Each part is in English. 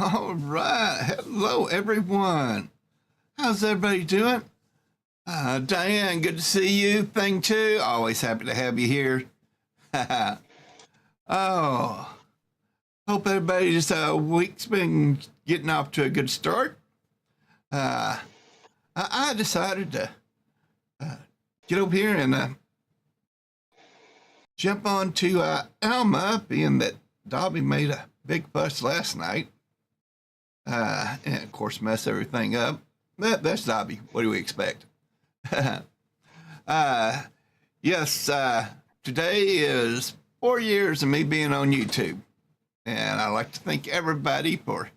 All right. Hello, everyone. How's everybody doing? Diane, good to see you. Thing two. Always happy to have you here. Oh, hope everybody's week's been getting off to a good start. I decided to get over here and jump on to Alma, being that Dobby made a big fuss last night. And of course, mess everything up. That's Dobby. What do we expect? Yes, today is 4 years of me being on YouTube. And I'd like to thank everybody for,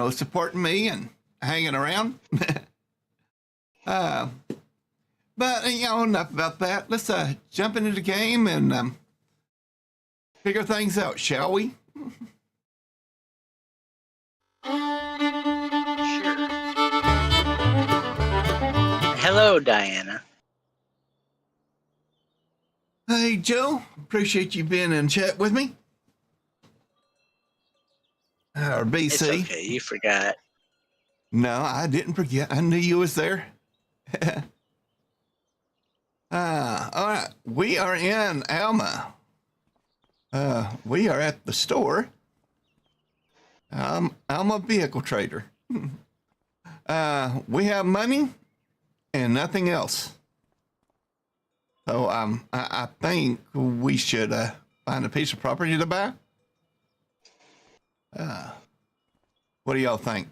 supporting me and hanging around. But, enough about that. Let's jump into the game and figure things out, shall we? Sure. Hello, Diana. Hey, Joe. Appreciate you being in chat with me. Or BC. It's okay, you forgot. No, I didn't forget. I knew you was there. All right. We are in Alma. We are at the store. Alma Vehicle Trader. We have money and nothing else. So I think we should find a piece of property to buy. What do y'all think?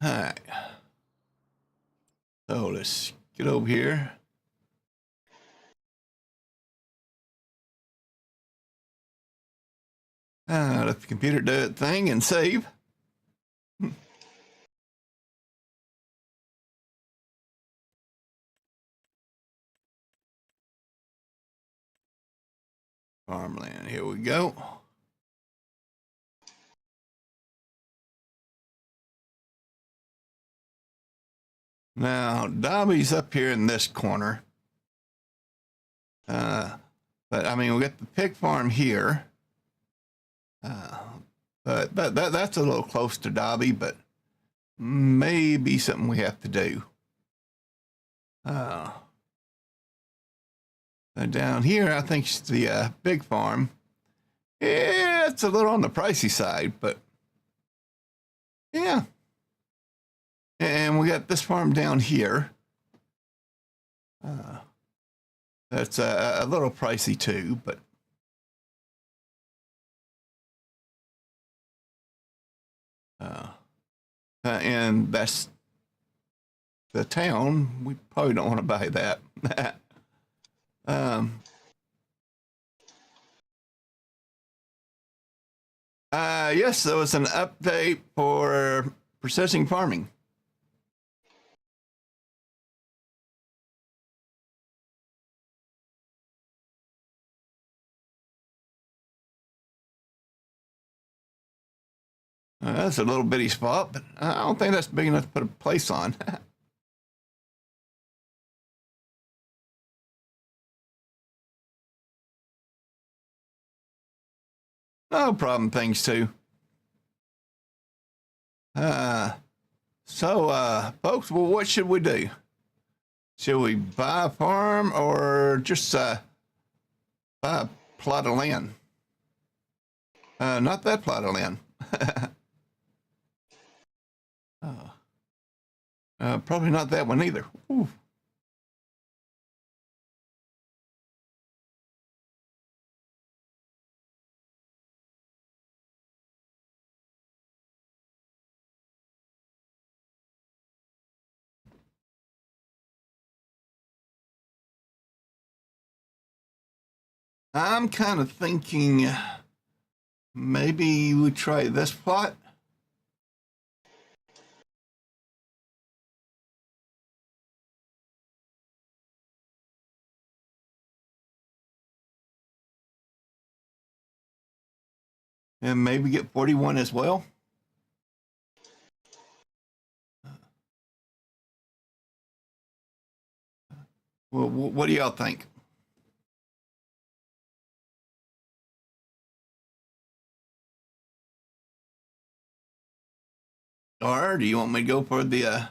All right. So let's get over here. Let the computer do its thing and save. Farmland, here we go. Now, Dobby's up here in this corner. But I mean, we got the pig farm here. But that's a little close to Dobby, but maybe something we have to do. Down here, I think it's the big farm. Yeah, it's a little on the pricey side, but yeah. And we got this farm down here. That's a little pricey too, but and that's the town. We probably don't want to buy that. Yes, there was an update for precision farming. That's a little bitty spot, but I don't think that's big enough to put a place on. No problem, things too. Folks, well, what should we do? Should we buy a farm or just buy a plot of land? Not that plot of land. Probably not that one either. Ooh. I'm kind of thinking maybe we try this plot. And maybe get 41 as well. Well, what do y'all think? Or do you want me to go for the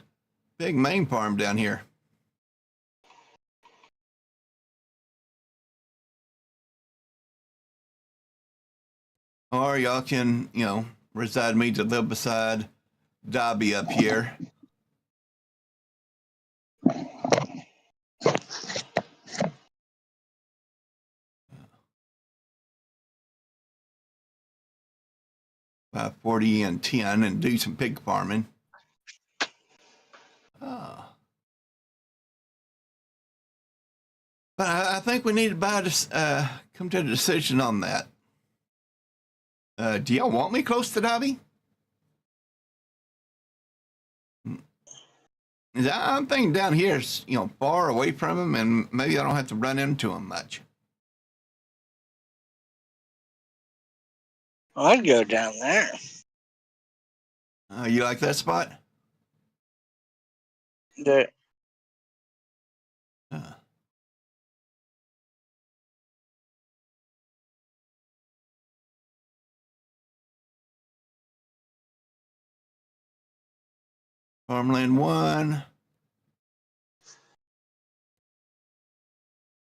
big main farm down here? Or y'all can, reside me to live beside Dobby up here. By 40 and 10 and do some pig farming. But I think we need to come to a decision on that. Do y'all want me close to Dobby? I'm thinking down here is, far away from him, and maybe I don't have to run into him much. I'd go down there. You like that spot? The Uh, Farmland 1.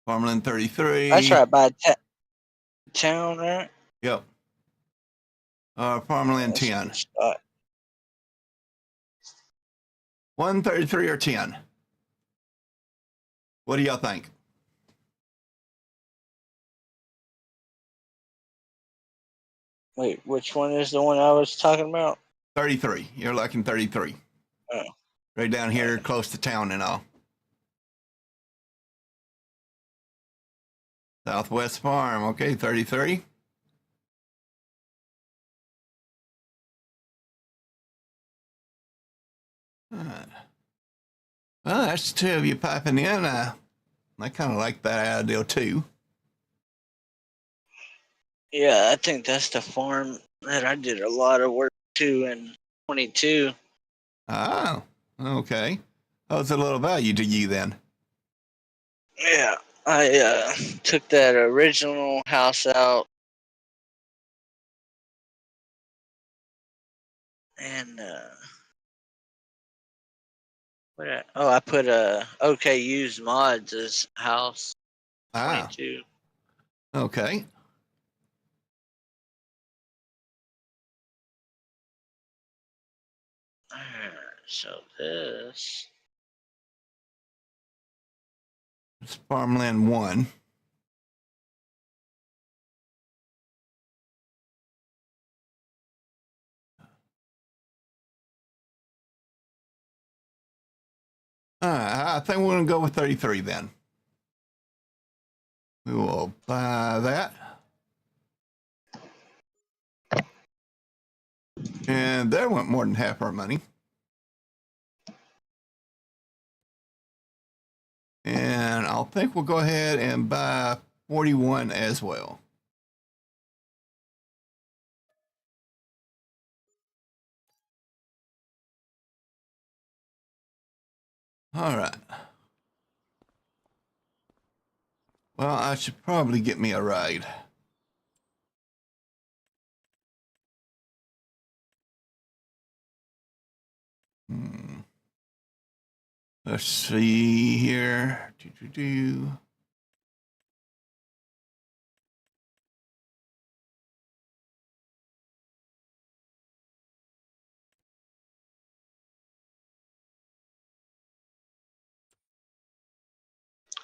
Farmland 33. that's right by town, right? Yep. Farmland That's a 10. good spot. 133 or 10. What do y'all think? Wait, which one is the one I was talking about? 33. You're liking 33. Oh. Right down here, close to town and all. Southwest Farm. Okay, 33. Well, that's two of you piping in. I kind of like that idea too. Yeah, I think that's the farm that I did a lot of work to in 22. Oh, okay. Oh, it's a little value to you then. Yeah, I took that original house out and I put OK Used Mods as house Ah, 22. okay. So this. It's Farmland 1. I think we're going to go with 33 then. We will buy that. And there went more than half our money. And I'll think we'll go ahead and buy 41 as well. All right. Well, I should probably get me a ride. Let's see here.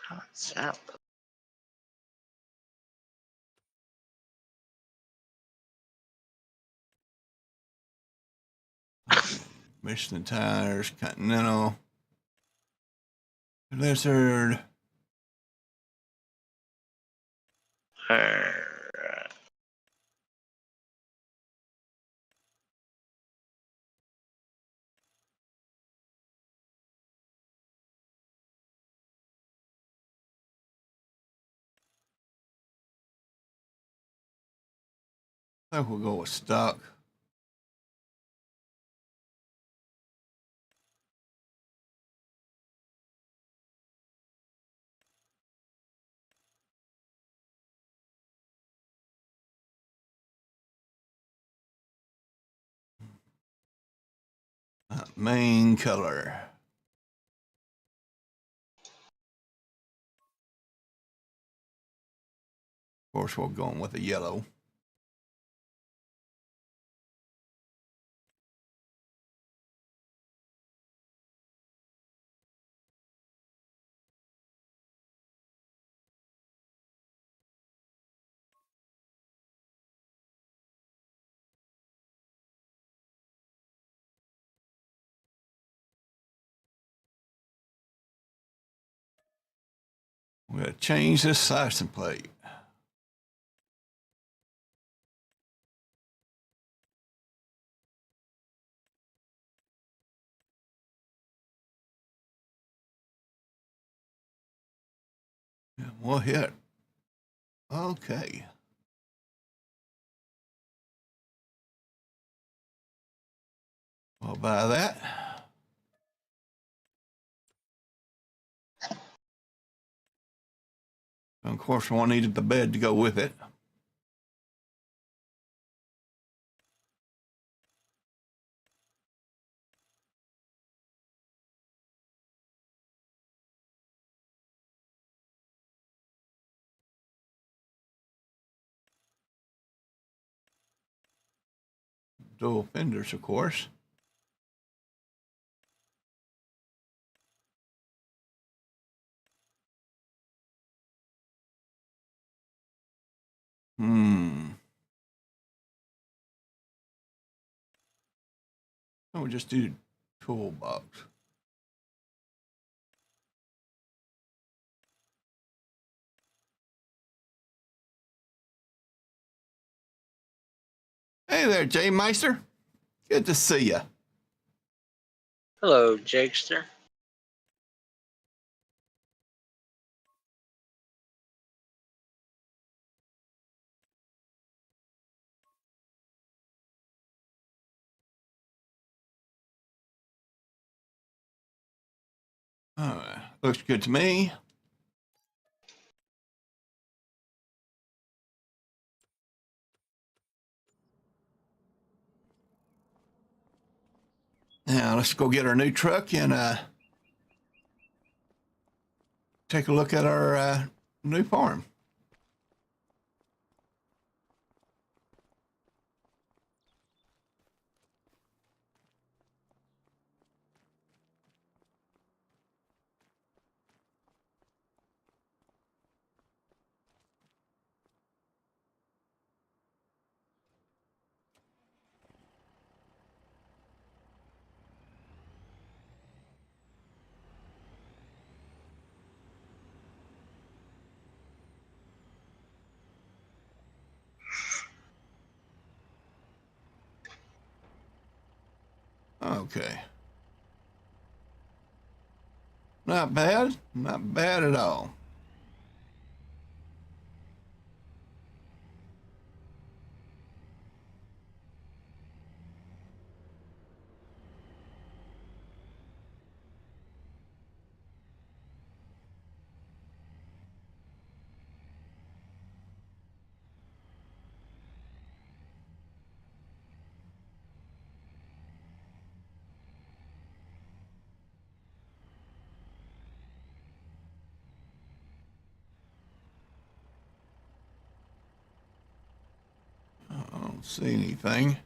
What's that? Michelin tires, Continental, Lizard. I think we'll go with stock. main color. Of course, we're going with the yellow. We're going to change this license plate. Yeah, we'll hit. Okay. We'll buy that. And of course, we needed the bed to go with it. Dual fenders, of course. We'll just do toolbox. Hey there, Jay Meister. Good to see you. Hello, Jakester. All right. Looks good to me. Now let's go get our new truck and take a look at our new farm. Okay. Not bad. Not bad at all. I don't see anything.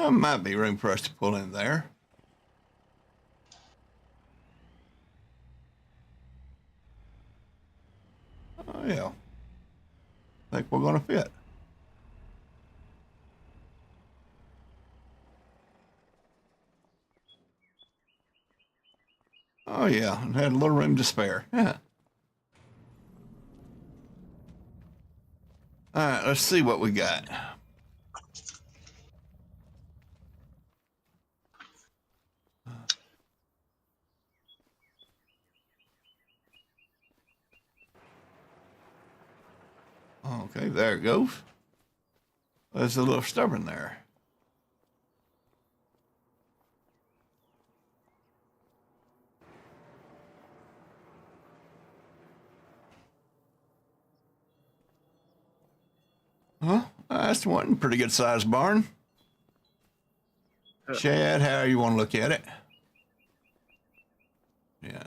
Might be room for us to pull in there. Oh, yeah. I think we're going to fit. Oh, yeah. And had a little room to spare. Yeah. All right, let's see what we got. Okay, there it goes. There's a little stubborn there. Huh? That's one pretty good sized barn. Chad, how you want to look at it? Yeah.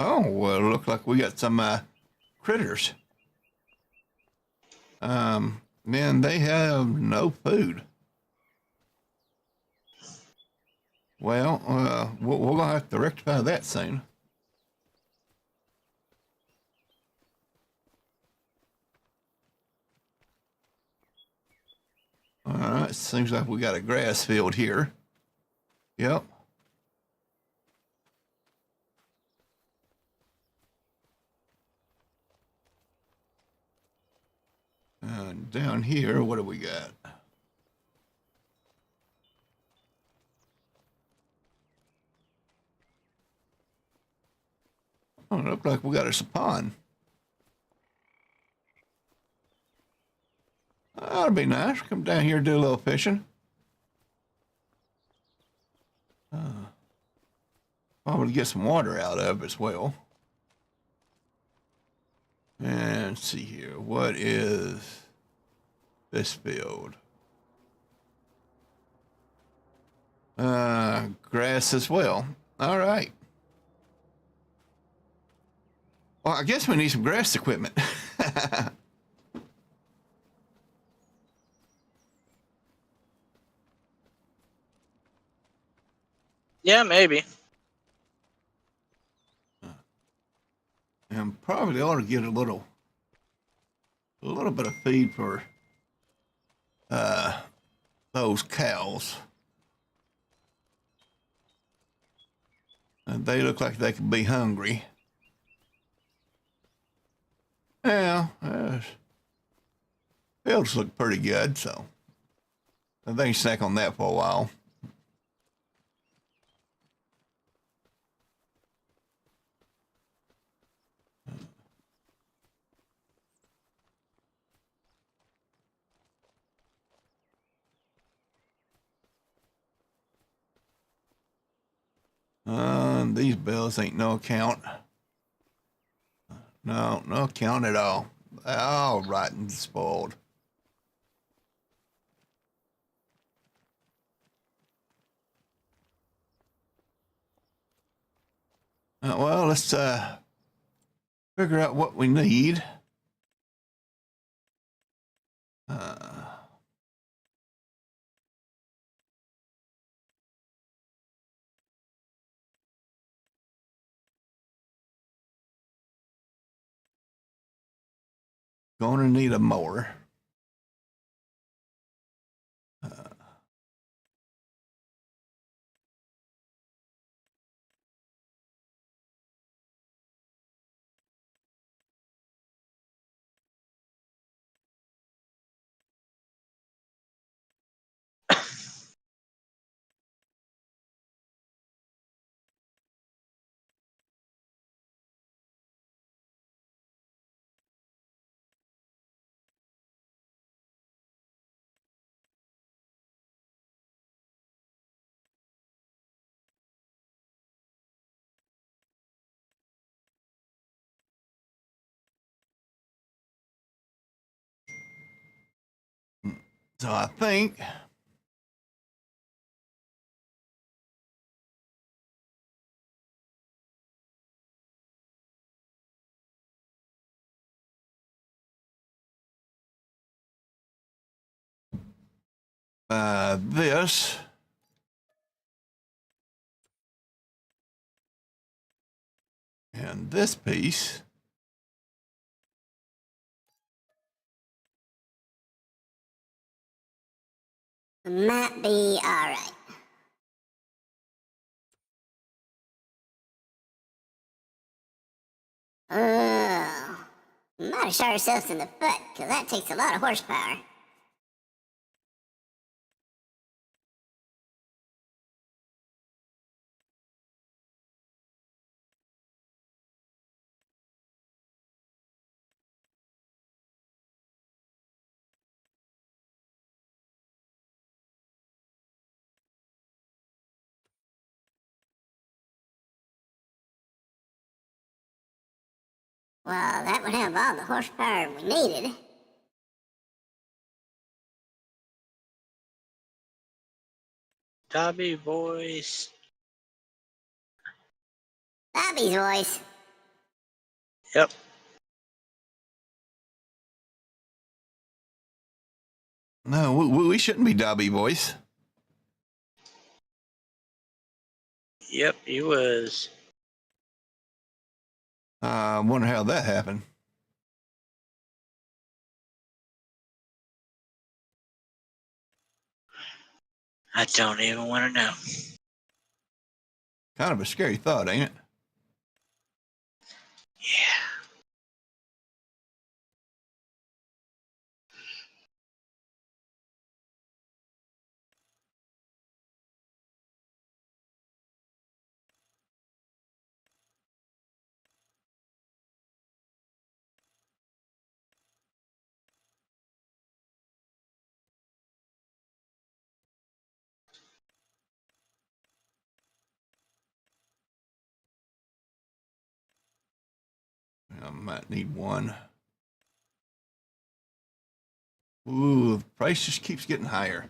Oh, well, look like we got some critters. Man, they have no food. Well, we're gonna have to rectify that soon. All right, seems like we got a grass field here. Yep. Down here, what do we got? Oh, it looks like we got us a pond. That'd be nice. Come down here and do a little fishing. Probably get some water out of it as well. And let's see here. What is this field? Grass as well. All right. Well, I guess we need some grass equipment. Yeah, maybe. And probably ought to get a little bit of feed for those cows. And they look like they could be hungry. Yeah, fields look pretty good, so I think you snack on that for a while. These bills ain't no account. No account at all. All rotten, spoiled. Well, let's figure out what we need. Gonna need a mower. So I think this. And this piece. Might be all right. Might have shot ourselves in the foot, because that takes a lot of horsepower. Well, that would have all the horsepower we needed. Dobby voice. Bobby's voice. Yep. No, we shouldn't be Dobby voice. Yep, he was. I wonder how that happened. I don't even want to know. Kind of a scary thought, ain't it? Yeah. I might need one. Ooh, the price just keeps getting higher.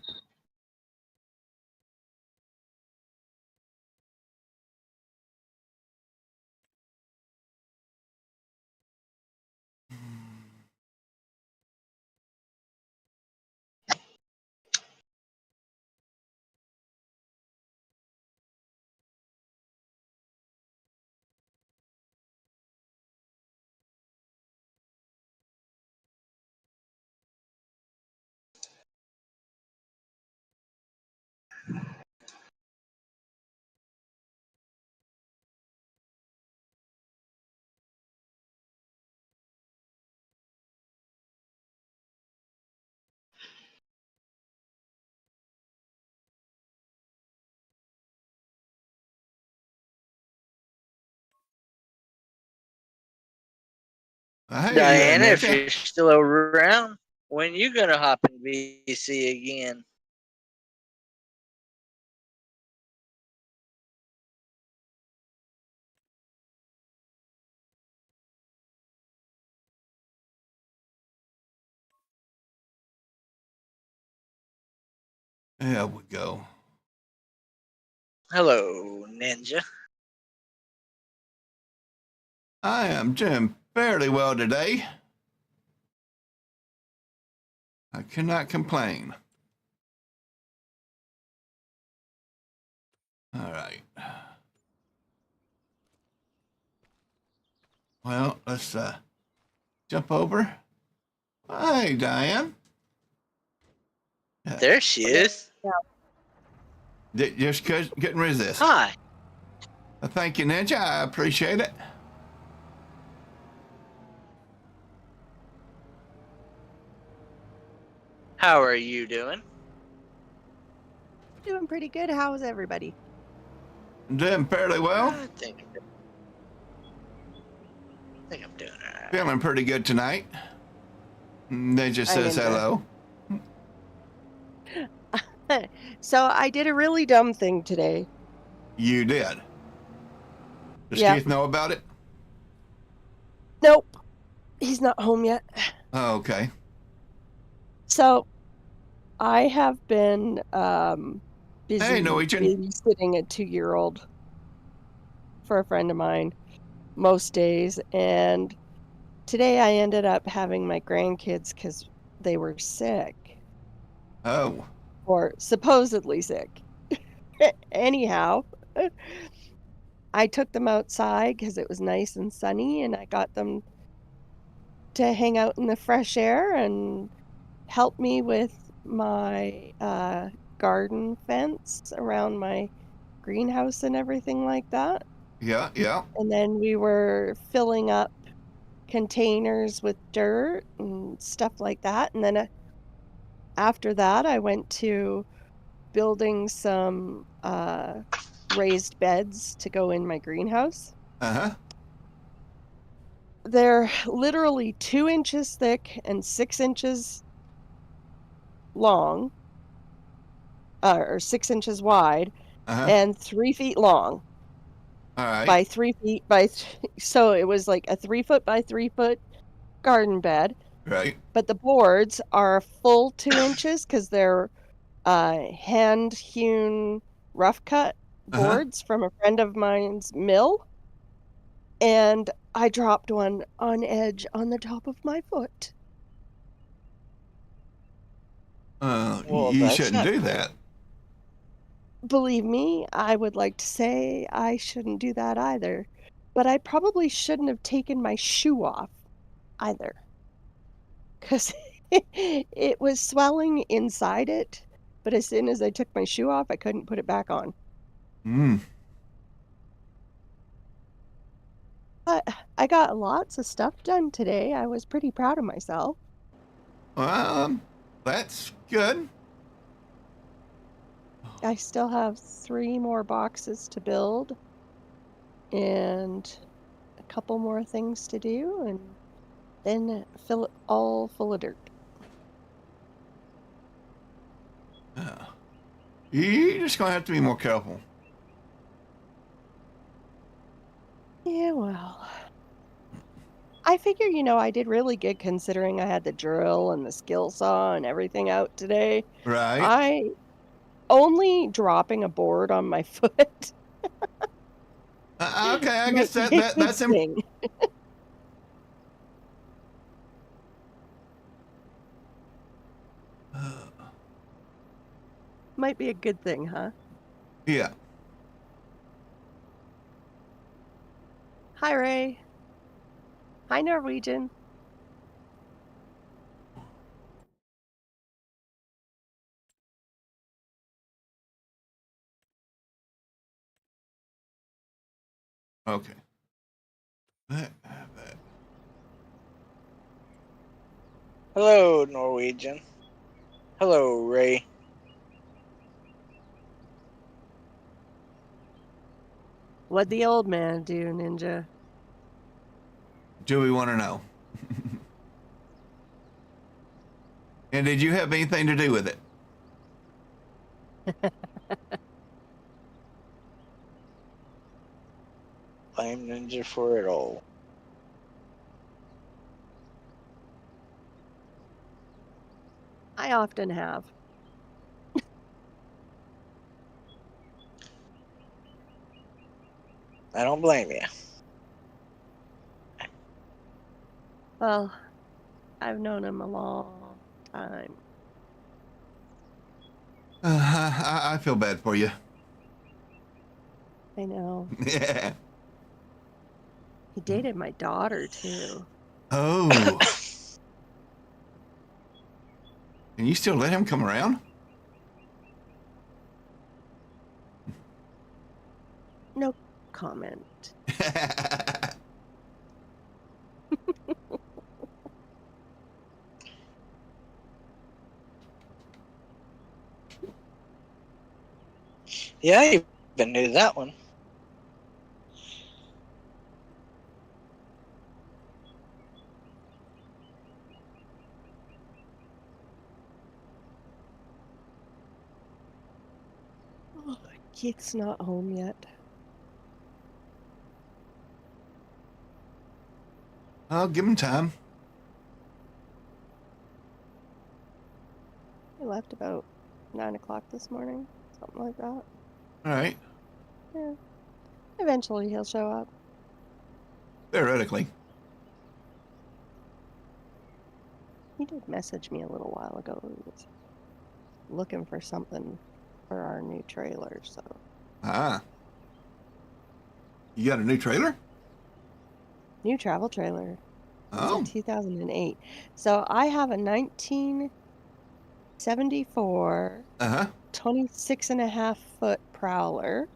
Hey, Diana, if Ninja. you're still around, when you gonna hop in VC again? There we go. Hello, Ninja. I am doing fairly well today. I cannot complain. All right. Well, let's jump over. Hey, Diane. There she is. Just couldn't resist. Hi. Thank you, Ninja. I appreciate it. How are you doing? Doing pretty good. How's everybody? Doing fairly well. I think I'm doing all right. Feeling pretty good tonight. Ninja says hello. So I did a really dumb thing today. You did. Does Yeah. Keith know about it? Nope. He's not home yet. Oh, okay. So I have been busy Hey, Norwegian. babysitting a 2-year-old for a friend of mine most days. And today I ended up having my grandkids because they were sick. Oh. or supposedly sick. Anyhow, I took them outside because it was nice and sunny, and I got them to hang out in the fresh air and help me with my garden fence around my greenhouse and everything like that. Yeah, yeah. And then we were filling up containers with dirt and stuff like that. And then after that, I went to building some raised beds to go in my greenhouse. Uh-huh. They're literally 2 inches thick and 6 inches long, or 6 inches wide, Uh-huh. and 3 feet long All right. by 3 feet by. So it was like a 3 foot by 3 foot garden bed. Right. But the boards are a full 2 inches because they're hand hewn rough cut Uh-huh. boards from a friend of mine's mill. And I dropped one on edge on the top of my foot. Well, You that's shouldn't not do cool. that. Believe me, I would like to say I shouldn't do that either. But I probably shouldn't have taken my shoe off either. Because it was swelling inside it. But as soon as I took my shoe off, I couldn't put it back on. Mm. But I got lots of stuff done today. I was pretty proud of myself. That's good. I still have 3 more boxes to build and a couple more things to do, and then fill it all full of dirt. You're just gonna have to be more careful. Yeah, well, I figure, I did really good considering I had the drill and the skill saw and everything out today. Right. I only dropping a board on my foot Okay, I guess might be a good that's thing. Might be a good thing, huh? yeah. Hi, Ray. Hi, Norwegian. Okay. Hello, Norwegian. Hello, Ray. What'd the old man do, Ninja? Do we want to know? And did you have anything to do with it? Blame Ninja for it all. I often have. I don't blame you. Well, I've known him a long time. I feel bad for you. I know. Yeah. He dated my daughter, too. Oh. And you still let him come around? No comment. Yeah, I even knew that one. Oh, Keith's not home yet. I'll give him time. He left about 9 o'clock this morning, something like that. All right. Yeah. Eventually he'll show up. Theoretically. He did message me a little while ago. He was looking for something for our new trailer. So Ah. You got a new trailer? new travel trailer. It's a Oh. 2008. So I have a 1974 Uh-huh. 26.5 foot Prowler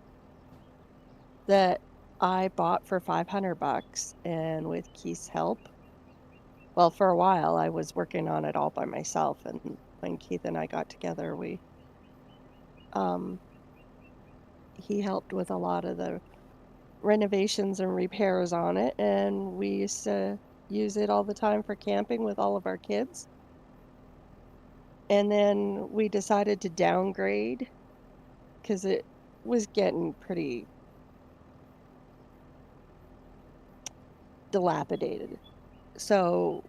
that I bought for $500, and with Keith's help, well, for a while I was working on it all by myself, and when Keith and I got together, um he helped with a lot of the renovations and repairs on it, and we used to use it all the time for camping with all of our kids. And then we decided to downgrade because it was getting pretty dilapidated. So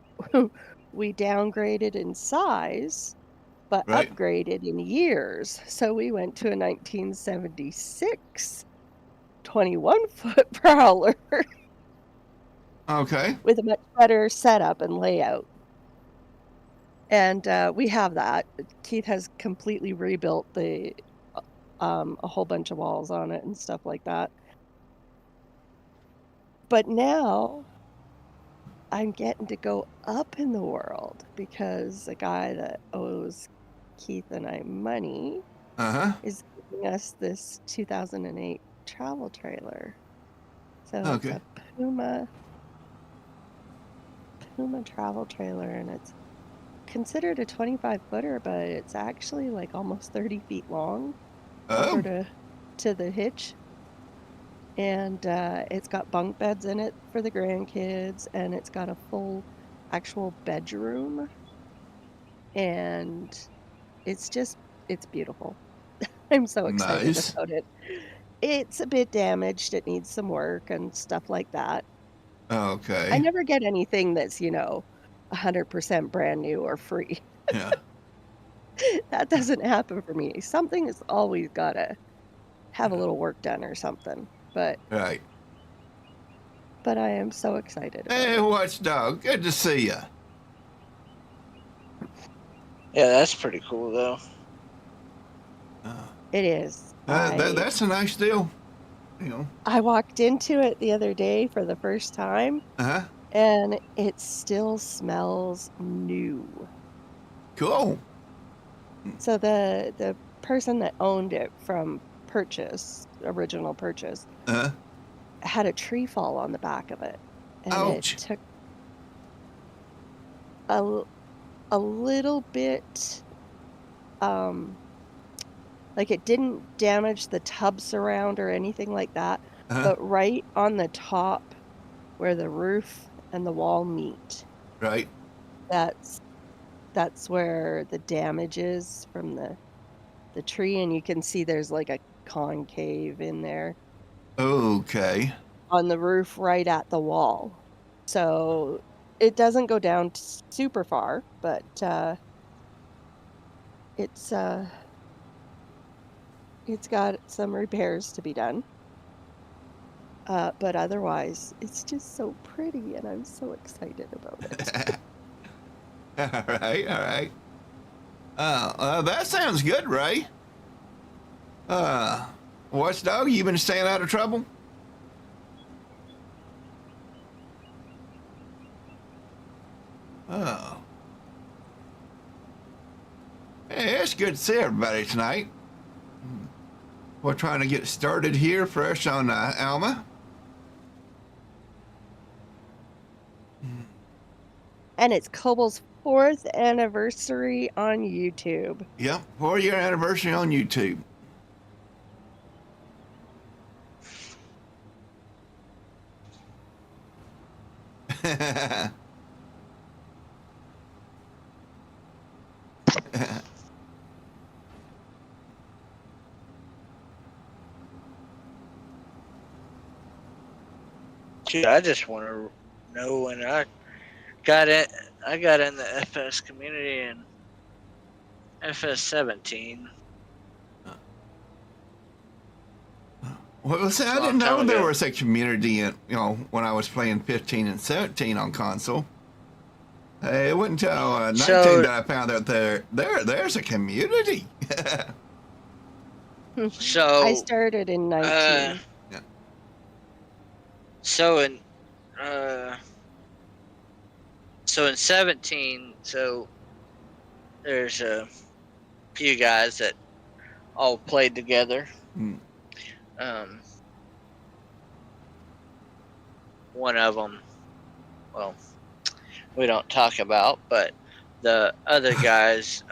we downgraded in size, but Right. upgraded in years. So we went to a 1976 21-foot Prowler Okay. with a much better setup and layout. And we have that. Keith has completely rebuilt a whole bunch of walls on it and stuff like that. But now I'm getting to go up in the world because the guy that owes Keith and I money Uh-huh. is giving us this 2008 travel trailer. So it's Okay. a Puma travel trailer, and it's considered a 25-footer, but it's actually like almost 30 feet long over Oh. to the hitch. And it's got bunk beds in it for the grandkids, and it's got a full actual bedroom, and it's beautiful. I'm so excited Nice. about it. It's a bit damaged, it needs some work and stuff like that. I Okay. never get anything that's, 100% brand new or free. Yeah. That doesn't happen for me. Something has always gotta have a little work done or something, Right. but I am so excited about Hey, it. Watchdog. Good to see you. Yeah, that's pretty cool though. It is. That's a nice deal. You know. I walked into it the other day for the first time, Uh-huh. and it still smells new. Cool. So the person that owned it from original purchase, Uh-huh. had a tree fall on the back of it, and it Ouch. took a l a little bit, um like, it didn't damage the tub surround or anything like that, Uh-huh. but right on the top where the roof and the wall meet, Right. that's that's where the damage is from the tree, and you can see there's, like, a concave in there Okay. on the roof right at the wall. So, it doesn't go down super far, but, it's, uh it's got some repairs to be done. But otherwise, it's just so pretty, and I'm so excited about it. All right. All right. That sounds good, Ray. Uh, Watchdog, you been staying out of trouble? Oh. Hey, it's good to see everybody tonight. We're trying to get started here fresh on Alma. And it's Cobal's 4th anniversary on YouTube. Yep, 4-year anniversary on YouTube. Dude, I just want to know when I got it. I got in the FS community in FS17. Well, see, It's a I long didn't know time there ago. was a community, when I was playing 15 and 17 on console. It wasn't until 19 So, that I found out there's a community. I so, started in uh, 19. Yeah. so in, uh, so in 17, so there's a few guys that all played together. Mm. Um, one of them, well, we don't talk about, but the other guys,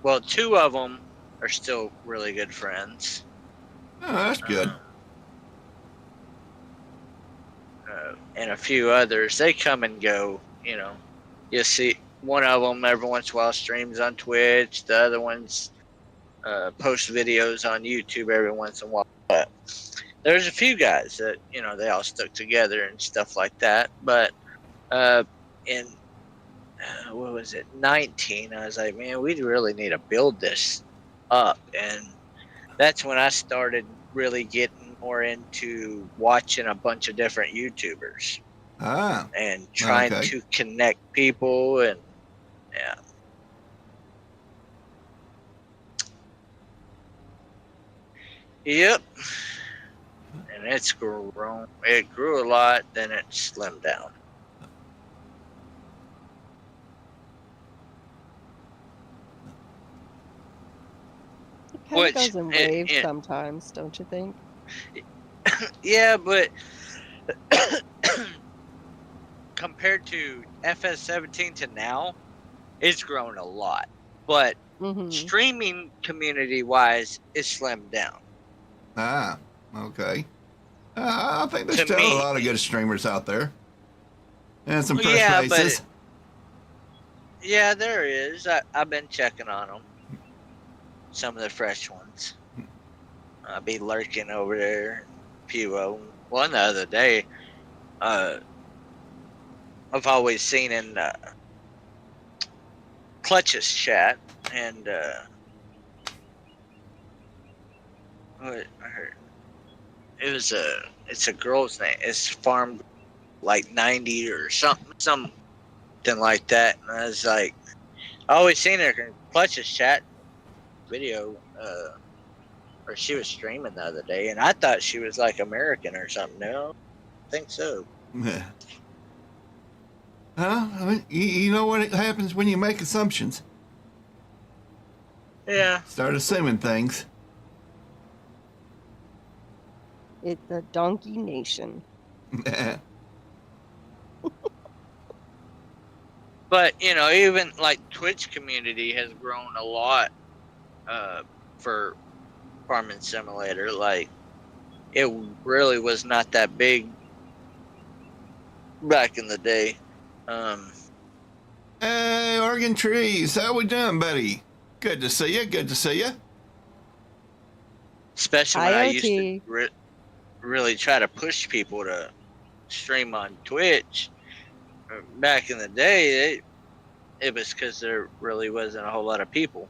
well, two of them are still really good friends. Oh, that's good. And a few others, they come and go. You know, you see one of them every once in a while streams on Twitch. The other ones post videos on YouTube every once in a while. But there's a few guys that they all stuck together and stuff like that. But in what was it, 19? I was like, man, we really need to build this up, and that's when I started really getting more into watching a bunch of different YouTubers Ah, and trying okay. to connect people. And yeah, yep. And it's grown. It grew a lot, then it slimmed down. It kind of Which goes in waves sometimes, don't you think? yeah, but compared to FS17 to now, it's grown a lot. But Mm-hmm. streaming community wise, it's slimmed down. Ah, okay. I think there's To still a me, lot of good streamers out there. And some fresh yeah, but faces. yeah, there is. I've been checking on them. Some of the fresh ones. I'll be lurking over there. Few of them. One the other day, I've always seen in Clutch's chat, and what I heard, it's a girl's name. It's Farm like 90 or something like that. And I was like, I always seen her in Clutch's chat video, or she was streaming the other day, and I thought she was like American or something. No, I think so. I mean, you know what happens when you make assumptions? Yeah, Start assuming things. It's the Donkey Nation. but even like Twitch community has grown a lot for Farming Simulator. Like, it really was not that big back in the day. Hey, Oregon Trees, how we doing, buddy? Good to see you. Good to see you. Especially when I used to IoT. really try to push people to stream on Twitch. Back in the day, it was because there really wasn't a whole lot of people.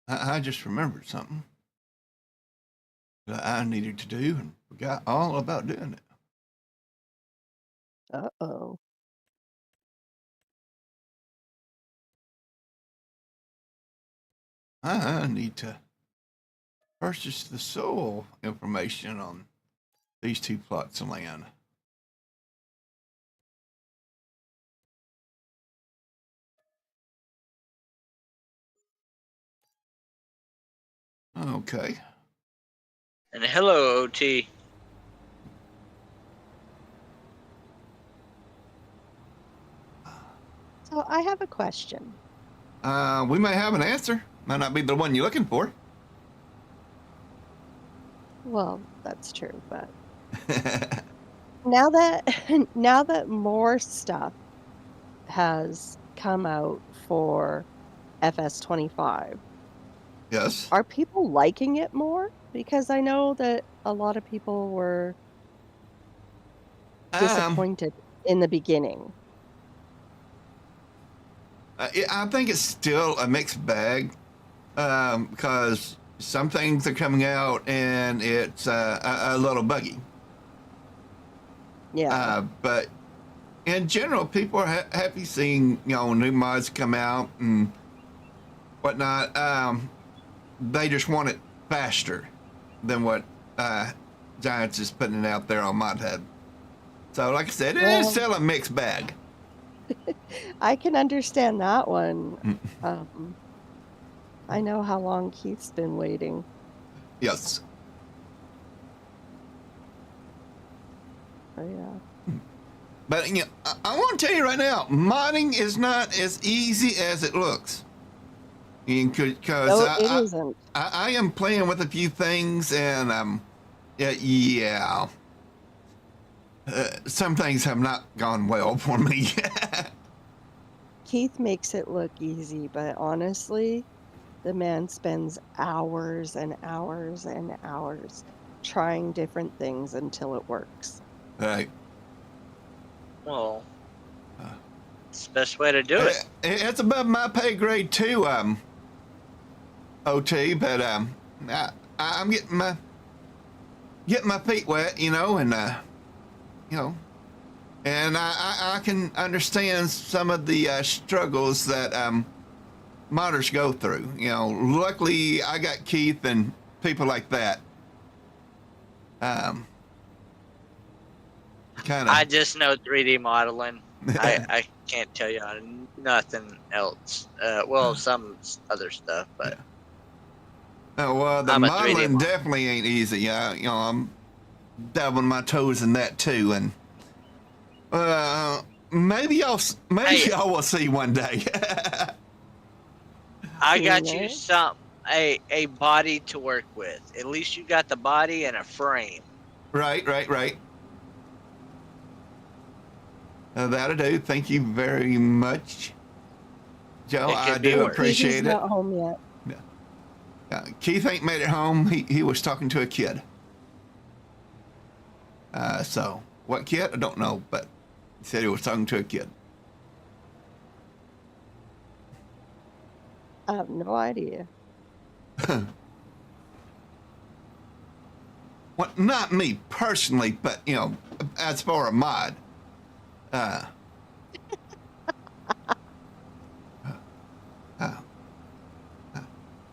I just remembered something that I needed to do and forgot all about doing it. Uh-oh. I need to purchase the soil information on these two plots of land. Okay. And hello, OT. So I have a question. We may have an answer. Might not be the one you're looking for. Well, that's true, but now that now that more stuff has come out for FS25, Yes. are people liking it more? Because I know that a lot of people were Um, disappointed in the beginning. I think it's still a mixed bag because some things are coming out and it's a little buggy. Yeah. But in general, people are happy seeing new mods come out and whatnot. They just want it faster than what Giants is putting it out there on Mod Hub. So, like I said, it is still a mixed bag. I can understand that one. I know how long Keith's been waiting. Yes. Oh, yeah. But I want to tell you right now, modding is not as easy as it looks. Because No, it isn't. I am playing with a few things, and yeah, some things have not gone well for me. Keith makes it look easy, but honestly, the man spends hours and hours and hours trying different things until it works. Right. Well, it's the best way to do it. It's above my pay grade too, OT, but I'm getting my feet wet, and and I can understand some of the struggles that modders go through. Luckily I got Keith and people like that. I just know 3D modeling. I can't tell you nothing else. Well, some other stuff, but. Well, the modeling definitely ain't easy. I'm dabbling my toes in that too, and maybe y'all will see one day. I got you a body to work with. At least you got the body and a frame. Right. That'll do. Thank you very much, Joe. I do appreciate it. He's not home yet. Keith ain't made it home. He was talking to a kid. So what kid? I don't know, but he said he was talking to a kid. I have no idea. Well, not me personally, but as for a mod.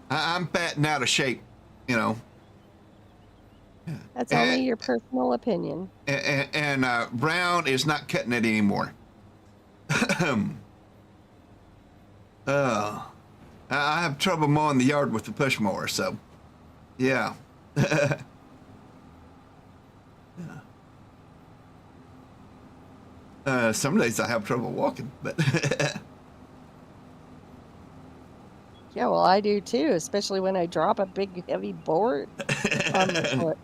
I'm fat and out of shape, That's only your personal opinion. And Brown is not cutting it anymore. I have trouble mowing the yard with the push mower, so yeah. Some days I have trouble walking, but yeah, well, I do too, especially when I drop a big heavy board on my foot.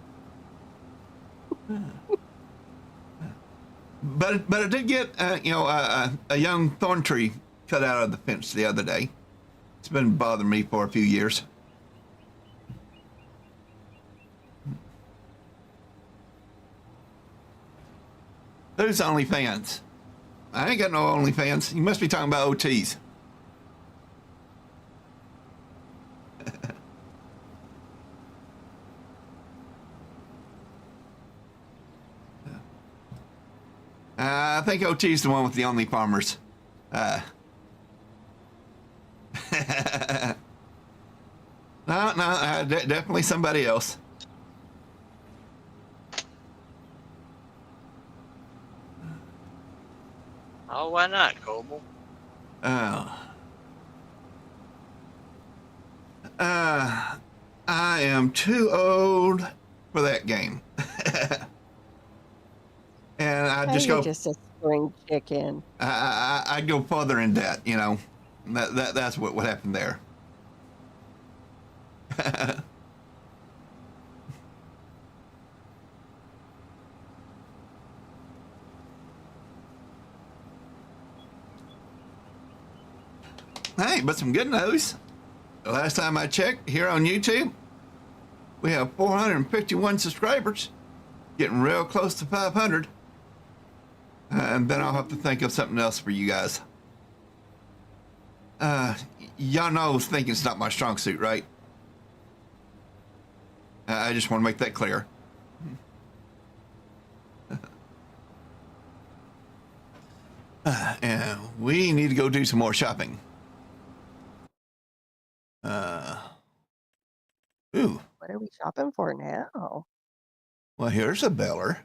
But I did get a young thorn tree cut out of the fence the other day. It's been bothering me for a few years. Who's OnlyFans? I ain't got no OnlyFans. You must be talking about OTs. I think OT is the one with the only farmers. No, definitely somebody else. Oh, why not, Coble? I am too old for that game. And I just go. Just a spring chicken. I go further in debt, That's what happened there. Hey, but some good news. The last time I checked here on YouTube, we have 451 subscribers, getting real close to 500. And then I'll have to think of something else for you guys. y'all know thinking's not my strong suit, right? I just want to make that clear. And we need to go do some more shopping. Ooh. What are we shopping for now? Well, here's a beller.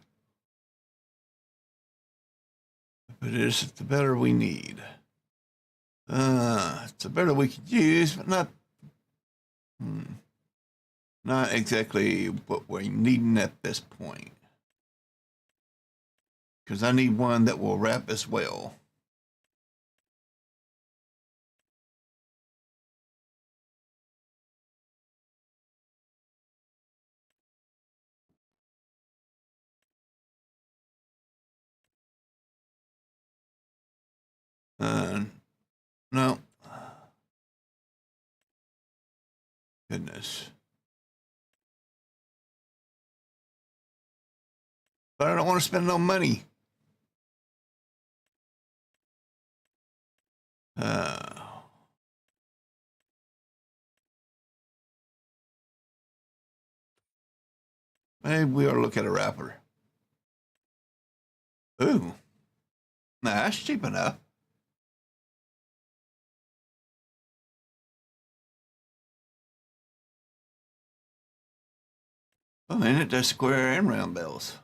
But is it the beller we need? It's a beller we could use, but not exactly what we're needing at this point. Because I need one that will wrap as well. No. Goodness. But I don't want to spend no money. Maybe we'll look at a wrapper. Ooh. Nah, that's cheap enough. Oh, and it does square and round bells.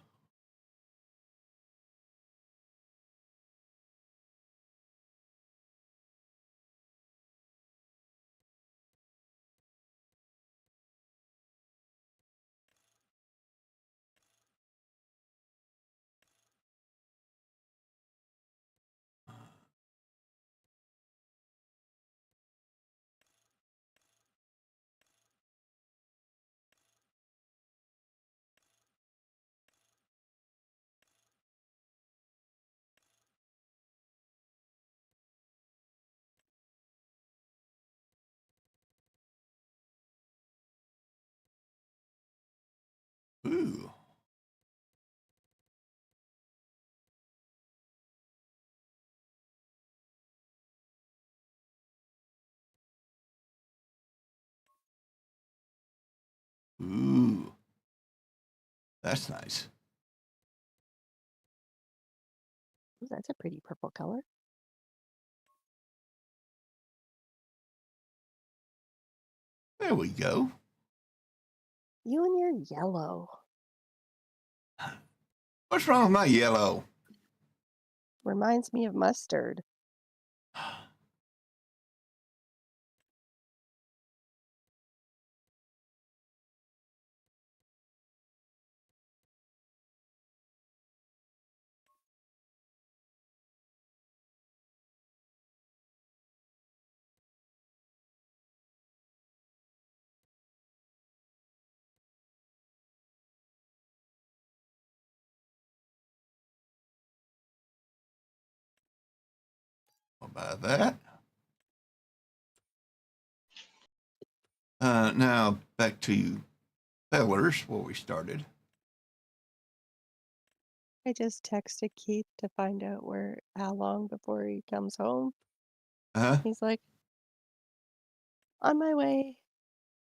Ooh. Ooh. That's nice. Ooh, that's a pretty purple color. There we go. You and your yellow. What's wrong with my yellow? Reminds me of mustard. What about that? Now back to Fellers, where we started. I just texted Keith to find out how long before he comes home. Huh? He's like, on my way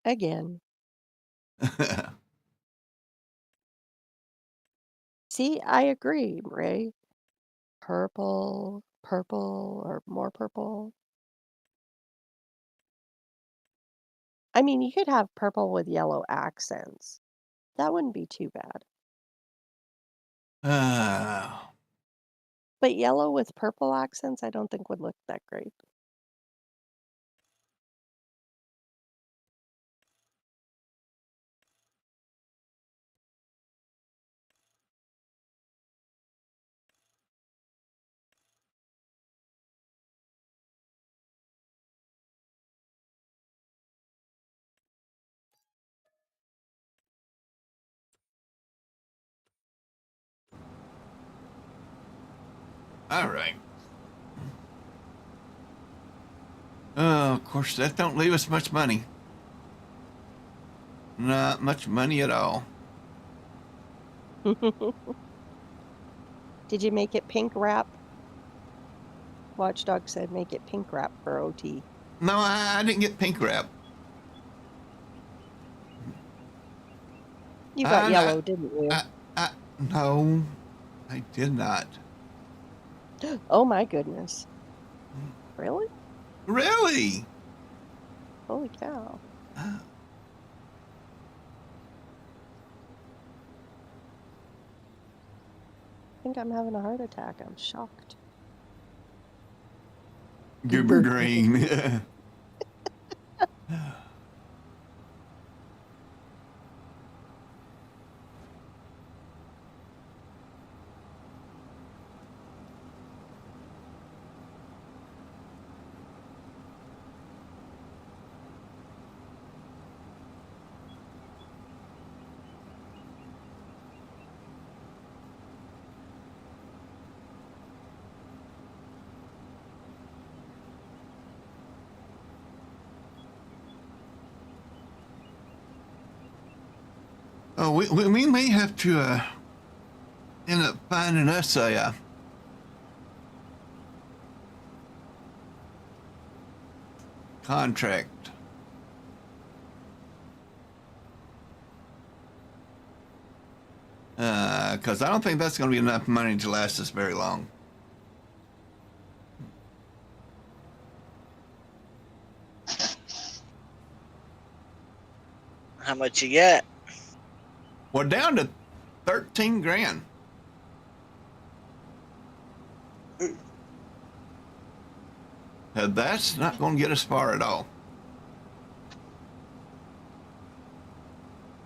again. See, I agree, Ray. Purple, or more purple. I mean, you could have purple with yellow accents. That wouldn't be too bad. But yellow with purple accents, I don't think would look that great. All right. Of course, that don't leave us much money. Not much money at all. Did you make it pink wrap? Watchdog said make it pink wrap for OT. No, I didn't get pink wrap. You got I- yellow, didn't you? No, I did not. Oh my goodness. Really? Really? Holy cow. Ah, I think I'm having a heart attack. I'm shocked. Goober green. Oh, we may have to end up finding us a contract. Because I don't think that's going to be enough money to last us very long. How much you got? We're down to 13 grand. That's not going to get us far at all.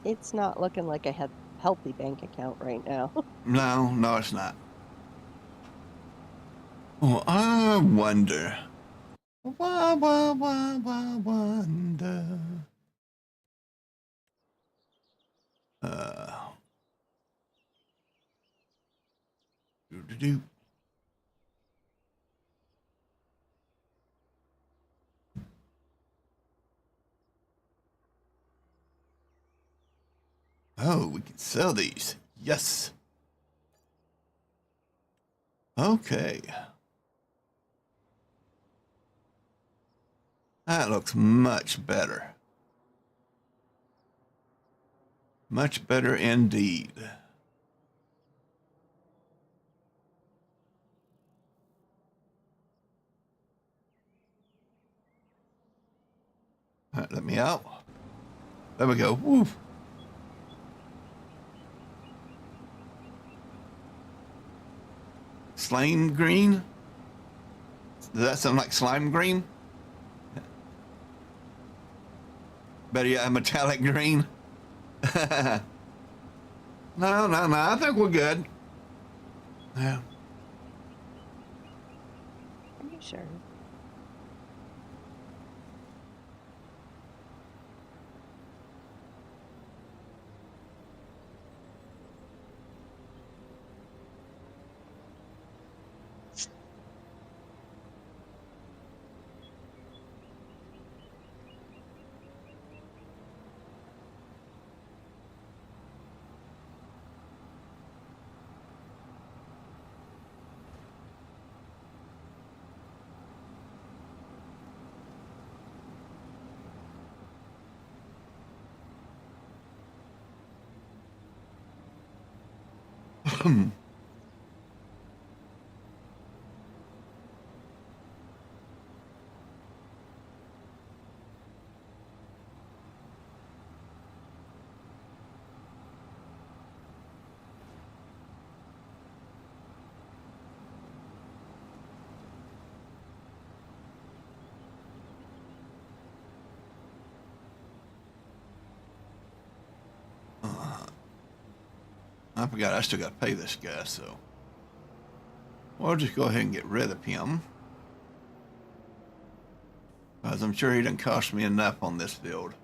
It's not looking like a healthy bank account right now. No, it's not. Oh, I wonder. Wonder. Uh, do. Oh, we can sell these. Yes. Okay. That looks much better. Much better indeed. All right, let me out. There we go. Woo. Slime green? Does that sound like slime green? Better yet, metallic green? No, I think we're good. Yeah. Are you sure? I forgot I still got to pay this guy, so we'll just go ahead and get rid of him. Because I'm sure he didn't cost me enough on this field.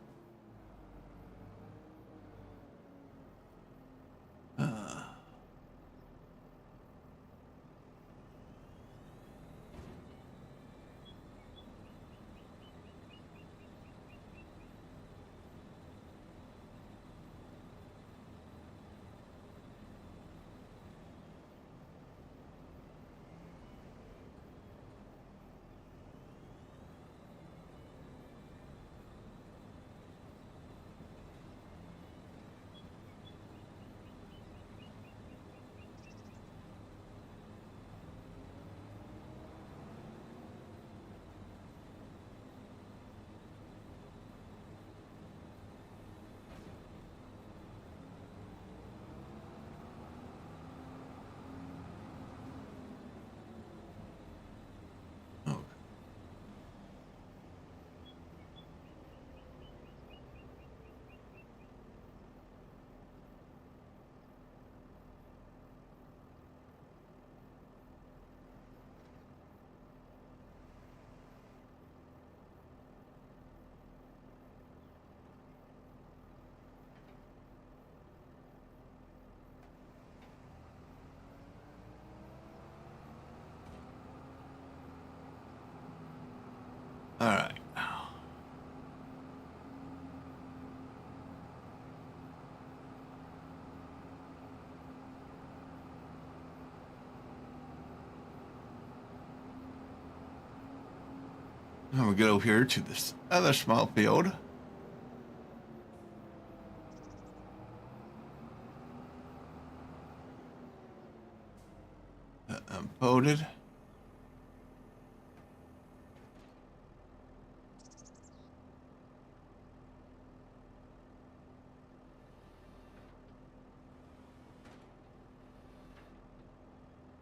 All right. Now we get over here to this other small field. Unfolded.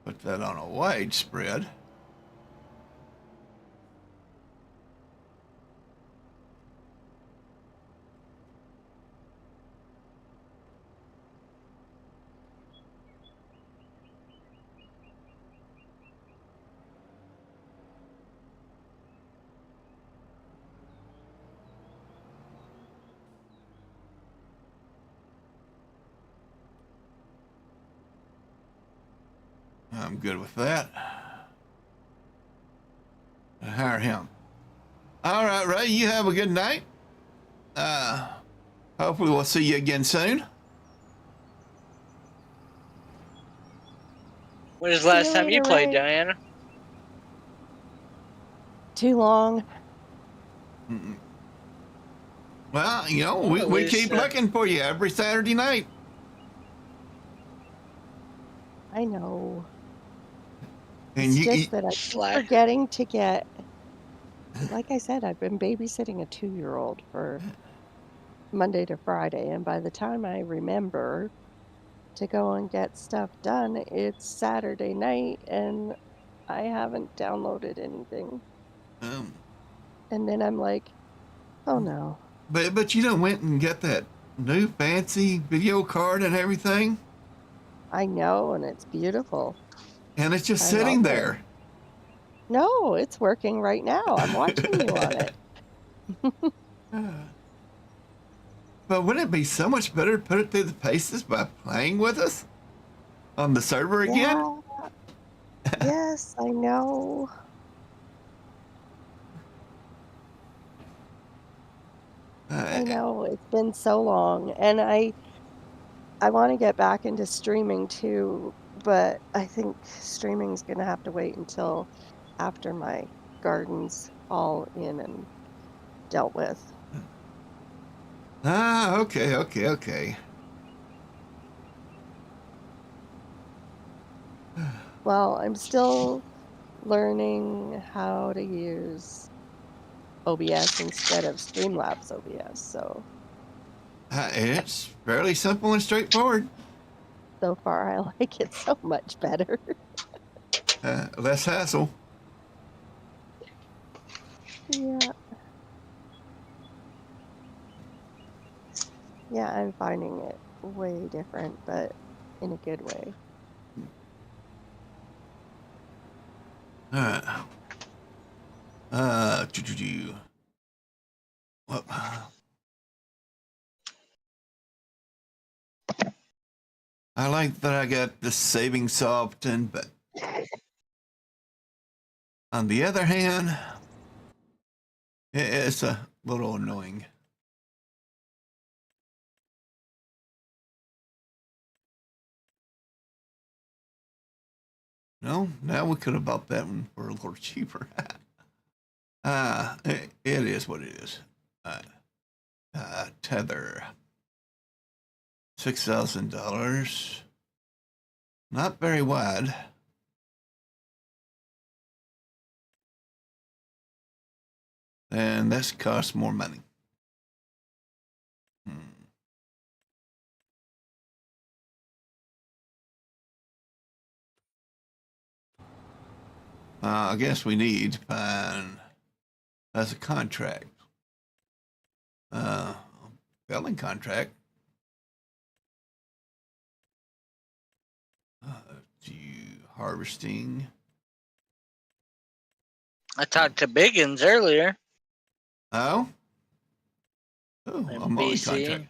Put that on a wide spread. I'm good with that. Hire him. All right, Ray, you have a good night. Hopefully we'll see you again soon. When was the See last you time you later, played, Ray. Diana? Too long. Well, you know, Well, at we least, keep looking for you every Saturday night. I know. And It's you just that I keep Slack. forgetting to get, like I said, I've been babysitting a 2-year-old for Monday to Friday, and by the time I remember to go and get stuff done, it's Saturday night and I haven't downloaded anything. um, And then I'm like, oh no. but you done went and get that new fancy video card and everything, I know, and it's beautiful. and it's just I love sitting it. there. No, it's working right now. I'm watching you on it. But wouldn't it be so much better to put it through the paces by playing with us on the server again? Yeah, yes, I know. I Uh, know. It's been so long. And I want to get back into streaming too, but I think streaming's gonna have to wait until after my garden's all in and dealt with. okay. Well, I'm still learning how to use OBS instead of Streamlabs OBS, so It's fairly simple and straightforward. so far I like it so much better. Less hassle. Yeah. Yeah, I'm finding it way different, but in a good way. Uh, uh, well, I like that I got the savings option, but on the other hand, it's a little annoying. No, now we could have bought that one for a little cheaper. It is what it is. Tether, $6,000. Not very wide. And this costs more money. I guess we need to find as a contract. Uh, Billing contract. To harvesting. I talked to Biggins earlier Oh? Oh, in a multi BC. contract.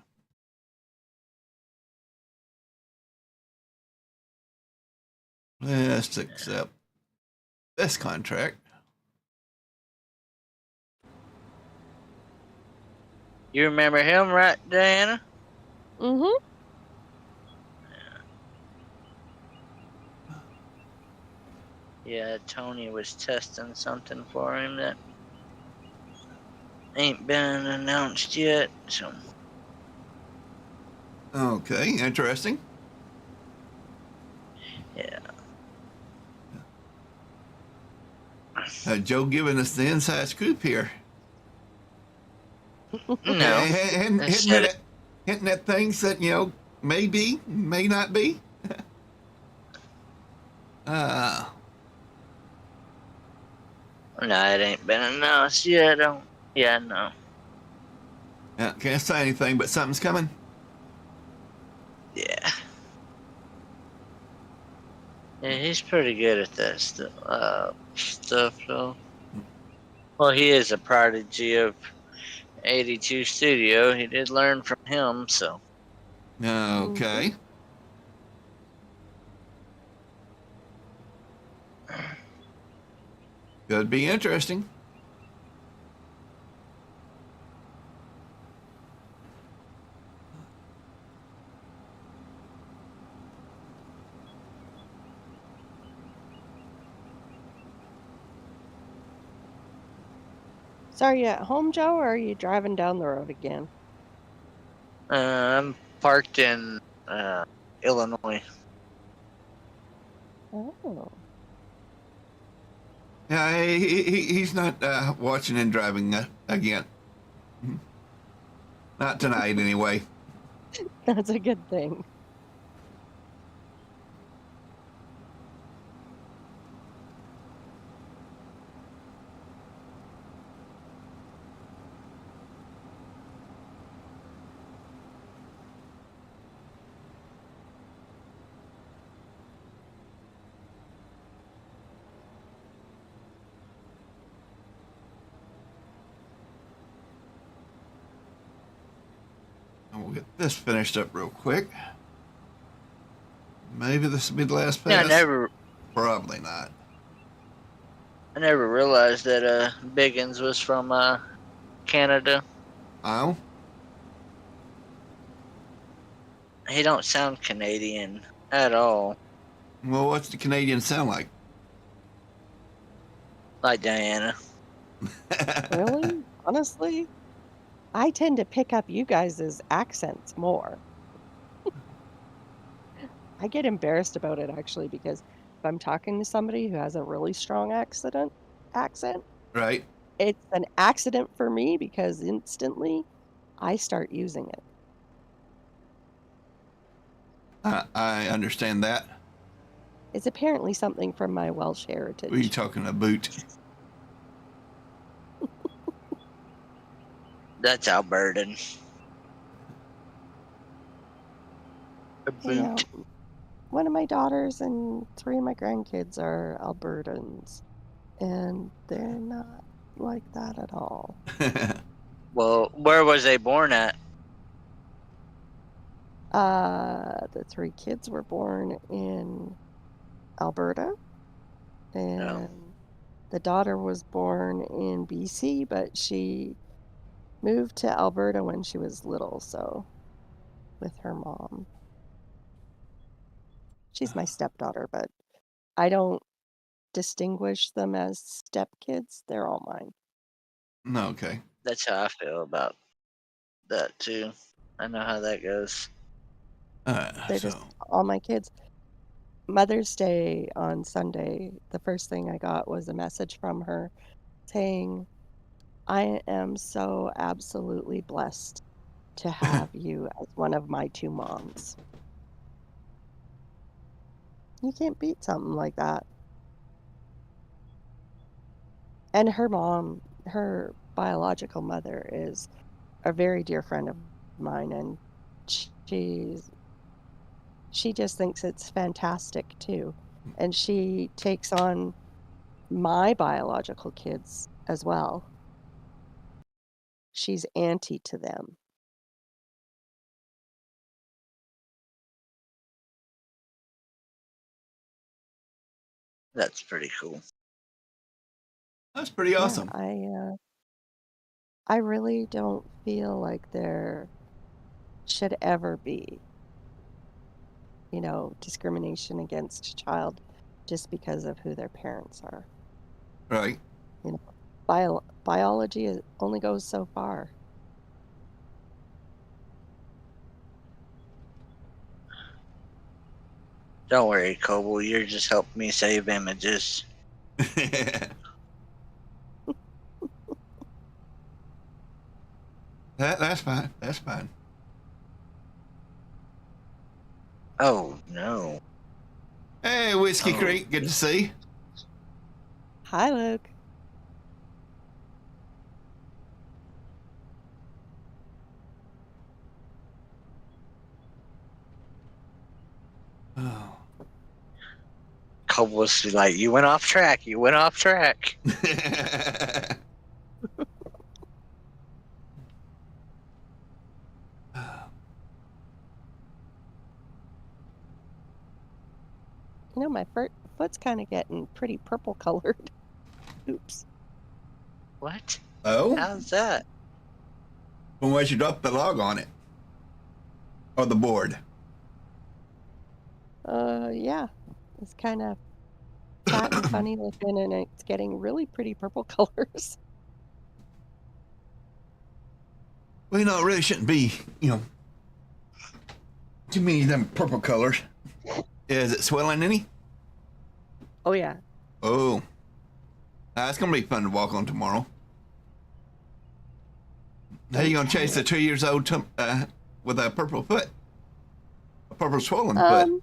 Let's accept this contract. You remember him, right, Diana? Mm-hmm. Yeah, Tony was testing something for him that ain't been announced yet. So Okay, interesting. yeah. Joe giving us the inside scoop here. No, I said it. Hinting at things that, may be, may not be. uh, No, it ain't been announced yet. Don't. Yeah, no. can't say anything, but something's coming. Yeah. Yeah, he's pretty good at that stuff, though. Well, he is a prodigy of 82 Studio. He did learn from him, so. Mm-hmm. Okay. Could be interesting. So are you at home, Joe, or are you driving down the road again? I'm parked in Illinois. Oh. Yeah, he's not watching and driving again. Not tonight, anyway. That's a good thing. And we'll get this finished up real quick. Maybe this will be the last Yeah, pass. Probably not. I never realized that Biggins was from Canada. Oh? He don't sound Canadian at all, Well, what's the Canadian sound like? like Diana. Really? Honestly, I tend to pick up you guys' accents more. I get embarrassed about it actually because if I'm talking to somebody who has a really strong accent, Right? it's an accident for me because instantly I start using it. I understand that. It's apparently something from my Welsh What are you heritage. talking about? That's Albertan. A Yeah, boot. one of my daughters and three of my grandkids are Albertans, and they're not like that at all. Well, where was they born at? The three kids were born in Alberta, No. and the daughter was born in BC, but she moved to Alberta when she was little, so with her mom. She's my stepdaughter, but I don't distinguish them as stepkids. They're all mine. Okay. That's how I feel about that too. I know how that goes. They're just So, all my kids. Mother's Day on Sunday, the first thing I got was a message from her saying, I am so absolutely blessed to have you as one of my two moms. You can't beat something like that. And her mom, her biological mother, is a very dear friend of mine, and she's she just thinks it's fantastic too. And she takes on my biological kids as well. She's auntie to them. That's pretty cool. that's pretty Yeah, awesome. I really don't feel like there should ever be, discrimination against a child just because of who their parents are. Right. You know, biology only goes so far. Don't worry, Coble. You're just helping me save images. That's fine. That's fine. Oh no. Hey, Whiskey Oh. Creek, good to see. Hi, Luke. Oh. Coble was like, "You went off track. You went off track." My foot's kind of getting pretty purple colored. Oops. What? Oh? How's that? Well, why you drop the log on it? Or the board? Yeah. It's kind of fat and funny looking, and it's getting really pretty purple colors. Well, it really shouldn't be, too many of them purple colors. Is it swelling any? Oh, yeah. Oh. It's going to be fun to walk on tomorrow. How you going to chase a 2 years old with a purple foot? A purple swollen foot?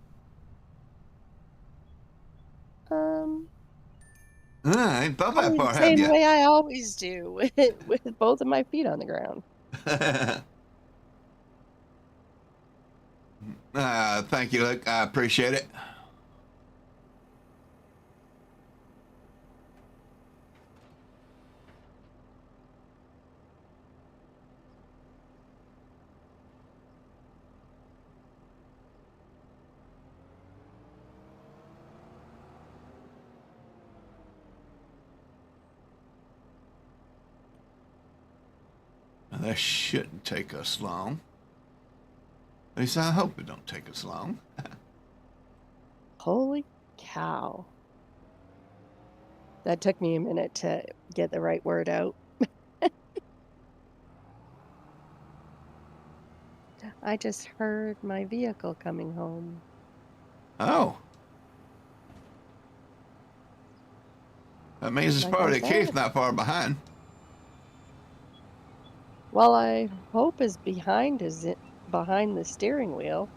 I ain't thought that Probably the far, have same you? way I always do with both of my feet on the ground. Thank you, Luke. I appreciate it. Now, that shouldn't take us long. At least I hope it don't take us long. Holy cow. That took me a minute to get the right word out. I just heard my vehicle coming home. Oh. That means it's Like I probably a case said. not far behind. Well, I hope is behind the steering wheel.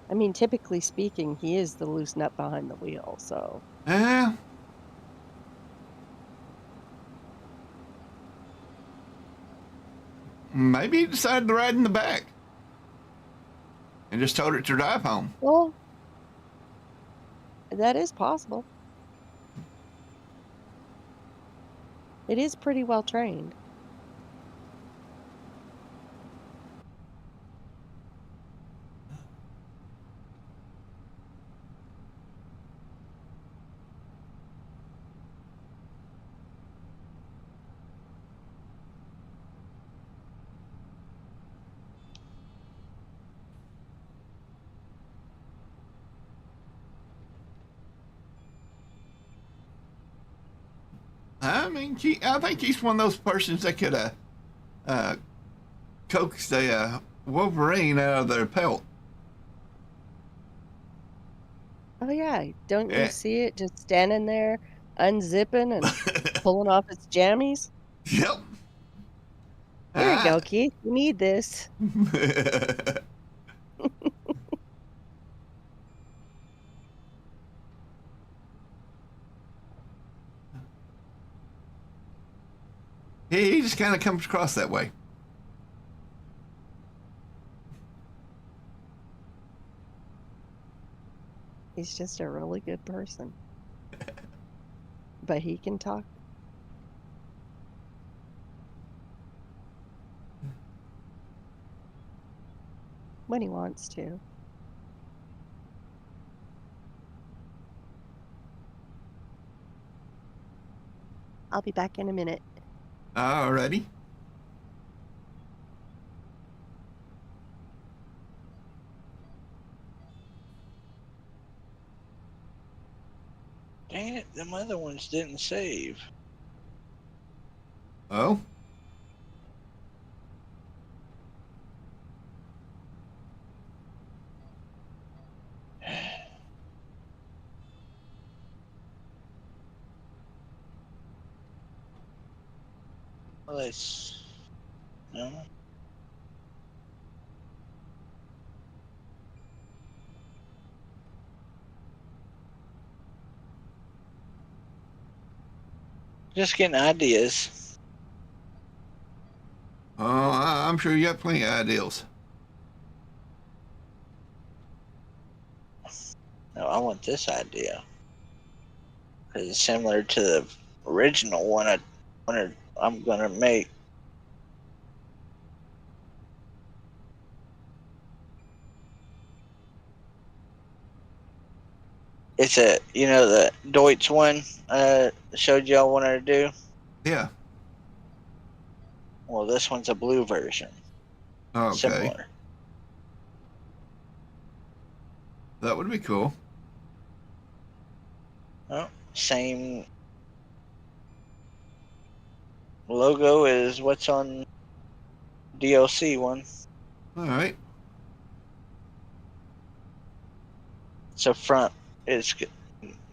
I mean, typically speaking, he is the loose nut behind the wheel, so. Yeah. Maybe he decided to ride in the back and just told it to drive home. Well, that is possible. It is pretty well trained. I mean, I think he's one of those persons that could coax a Wolverine out of their pelt. Oh, yeah. Don't you Yeah. see it just standing there, unzipping and pulling off its jammies? Yep. Here you Ah. go, Keith. You need this. He just kind of comes across that way. He's just a really good person. But he can talk when he wants to. I'll be back in a minute. Alrighty. Dang it, them other ones didn't save. Oh, Well, let's. No. Just getting ideas. I'm sure you got plenty of ideals. No, I want this idea. Because it's similar to the original one I'm going to make. It's the Deutsch one showed y'all wanted to do? Yeah. Well, this one's a blue version. Okay. Similar. That would be cool. Oh, same logo as what's on DLC one. All right. So front, it's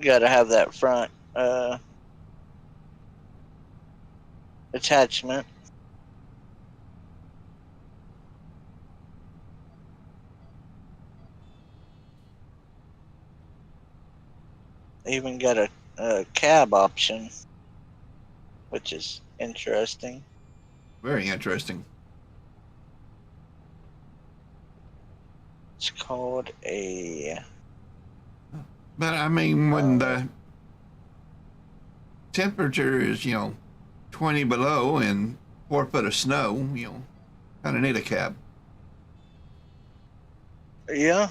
got to have that front attachment. Even got a cab option, which is interesting. Very interesting. It's called a. But I mean, when Uh, the temperature is, 20 below and 4 foot of snow, kind of need a cab. yeah.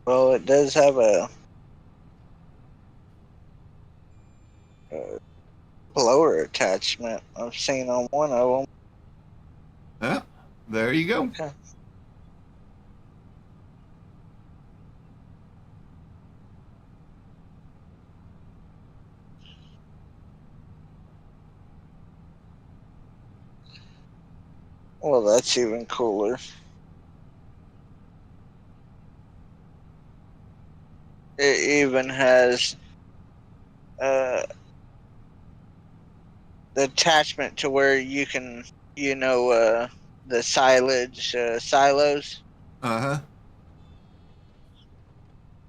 Well, it does have a blower attachment. I've seen on one of them. Yeah. There you go. Okay. Well, that's even cooler. It even has uh, the attachment to where you can, the silage silos. Uh huh.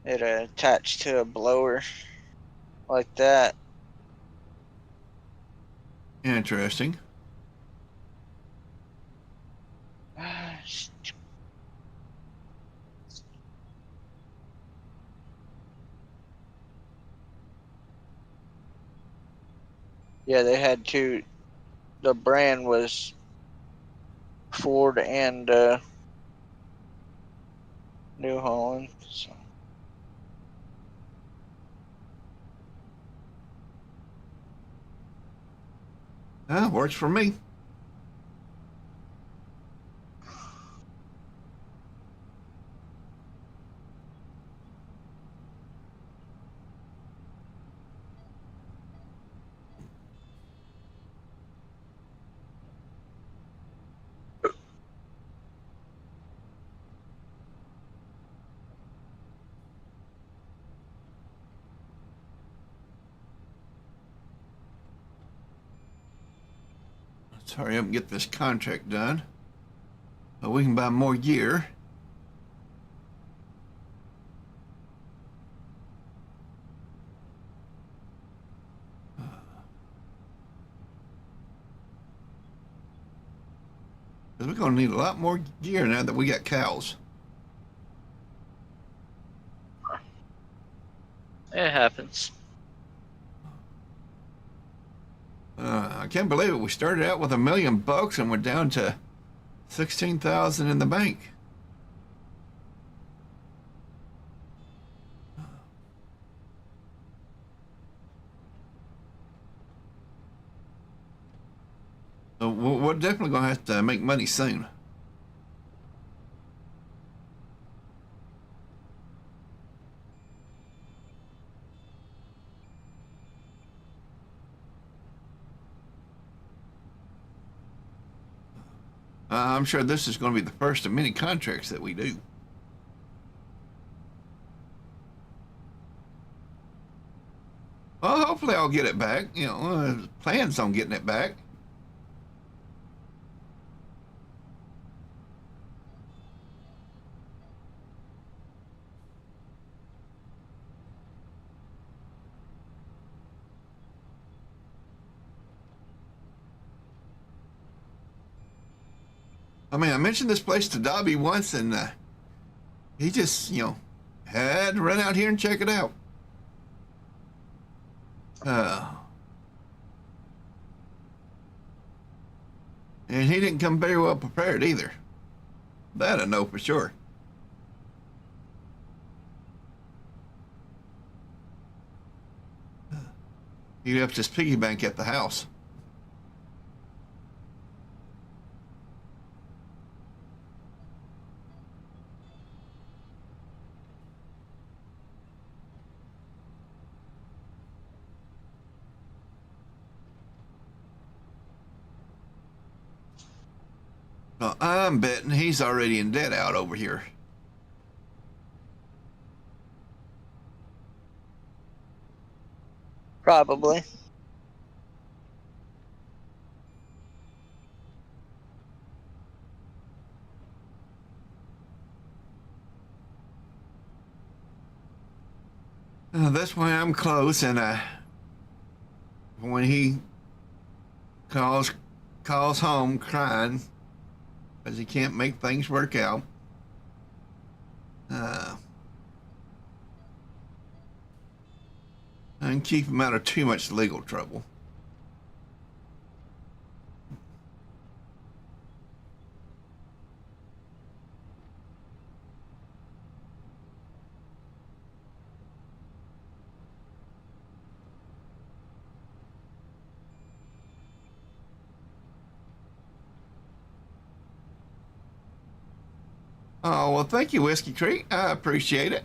It attached to a blower like that. Interesting. Yeah, they had two. The brand was Ford and New Holland. So. Works for me. Let's hurry up and get this contract done so we can buy more gear. Because we're going to need a lot more gear now that we got cows. It happens. I can't believe it. We started out with $1 million and we're down to 16,000 in the bank. So we're definitely going to have to make money soon. I'm sure this is going to be the first of many contracts that we do. Well, hopefully I'll get it back. You know, plans on getting it back. I mean, I mentioned this place to Dobby once, and he just, had to run out here and check it out. And he didn't come very well prepared either. That I know for sure. He left his piggy bank at the house. Well, I'm betting he's already in debt out over here. Probably. That's why I'm close, and when he calls home crying because he can't make things work out, and keep him out of too much legal trouble. Oh, well, thank you, Whiskey Creek. I appreciate it.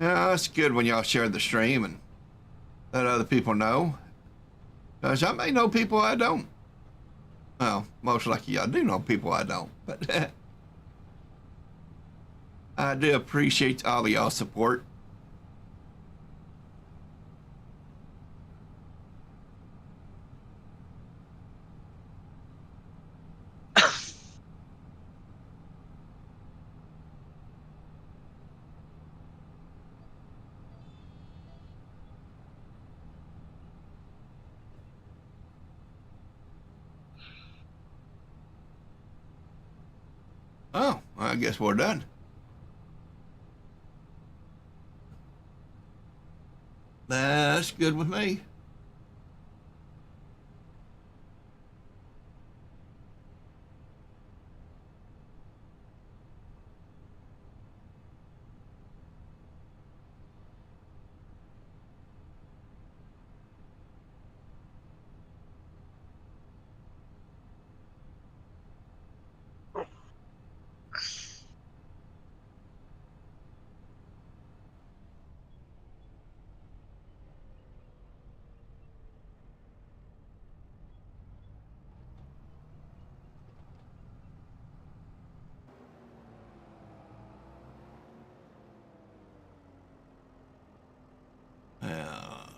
Yeah, it's good when y'all share the stream and let other people know. Because I may know people I don't. Well, most likely y'all do know people I don't. But I do appreciate all of y'all's support. Oh, I guess we're done. That's good with me.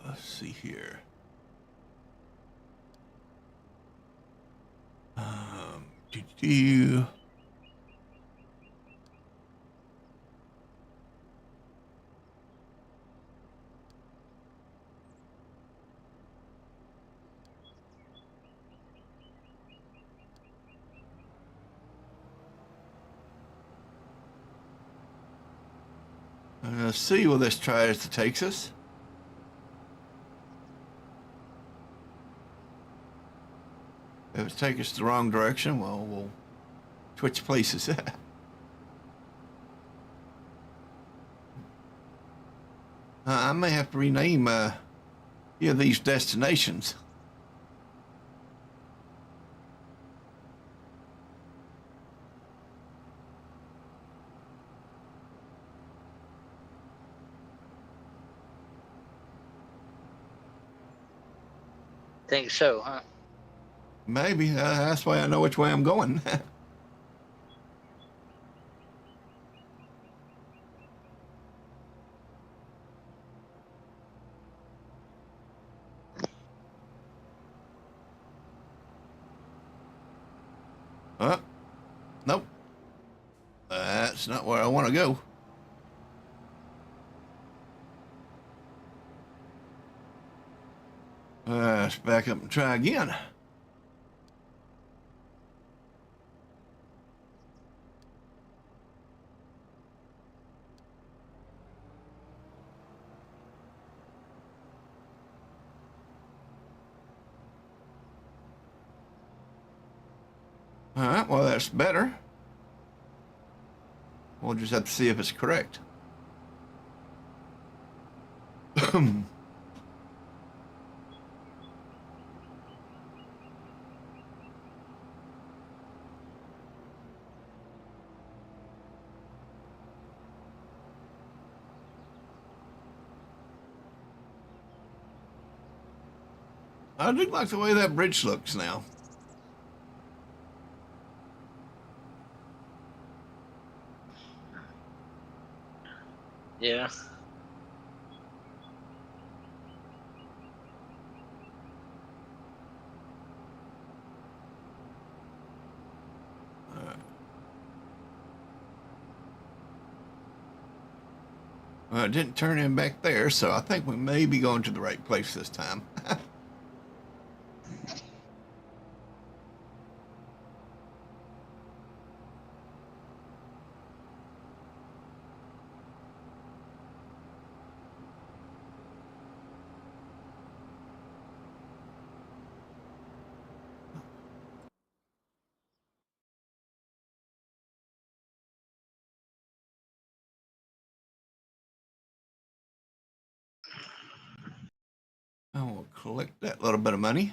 Let's see here. Do, do. Let's see where this tries to take us. If it takes us the wrong direction, well, we'll switch places. I may have to rename these destinations. Think so, huh? Maybe that's why I know which way I'm going. Nope. That's not where I want to go. Let's back up and try again. All right, well, that's better. We'll just have to see if it's correct. I do like the way that bridge looks now. Yeah. Well, it didn't turn in back there, so I think we may be going to the right place this time. I will collect that little bit of money.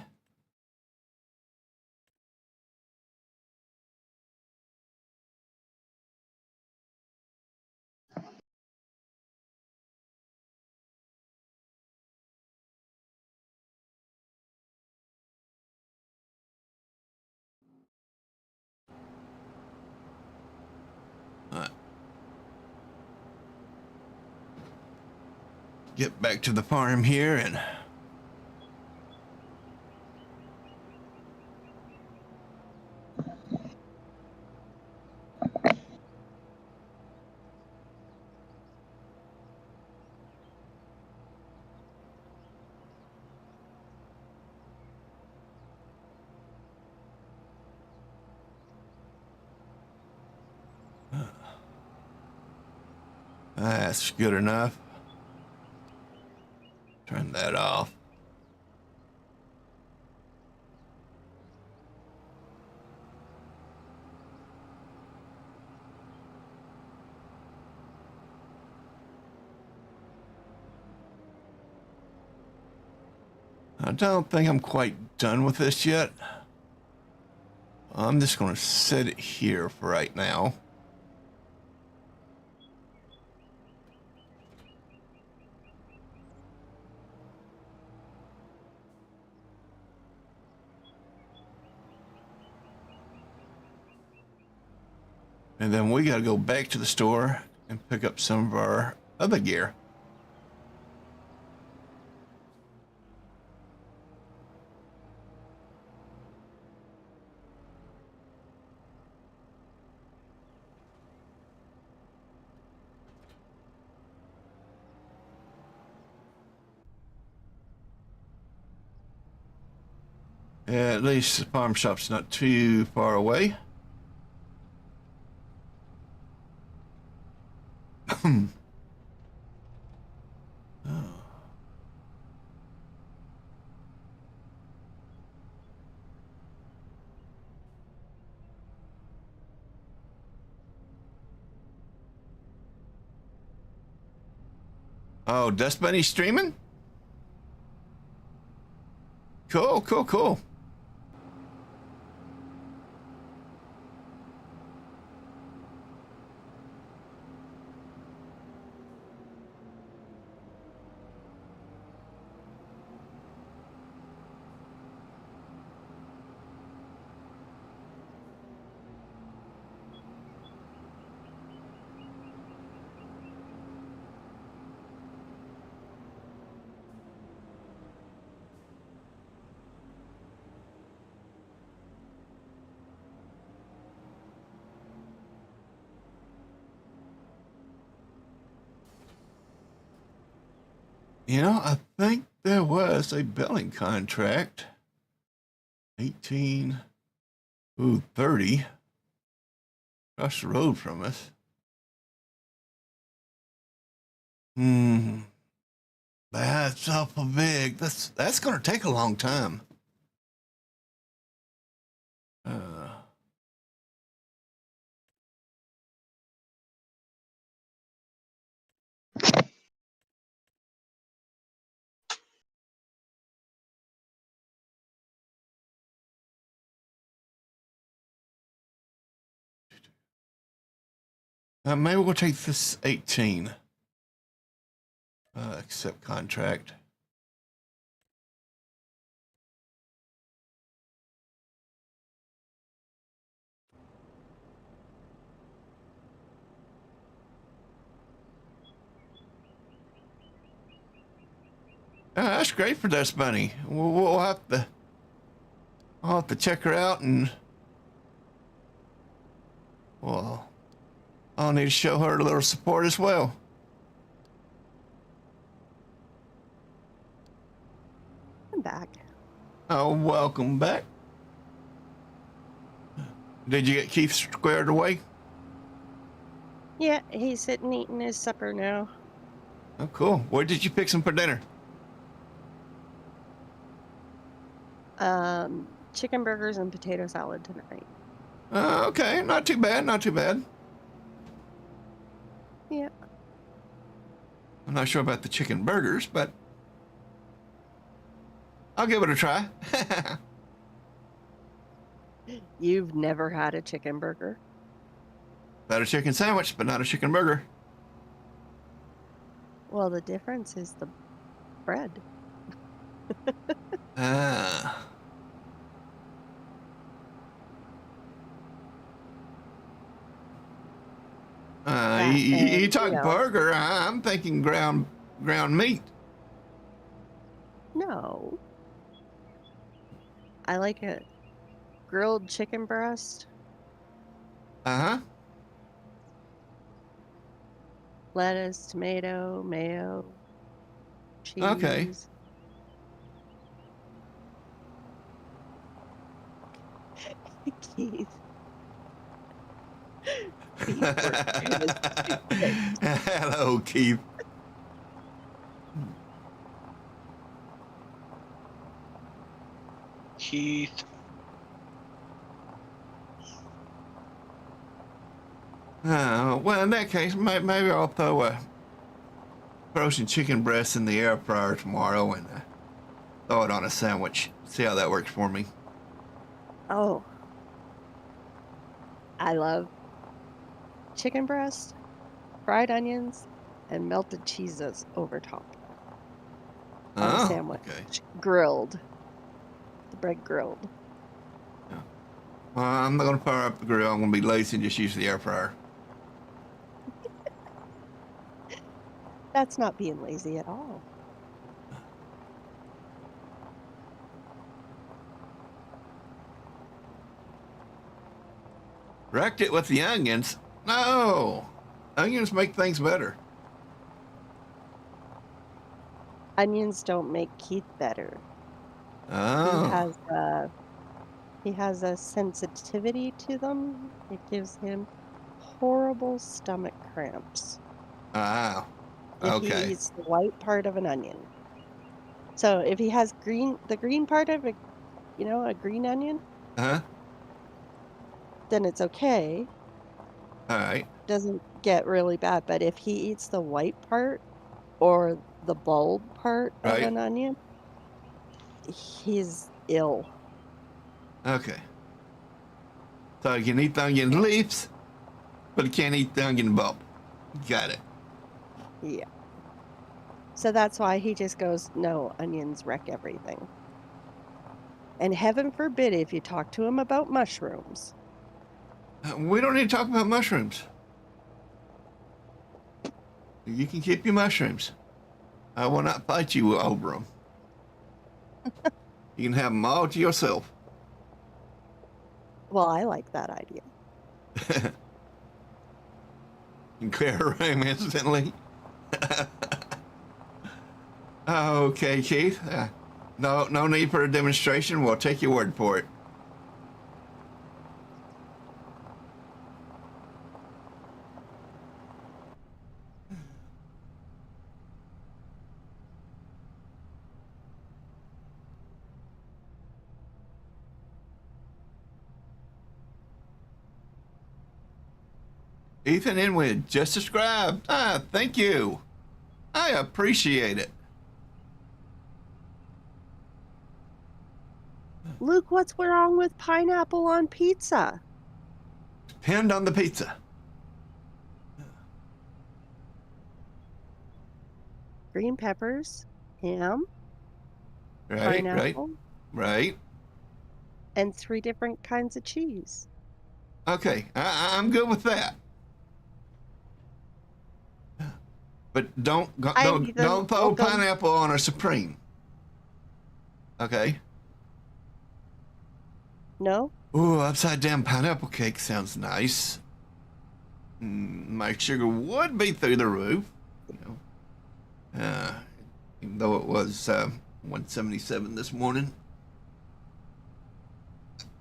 Get back to the farm here and that's good enough. Turn that off. I don't think I'm quite done with this yet. I'm just going to set it here for right now. And then we got to go back to the store and pick up some of our other gear. Yeah, at least the farm shop's not too far away. Oh, Dust Bunny streaming? Cool, cool, cool. You know, I think there was a billing contract. 18, 30 across the road from us. That's awful big. That's going to take a long time. Maybe we'll take this 18. Accept contract. That's great for Dust Bunny. We'll have to. I'll have to check her out, and well, I'll need to show her a little support as well. I'm back. Oh, welcome back. Did you get Keith squared away? Yeah, he's sitting eating his supper now. Oh, cool. What did you fix him for dinner? Chicken burgers and potato salad tonight. Okay, not too bad, not too bad. Yeah. I'm not sure about the chicken burgers, but I'll give it a try. You've never had a chicken burger? About a chicken sandwich, but not a chicken burger. Well, the difference is the bread. Ah. You talk burger, I'm thinking ground meat. No. I like a grilled chicken breast. Uh-huh. Lettuce, tomato, mayo, cheese. Okay. Keith. Hello, Keith. Keith. Well, in that case, maybe I'll throw some chicken breasts in the air fryer tomorrow and throw it on a sandwich. See how that works for me. Oh. I love chicken breast, fried onions, and melted cheeses over top. On a sandwich. Okay. Grilled. The bread grilled. Yeah. Well, I'm not going to fire up the grill. I'm going to be lazy and just use the air fryer. That's not being lazy at all. Wrecked it with the onions? No! Onions make things better. Onions don't make Keith better. Oh. He has a sensitivity to them. It gives him horrible stomach cramps. Ah. Okay. If he eats the white part of an onion. So if he has the green part of a green onion, then it's okay. All right. Doesn't get really bad. But if he eats the white part or the bulb part of Right. an onion, he's ill. Okay. So you can eat the onion leaves, but you can't eat the onion bulb. Got it. Yeah. So that's why he just goes, no, onions wreck everything. And heaven forbid if you talk to him about mushrooms. We don't need to talk about mushrooms. You can keep your mushrooms. I will not fight you over them. You can have them all to yourself. Well, I like that idea. You can clear a room instantly. Okay, Keith. No need for a demonstration. We'll take your word for it. Ethan Inwood just subscribed. Thank you. I appreciate it. Luke, what's wrong with pineapple on pizza? Pinned on the pizza. Green peppers, ham, Right, pineapple, right. and 3 different kinds of cheese. Okay, I'm good with that. But don't throw welcome. pineapple on a supreme. Okay. No? Ooh, upside down pineapple cake sounds nice. My sugar would be through the roof, you know. Even though it was 177 this morning.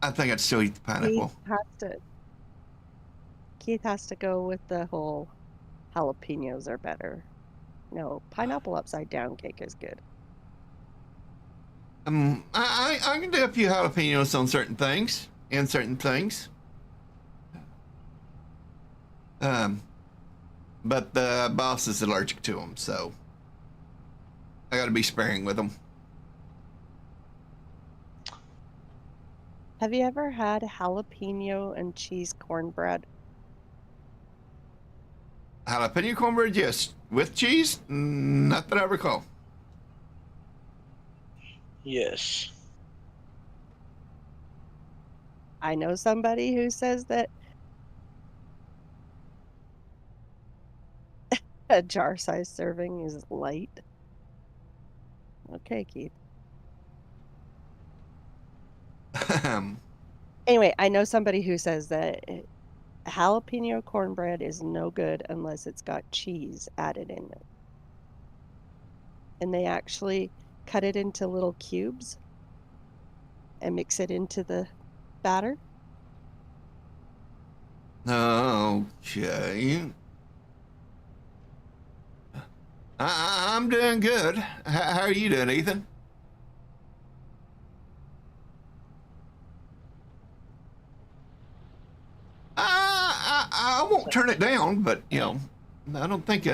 I think I'd still eat the pineapple. Keith has to go with the whole jalapenos are better. No, pineapple upside down cake is good. I can do a few jalapenos on certain things and certain things. But the boss is allergic to them, so I got to be sparing with them. Have you ever had jalapeno and cheese cornbread? Jalapeno cornbread, yes. With cheese, not that I recall. Yes. I know somebody who says that a jar-sized serving is light. Okay, Keith. Anyway, I know somebody who says that jalapeno cornbread is no good unless it's got cheese added in it. And they actually cut it into little cubes and mix it into the batter. Okay. I'm doing good. How are you doing, Ethan? I won't turn it down, but you know, I don't think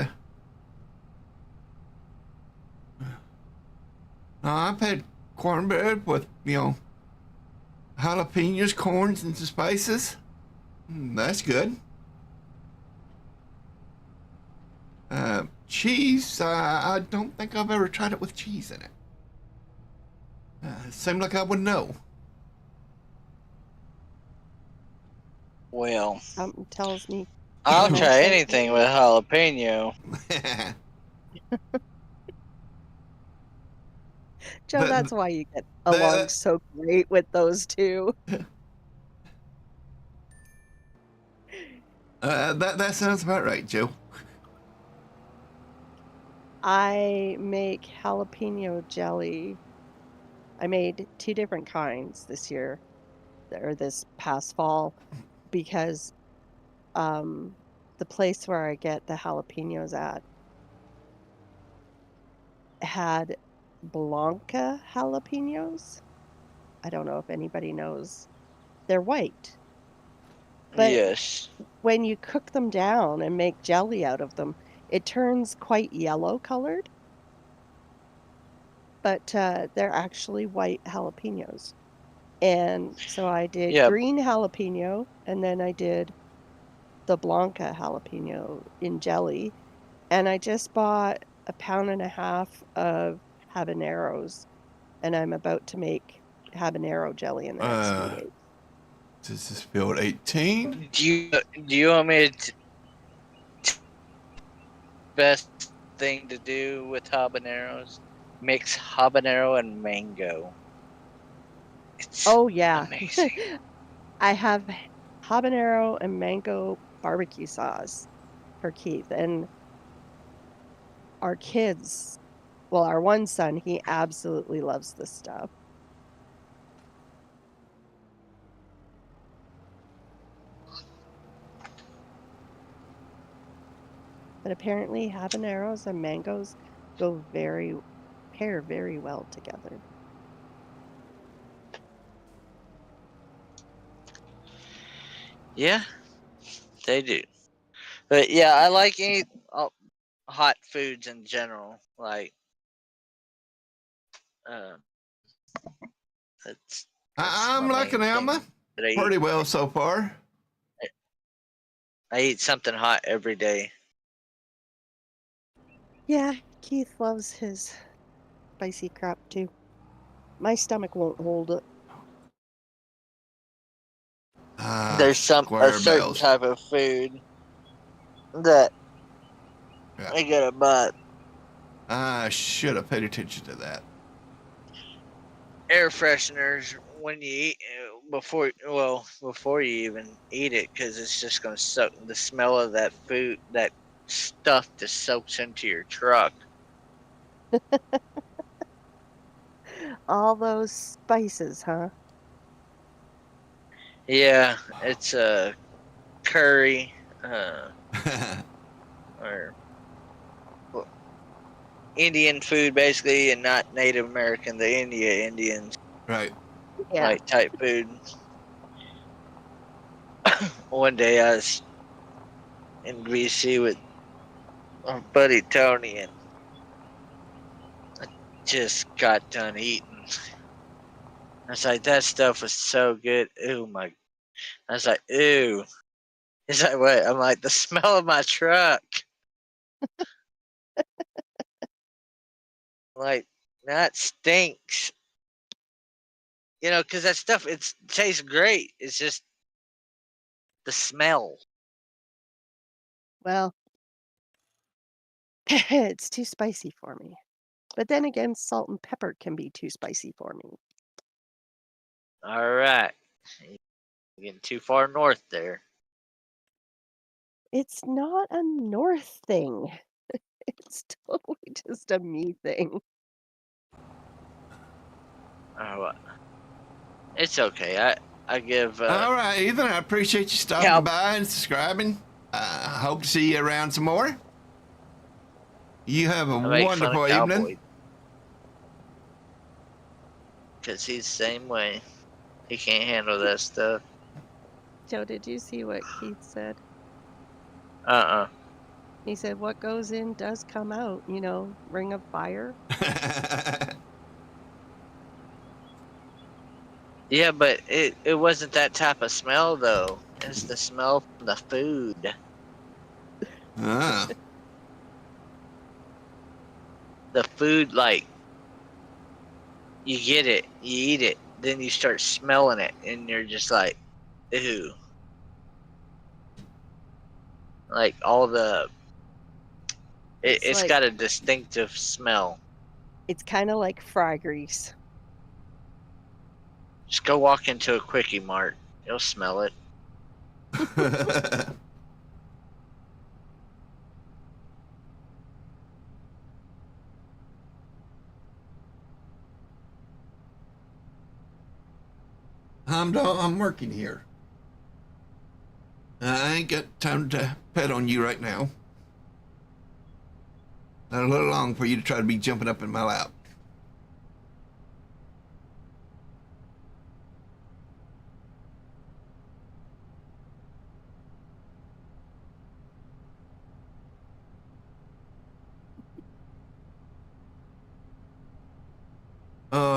I've had cornbread with jalapenos, corns, and some spices. That's good. Cheese, I don't think I've ever tried it with cheese in it. It seemed like I would know. Well, Something tells me. I'll try anything with jalapeno. Joe, that's why you get along so great with those two. That sounds about right, Joe. I make jalapeno jelly. I made 2 different kinds this year, or this past fall, because the place where I get the jalapenos at had Blanca jalapenos. I don't know if anybody knows. They're white. But Yes. when you cook them down and make jelly out of them, It turns quite yellow colored, but they're actually white jalapenos. And so I did Yeah. green jalapeno, and then I did the Blanca jalapeno in jelly. And I just bought a pound and a half of habaneros, and I'm about to make habanero jelly in the next few days. Does this build 18? Do you want me to best thing to do with habaneros? Mix habanero and mango. It's Oh, yeah. amazing. I have habanero and mango barbecue sauce for Keith, and our kids, well, our one son, he absolutely loves this stuff. But apparently habaneros and mangoes pair very well together. Yeah, they do. But yeah, I like any hot foods in general. Like, uh, that's I'm my liking main Alma thing that I eat. pretty well so far. I eat something hot every day. Yeah, Keith loves his spicy crap too. My stomach won't hold it. There's a Square certain bells. type of food that Yeah. I get a butt. I should have paid attention to that. Air fresheners when you eat before you even eat it, because it's just gonna suck the smell of that food, that stuff just soaks into your truck. All those spices, huh? Yeah, it's a curry, uh, or well, Indian food basically, and not Native American. The Indians Right. Yeah. like type food. One day I was in BC with my buddy Tony, and I just got done eating. I was like, that stuff was so good. Ooh my! I was like, ooh. He's like, what? I'm like, the smell of my truck. Like, that stinks. You know, because that stuff it tastes great. It's just the smell. Well, it's too spicy for me. But then again, salt and pepper can be too spicy for me. All right, you're getting too far north there. It's not a north thing. It's totally just a me thing. Oh, it's okay. I give All right, Ethan. I appreciate you stopping cow. by and subscribing. I hope to see you around some more. You have a I make fun of wonderful evening. cowboy because he's the same way. He can't handle that stuff. Joe, did you see what Keith said? Uh. He said, what goes in does come out, ring of fire. Yeah, but it wasn't that type of smell though. It's the smell from the food. Ah. The food, like, you get it, you eat it, then you start smelling it, and you're just like, ew. Like all the, It's it's like, got a distinctive smell. it's kind of like fry grease. Just go walk into a Quickie Mart, you'll smell it. I'm working here. I ain't got time to pet on you right now. Not a little long for you to try to be jumping up in my lap.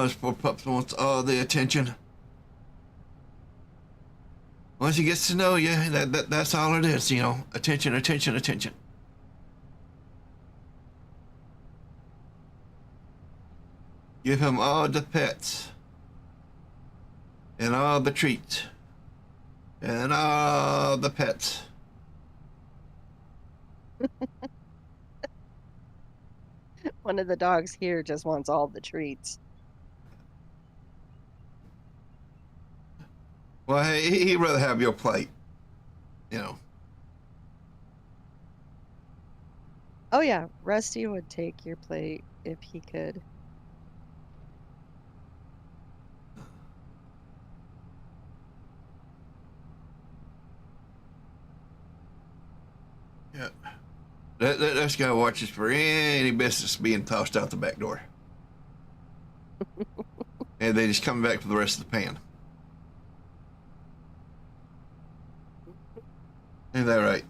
Oh, this poor pup wants all the attention. Once he gets to know you, that's all it is, you know. Attention, attention, attention. Give him all the pets. And all the treats. And all the pets. One of the dogs here just wants all the treats. Well, hey, he'd rather have your plate, you know. Oh yeah, Rusty would take your plate if he could. Yeah. This guy watches for any business being tossed out the back door. And they just come back for the rest of the pan. Ain't that right?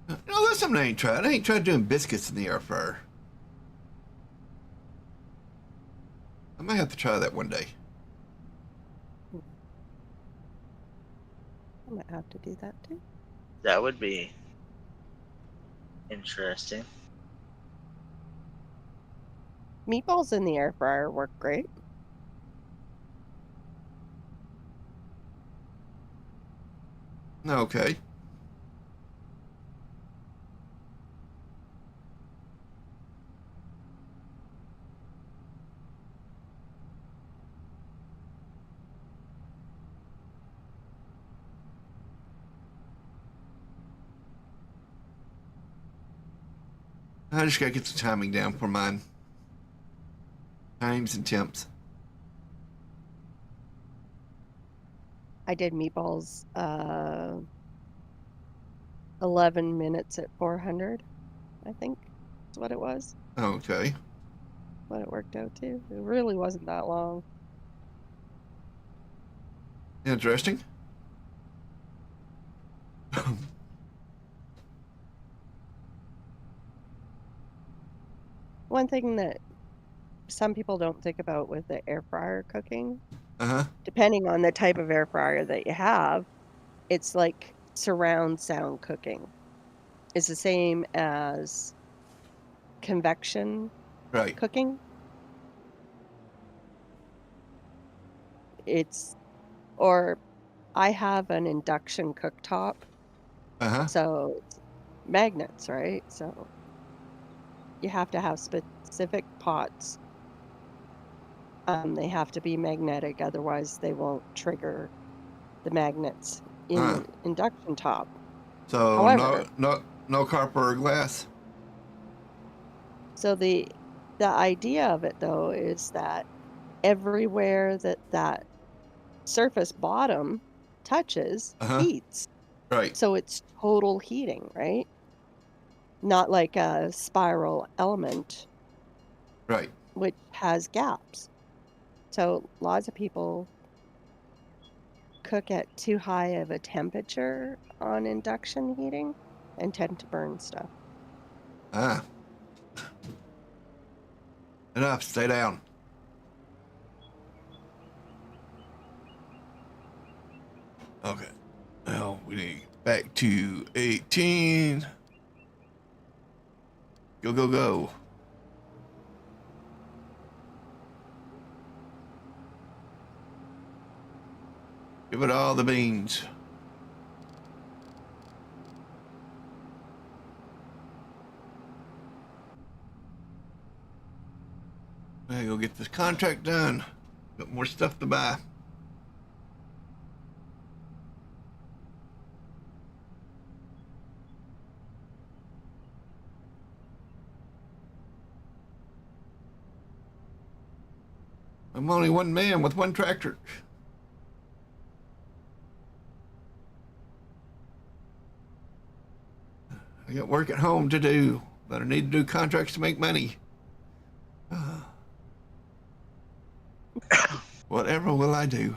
You know, that's something I ain't tried. I ain't tried doing biscuits in the air fryer. I might have to try that one day. I might have to do that too. That would be interesting. Meatballs in the air fryer work great. Okay. I just gotta get the timing down for mine. Times and temps. I did meatballs 11 minutes at 400, I think is what it was. Okay. What it worked out to. It really wasn't that long. Interesting. One thing that some people don't think about with the air fryer cooking, Uh-huh. depending on the type of air fryer that you have, it's like surround sound cooking. It's the same as convection Right. cooking. Or I have an induction cooktop, Uh-huh. so it's magnets, right? So you have to have specific pots. They have to be magnetic, otherwise they won't trigger the magnets in Huh. the induction top. So However, no copper or glass. so the idea of it though is that everywhere that surface bottom touches Uh-huh. heats. Right. So it's total heating, right? Not like a spiral element Right. which has gaps. So lots of people cook at too high of a temperature on induction heating and tend to burn stuff. Ah. Enough. Stay down. Okay. Now we need back to 18. Go, go, go. Give it all the beans. I gotta go get this contract done. Got more stuff to buy. I'm only one man with one tractor. I got work at home to do, but I need to do contracts to make money. Whatever will I do?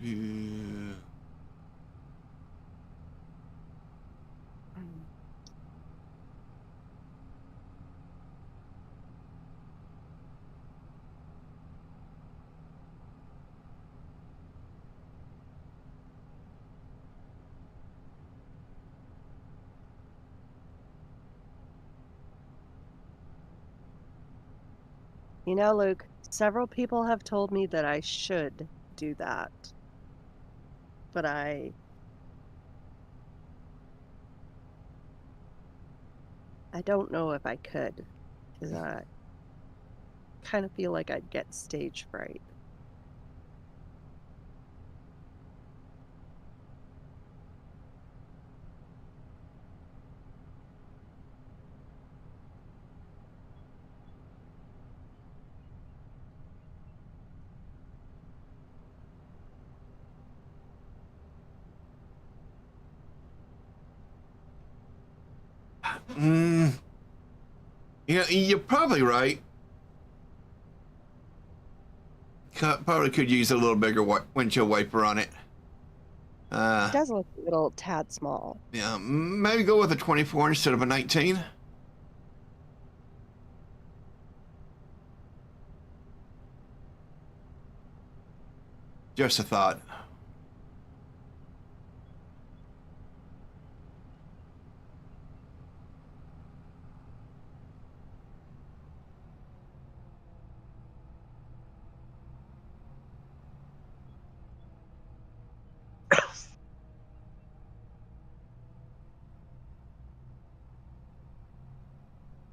do. You know, Luke, several people have told me that I should do that. But I don't know if I could, because I kind of feel like I'd get stage fright. Yeah, you're probably right. Probably could use a little bigger windshield wiper on it. It does look a little tad small. Yeah, maybe go with a 24 instead of a 19. Just a thought.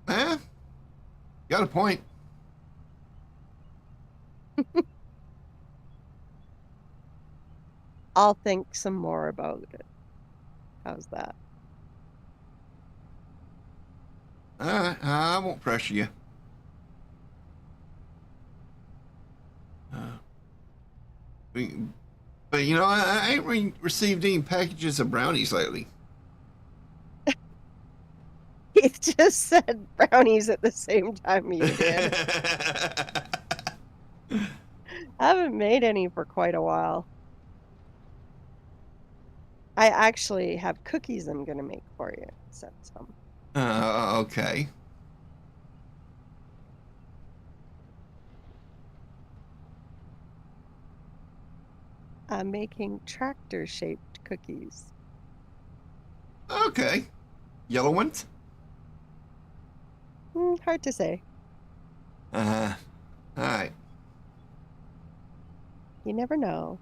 Eh, got a point. I'll think some more about it. How's that? I won't pressure you. But you know, I ain't received any packages of brownies lately. He just said brownies at the same time you did. I haven't made any for quite a while. I actually have cookies I'm going to make for you. Send some. Okay. I'm making tractor-shaped cookies. Okay. Yellow ones? Hard to say. All right. You never know.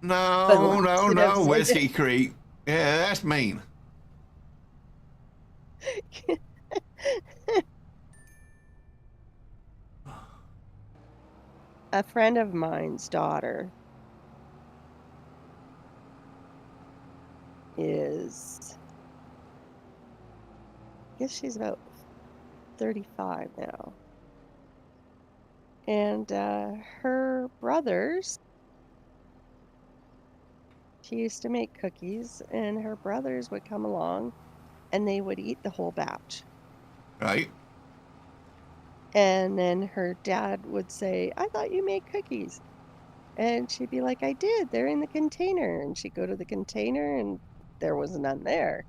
No, Whiskey Creek. Yeah, that's mean. A friend of mine's daughter is, I guess she's about 35 now. And her brothers, she used to make cookies, and her brothers would come along and they would eat the whole batch. Right. And then her dad would say, I thought you made cookies. And she'd be like, I did. They're in the container. And she'd go to the container and there was none there.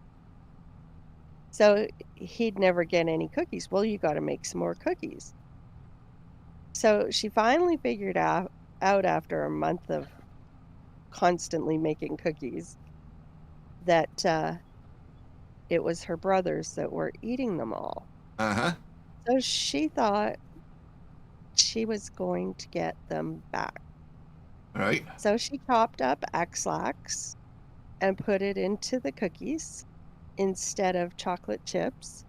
So he'd never get any cookies. Well, you got to make some more cookies. So she finally figured out after a month of constantly making cookies that it was her brothers that were eating them all. Uh-huh. So she thought she was going to get them back. Right. So she chopped up X-Lax and put it into the cookies instead of chocolate chips.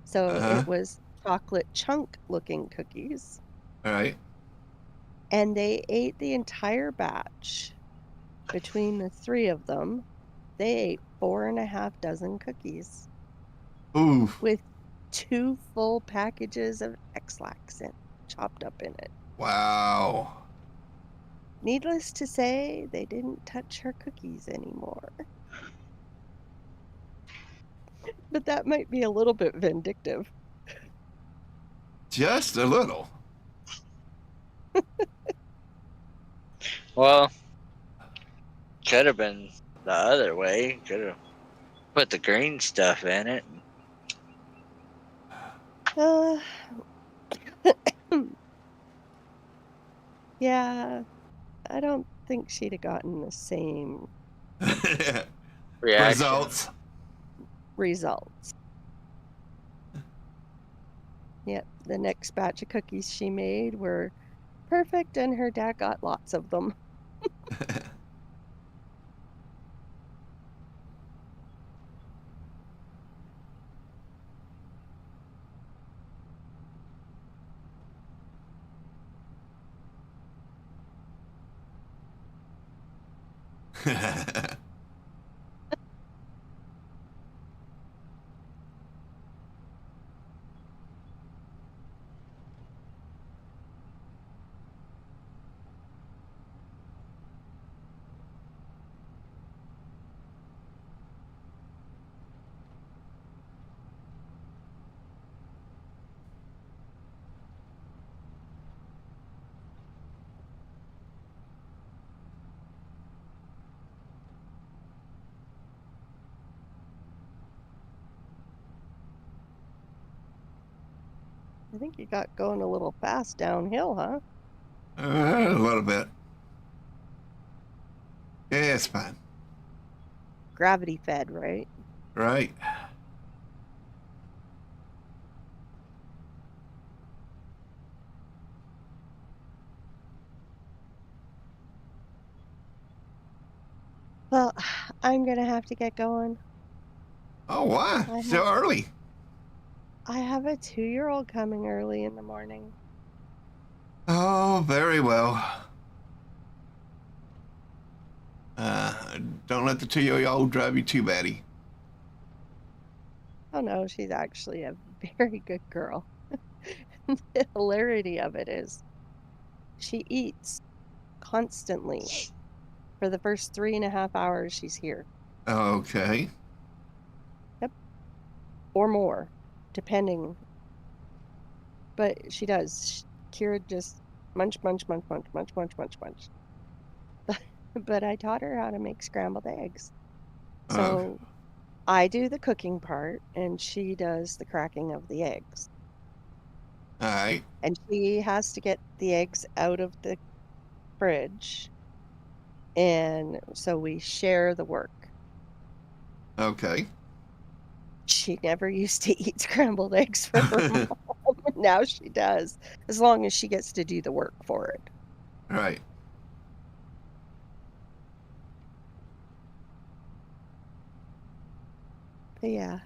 So it was chocolate chunk looking cookies. All right. And they ate the entire batch. Between the three of them, they ate 4.5 dozen cookies. Ooh. With 2 full packages of X-Lax chopped up in it. Wow. Needless to say, they didn't touch her cookies anymore. But that might be a little bit vindictive. Just a little. Well, could have been the other way. Could have put the green stuff in it. Uh, yeah, I don't think she'd have gotten the same Reaction. Results. results. Yep, the next batch of cookies she made were perfect, and her dad got lots of them. I think you got going a little fast downhill, huh? A little bit. Yeah, it's fine. Gravity fed, right? Right. Well, I'm gonna have to get going. Oh, why? I So have early. I have a 2-year-old coming early in the morning. Oh, very well. Uh, don't let the 2-year-old drive you too batty. Oh no, she's actually a very good girl. The hilarity of it is she eats constantly for the first 3.5 hours she's here. Okay. Yep. Or more, depending. But she does. Kira just munch, munch, munch, munch, munch, munch, munch, munch. But I taught her how to make scrambled eggs. Uh, So I do the cooking part and she does the cracking of the eggs. all right. And she has to get the eggs out of the fridge. And so we share the work. Okay. She never used to eat scrambled eggs for her mom. Now she does, as long as she gets to do the work for it. Right. But yeah,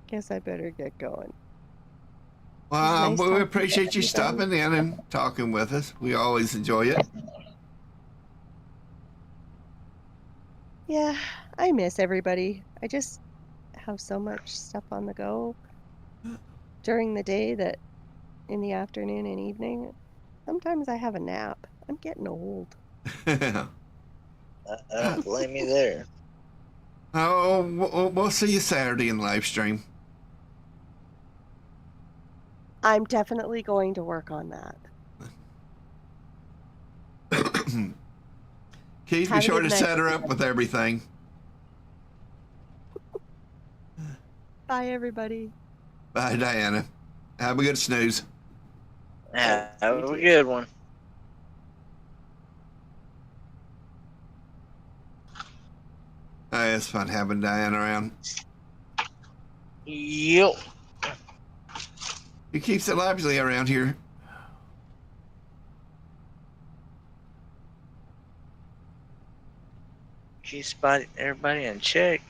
guess I better get going. Well, Nice we talking to appreciate you everybody. stopping in and talking with us. We always enjoy it. Yeah, I miss everybody. I just have so much stuff on the go during the day that in the afternoon and evening, sometimes I have a nap. I'm getting old. I don't blame you there. Oh, we'll see you Saturday in live stream. I'm definitely going to work on that. Keith, be Have a sure good to night, set her up with everybody. everything. Bye, everybody. Bye, Diana. Have a good snooze. Have Thanks, you a too. good one. It's fun having Diana around. Yep. He keeps it lively around here. She spotted everybody in check.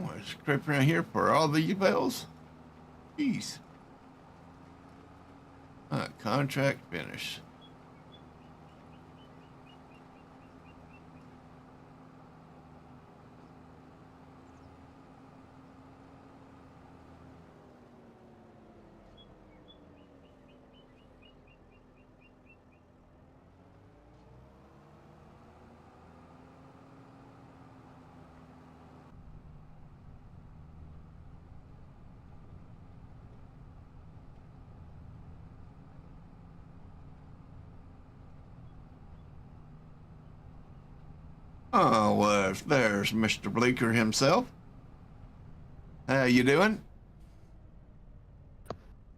We're scraping around here for all the bells. Jeez. Contract finish. Oh, well, there's Mr. Bleeker himself. How you doing?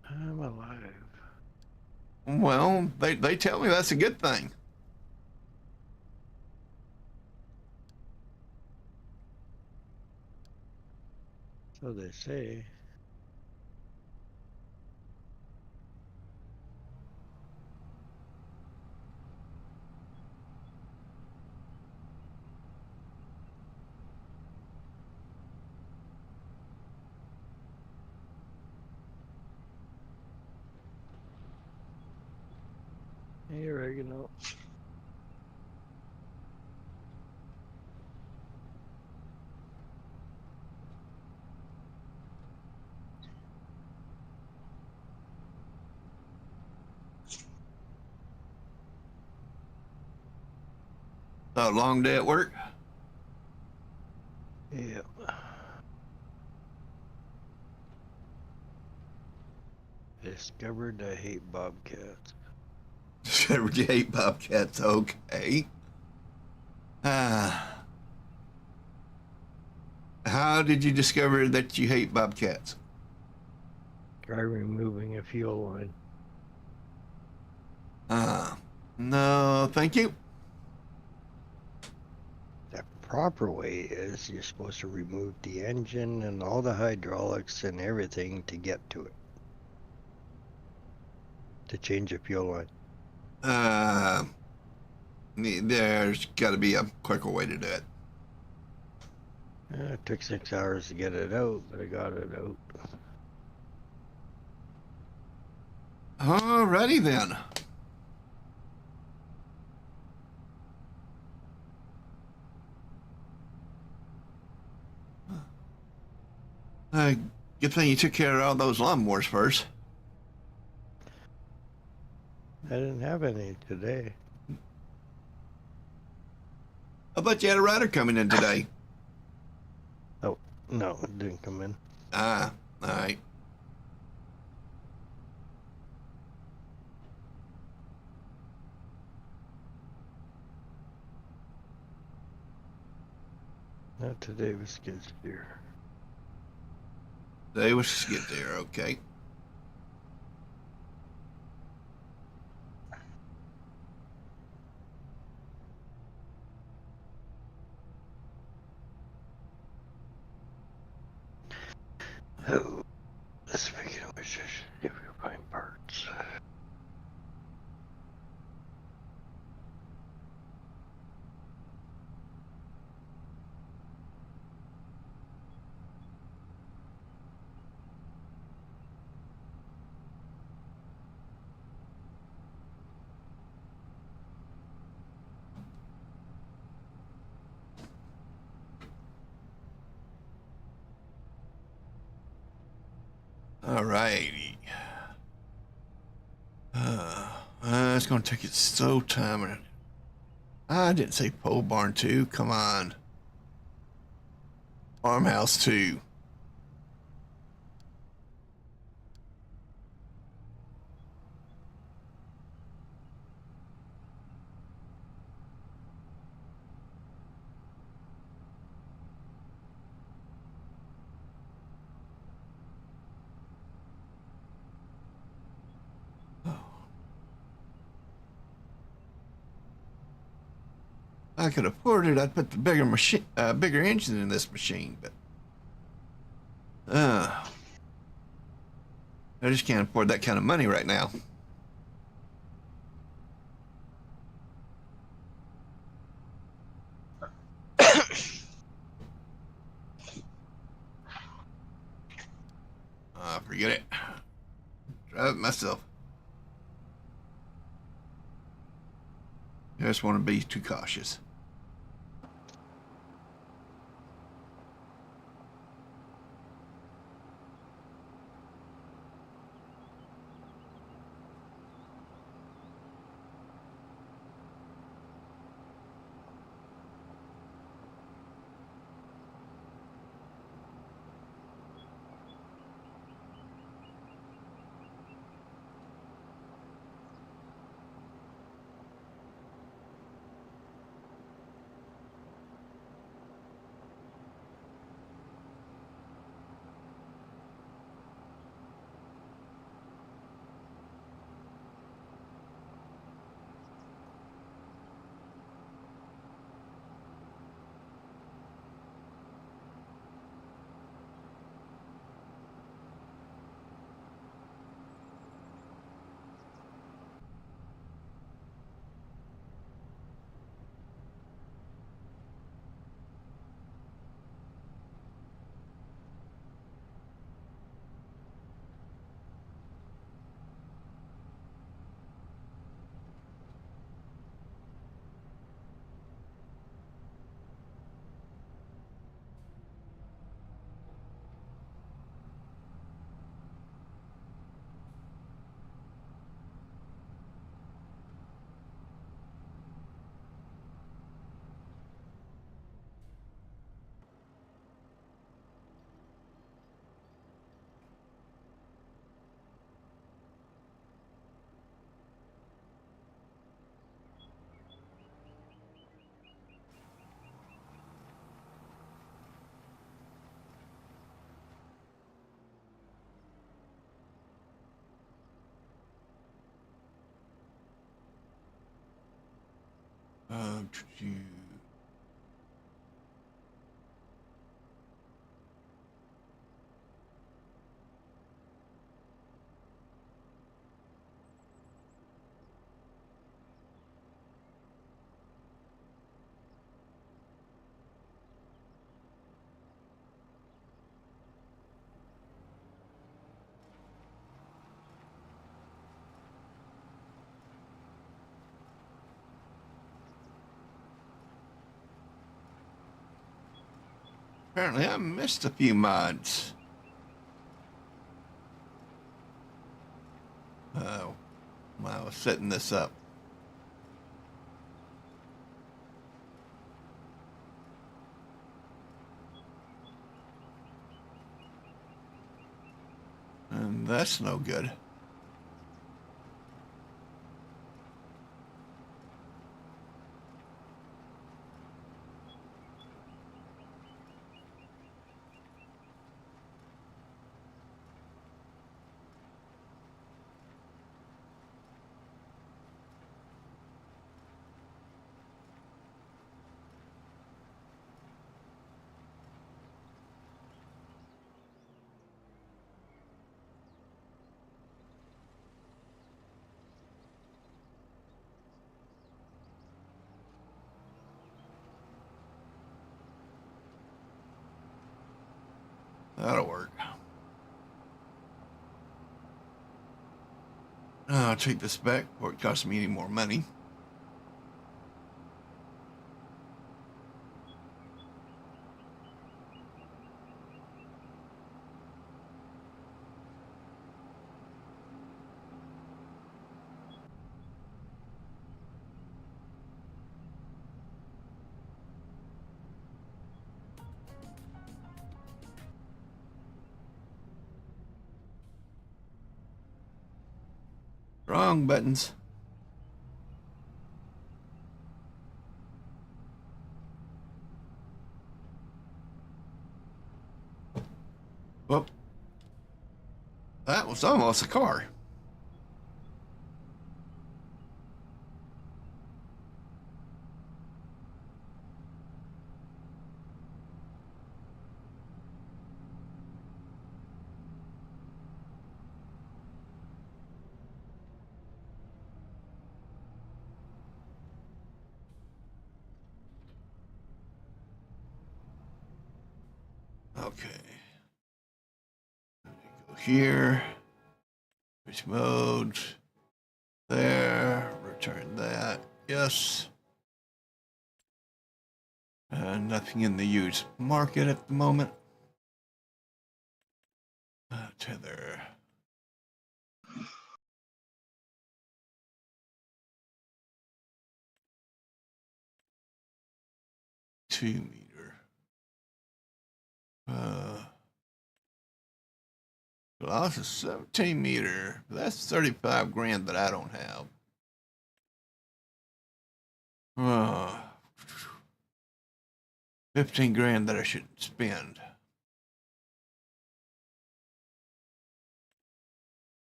I'm alive. Well, they tell me that's a good thing. So they say. Hey, oregano. A long day at work? Yeah. Discovered I hate bobcats. Discovered you hate bobcats. Okay. How did you discover that you hate bobcats? Try removing a fuel line. No, thank you. The proper way is you're supposed to remove the engine and all the hydraulics and everything to get to it. To change a fuel line. There's got to be a quicker way to do it. It took 6 hours to get it out, but I got it out. Alrighty then. Good thing you took care of all those lawnmowers first. I didn't have any today. I bet you had a rider coming in today. Oh, no, it didn't come in. All right. Not today was skid steer. They was get there, okay. Oh, speaking of which, I should give you fine parts. All righty. It's gonna take it so time. I didn't say pole barn 2. Come on. Farmhouse 2. I could afford it. I'd put the bigger machine, bigger engine in this machine, but I just can't afford that kind of money right now. myself. I just want to be too cautious. Uh, Apparently, I missed a few mods. While I was setting this up. And that's no good. That'll work. I'll take this back before it costs me any more money. Wrong buttons. Well, that was almost a car. Okay. Go here. There's Change modes. There. Return that. Yes. Nothing in the used market at the moment. Tether. $2 meter. Loss is 17 meter. That's 35 grand that I don't have. 15 grand that I shouldn't spend.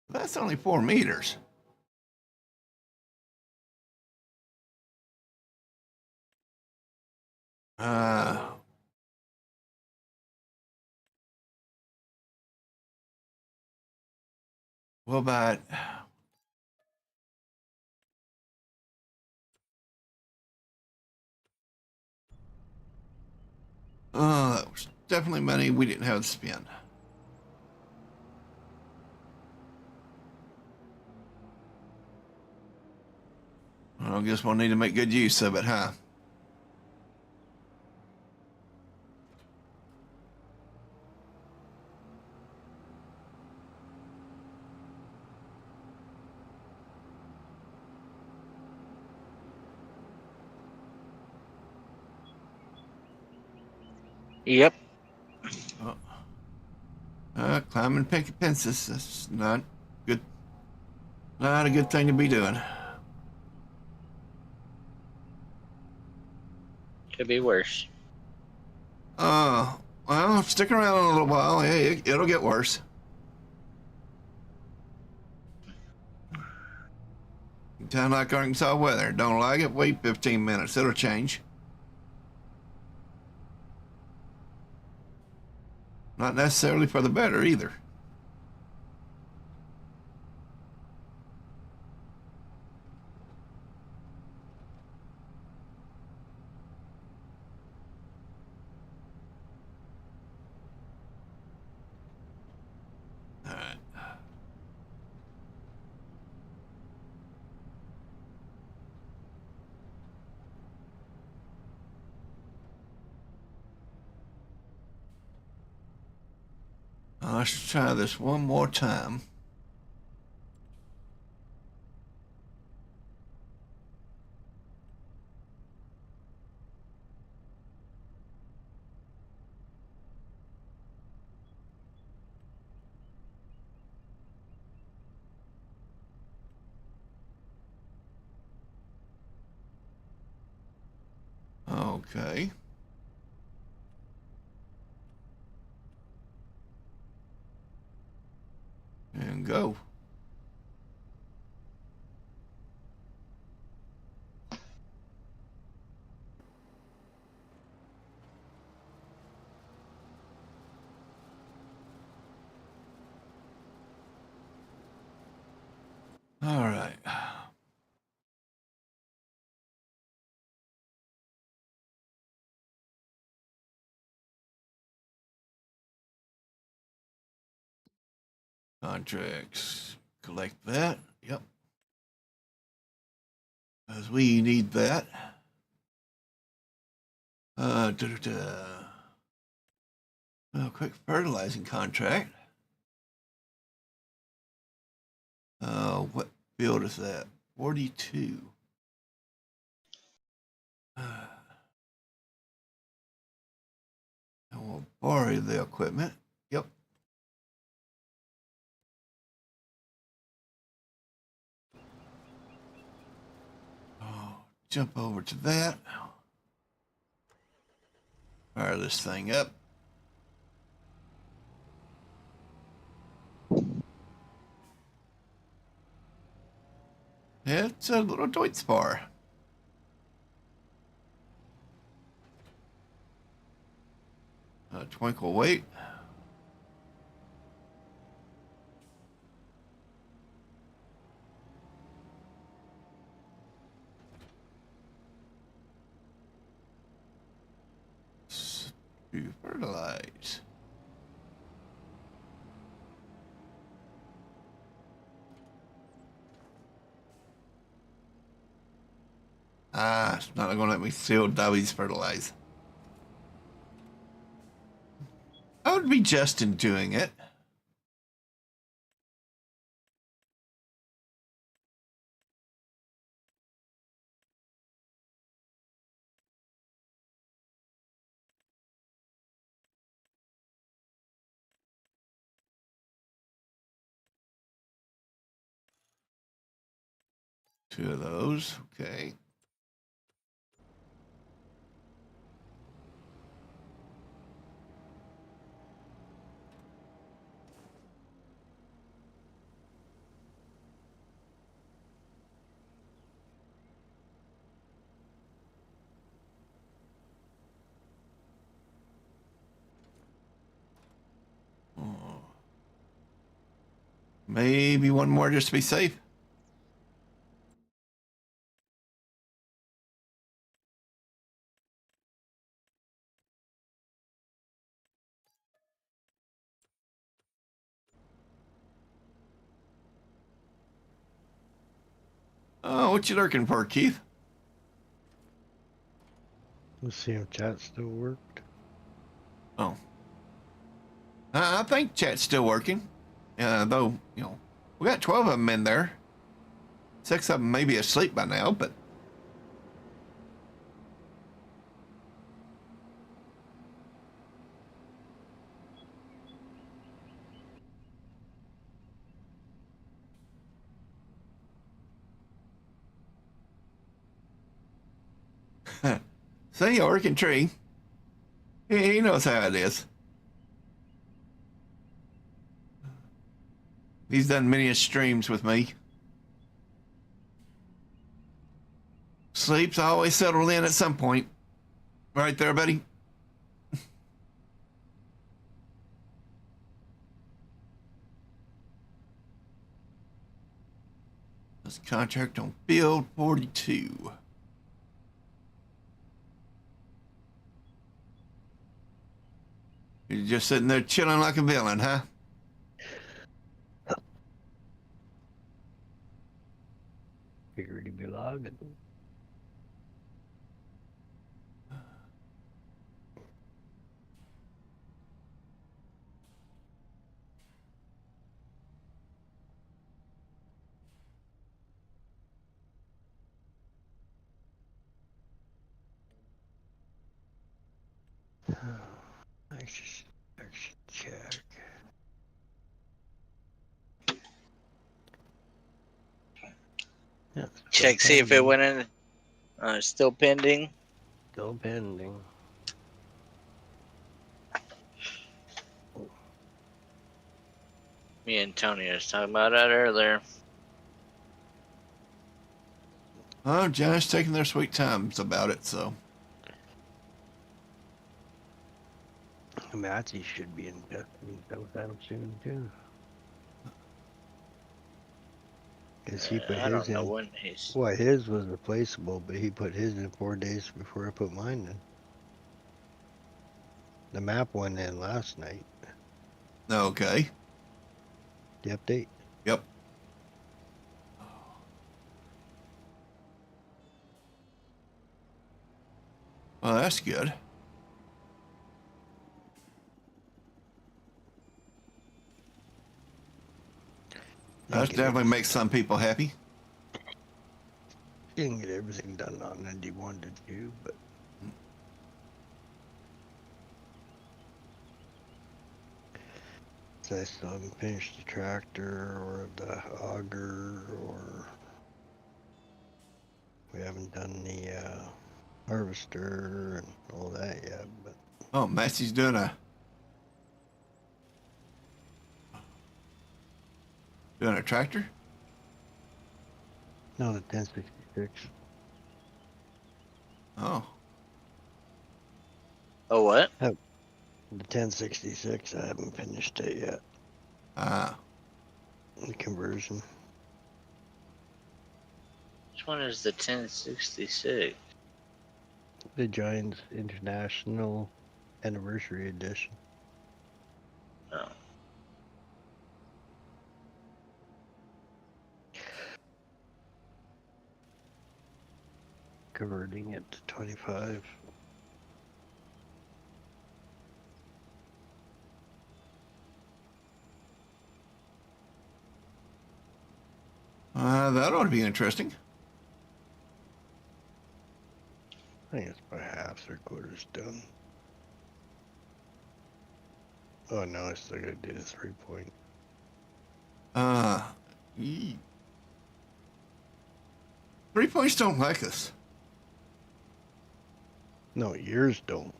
That's only 4 meters. What about that was definitely money we didn't have to spend. I guess we'll need to make good use of it, huh? Yep. Climbing picket fences. That's not good. Not a good thing to be doing. Could be worse. Well, stick around a little while. Hey, it'll get worse. Kind of like Arkansas weather. Don't like it? Wait 15 minutes. It'll change. Not necessarily for the better either. All right. Let's try this one more time. Okay. And go. All right. Contracts. Collect that. Yep. Because we need that. Quick fertilizing contract. What field is that? 42. And we'll borrow the equipment. Yep. Jump over to that. Fire this thing up. It's a little Deutz-Bar. Twinkle weight. To fertilize. Ah, it's not going to let me seal W's fertilize. I would be Justin doing it. Two of those. Okay. Oh. Maybe one more just to be safe. Oh, what you lurking for, Keith? Let's see if chat still worked. Oh. I think chat's still working. Though, we got 12 of them in there. 6 of them may be asleep by now, but... See, a working tree. He knows how it is. He's done many streams with me. Sleep's always settled in at some point. Right there, buddy? This contract on Field 42. You're just sitting there chilling like a villain, huh? Figured he'd be logging. I should check. Yeah, Check, see if it went in. Still pending. Still pending. Me and Tony was talking about that earlier. Oh, John's taking their sweet times about it, so. Matthew should be in sometime soon too. Cause he put I his don't know in. when he's. Well, his was replaceable, but he put his in 4 days before I put mine in. The map went in last night. Okay. The update. Yep. Well, that's good. That definitely makes some people happy. Didn't get everything done on that he wanted to, but so I still haven't finished the tractor or the auger, or we haven't done the harvester and all that yet. But Oh, Massey's doing a tractor? no, the 1066. Oh. Oh, what? The 1066, I haven't finished it yet. Ah. The conversion. Which one is the 1066? The Giants International Anniversary Edition. Oh. converting it to 25. That ought to be interesting. I think it's about half, 3/4 done. Oh no, I still gotta do the 3-point. Yee. 3-points don't like us. No, yours don't.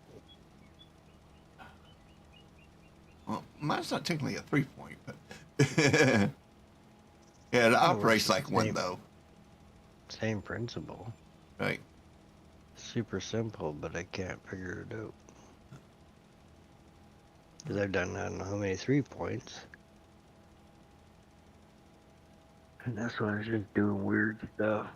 Well, mine's not technically a 3-point, but yeah, it operates it's like the one same. though, Same principle. right? Super simple, but I can't figure it out. Because I've done I don't know how many 3-points. And that's why I was just doing weird stuff.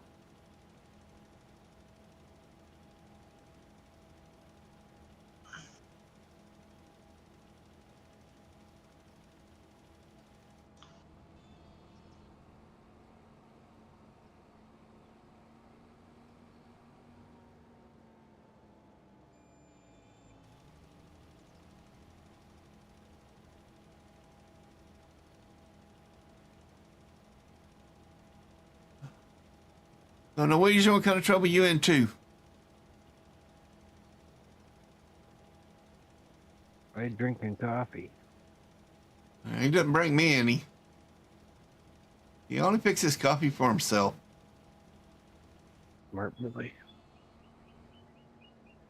Don't know what kind of trouble you into. Right, drinking coffee. He doesn't bring me any. He only picks his coffee for himself. Smart boy.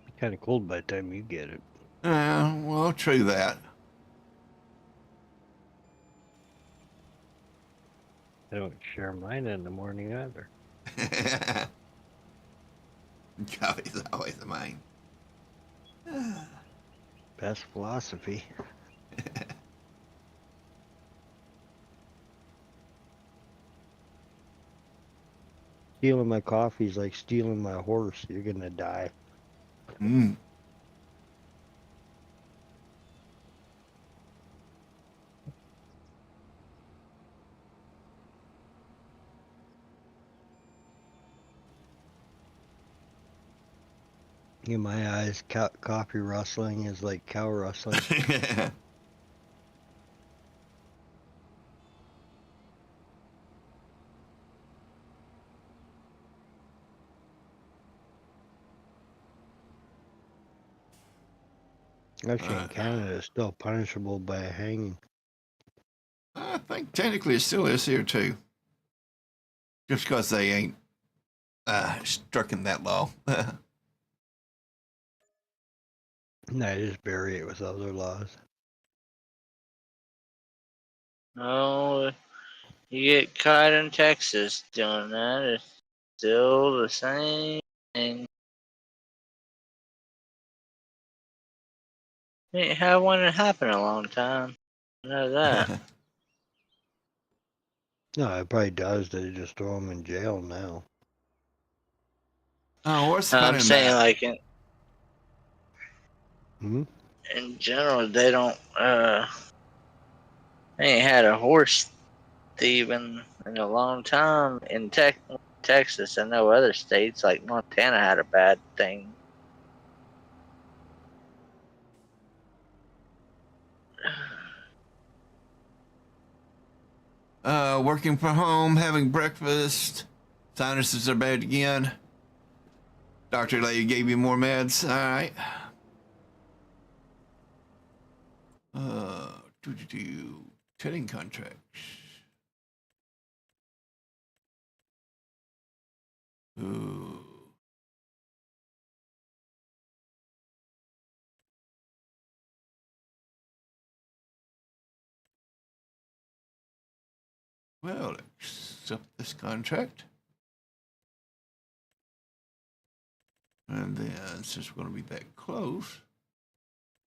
Be kind of cold by the time you get it. Well, true that. I don't share mine in the morning either. Coffee's always mine. Best philosophy. Stealing my coffee is like stealing my horse. You're gonna die. Mm. In my eyes, coffee rustling is like cow rustling. Actually, in Canada, it's still punishable by hanging. I think technically it still is here too. Just because they ain't stricken that law. And I just bury it with other laws. Oh, you get caught in Texas doing that, it's still the same thing. Ain't had one that happened in a long time. I know that. No, it probably does. They just throw them in jail now. Oh, what's the No, fun I'm in saying that? like Hmm? in general, they don't. They ain't had a horse thieving in a long time in Texas. I know other states like Montana had a bad thing. Working from home, having breakfast. Sinuses are bad again. Doctor lady gave you more meds. All right. Trading contracts. Ooh. Well, accept this contract. And then, since we're going to be that close,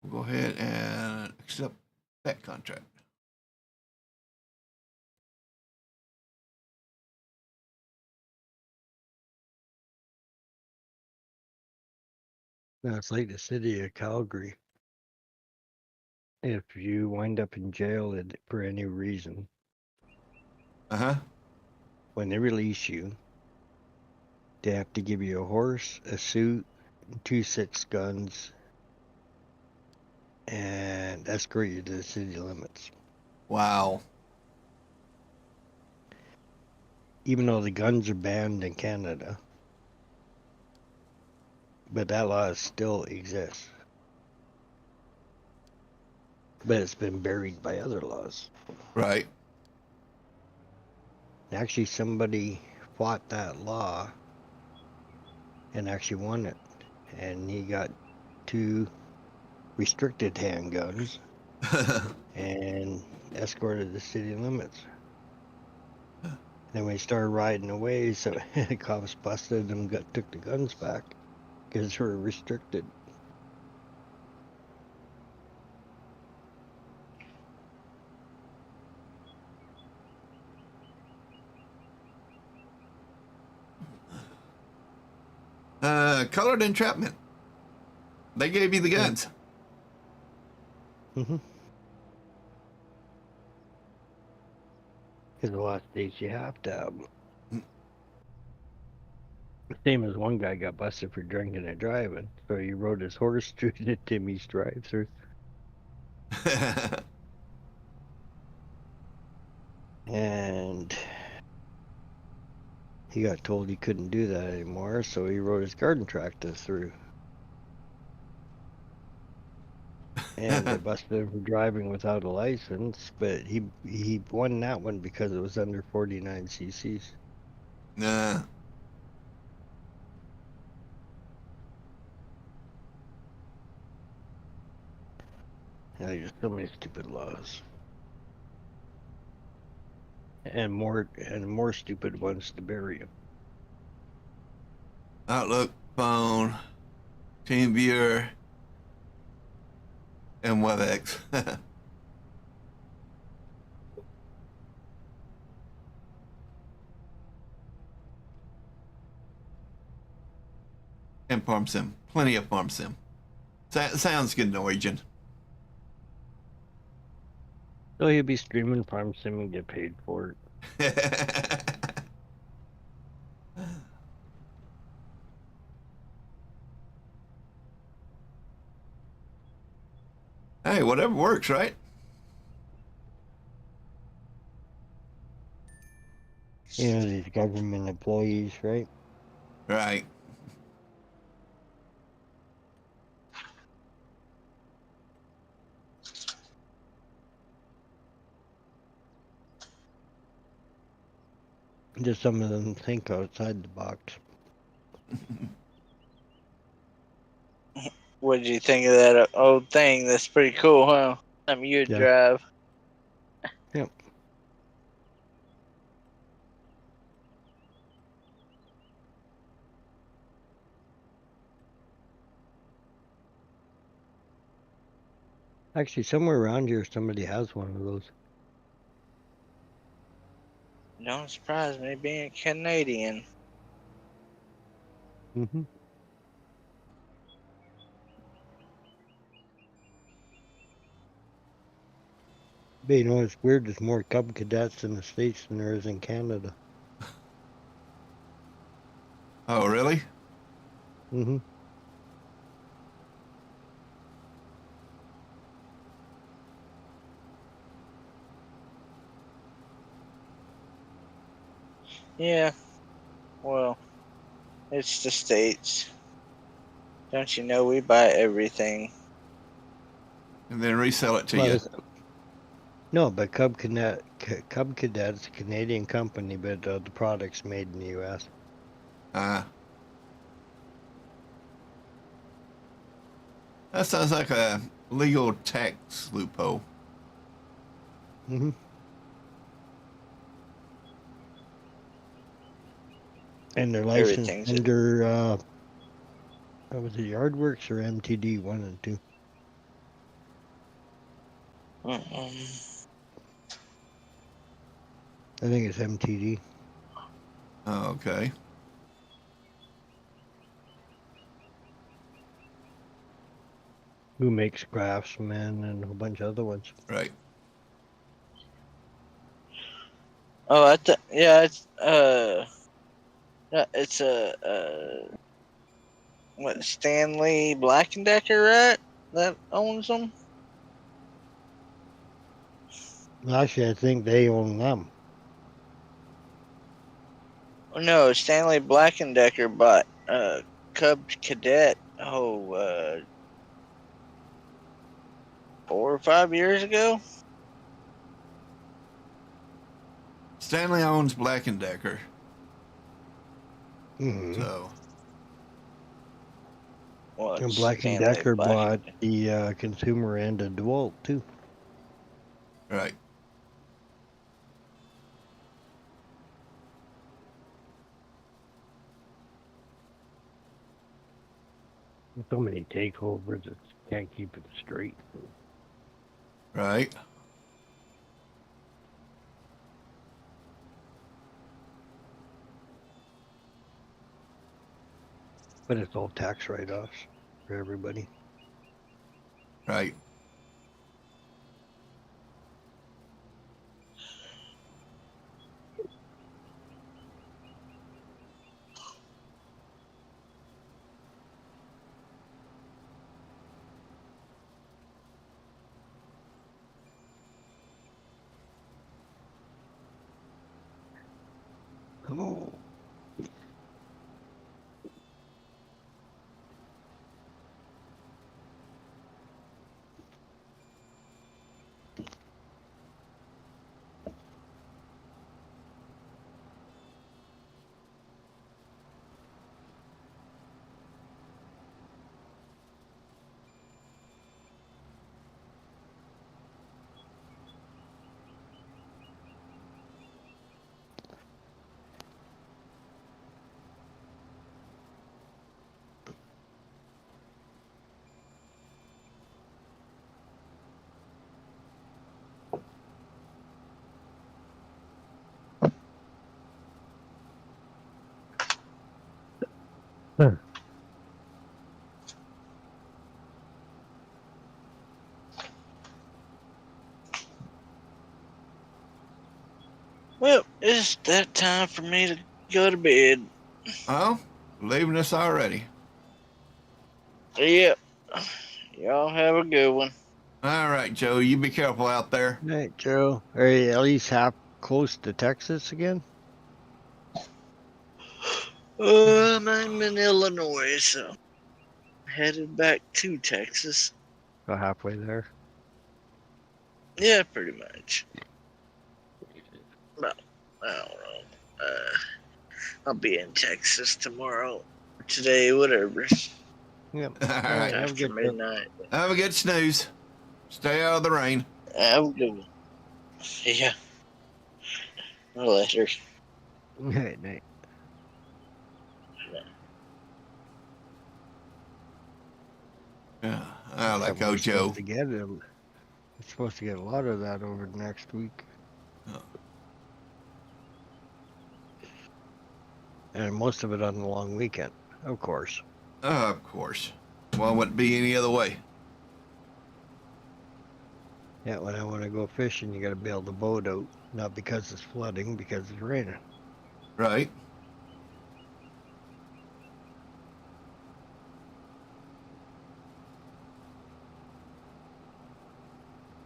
we'll go ahead and accept that contract. No, it's like the city of Calgary. If you wind up in jail for any reason, Uh huh. when they release you, They have to give you a horse, a suit, 2 6 guns, and escort you to the city limits. Wow. Even though the guns are banned in Canada, but that law still exists. But it's been buried by other laws. Right. Actually, somebody fought that law and actually won it. And he got 2 restricted handguns and escorted the city limits. Then when he started riding away, so the cops busted him, took the guns back because they were restricted. Colored entrapment. They gave you the guns. Mm-hmm. Because a lot of states you have to have them. Same as one guy got busted for drinking and driving, so he rode his horse through the Timmy's drive-through. And he got told he couldn't do that anymore, so he rode his garden tractor through. And they busted him for driving without a license, but he won that one because it was under 49 cc's. Nah. Yeah, there's so many stupid laws. And more stupid ones to bury them. Outlook, phone, TeamViewer, and WebEx. And Farm Sim. Plenty of Farm Sim. Sounds good, Norwegian. So he'll be streaming Farm Sim and get paid for it. Hey, whatever works, right? You know, these government employees, right? Right. Just some of them think outside the box. What did you think of that old thing? That's pretty cool, huh? You'd Yeah. drive. Yep. Actually, somewhere around here, somebody has one of those. Don't surprise me being Canadian. Mm-hmm. But you know, it's weird. There's more Cub Cadets in the States than there is in Canada. Oh, really? Mm-hmm. Yeah. Well, it's the States. Don't you know we buy everything? And then resell it to Well, you. no, but Cub Cadet's a Canadian company, but the product's made in the U.S. That sounds like a legal tax loophole. Mm-hmm. And they're licensed Everything's under was it Yardworks or MTD, 1 and 2? I think it's MTD. Oh, okay. Who makes Craftsman and a bunch of other ones. Right. Oh, yeah, it's It's what, Stanley Black and Decker, right? That owns them. Actually, I think they own them. Oh, no, Stanley Black and Decker bought Cub Cadet. 4 or 5 years ago. Stanley owns Black and Decker, Mm-hmm. so Well, And it's Black and Stanley Decker Black. bought the consumer end of DeWalt too. right. So many takeovers, it can't keep it straight. Right. But it's all tax write-offs for everybody. Right. Oh. Well, it's that time for me to go to bed. Oh, leaving us already. Yep. Y'all have a good one. All right, Joe. You be careful out there. Right, Joe. Are you at least half close to Texas again? I'm in Illinois, so headed back to Texas. About halfway there. Yeah, pretty much. Well, I don't know. I'll be in Texas tomorrow, today, whatever. Yep. All right. Have a After good trip. midnight. Have a good snooze. Stay out of the rain. Have a good one. Yeah. Later. Night, night. Yeah, I like We're Ojo. supposed to get him. We're supposed to get a lot of that over the next week. Oh. And most of it on the long weekend, of course. Of course. Well, wouldn't be any other way. Yeah, when I want to go fishing, you got to bail the boat out. Not because it's flooding, because it's raining. Right.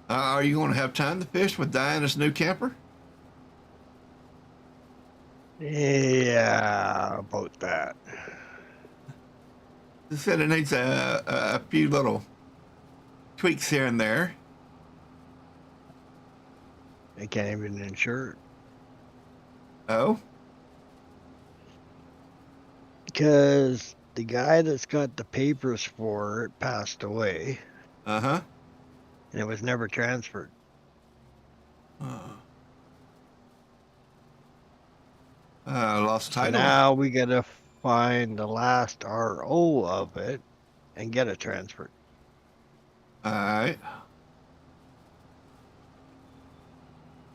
Are you going to have time to fish with Diana's new camper? Yeah, about that. They said it needs a few little tweaks here and there. I can't even insure it. Oh? Because the guy that's got the papers for it passed away, Uh-huh. and it was never transferred. Lost So title. now we got to find the last RO of it and get it transferred. All right.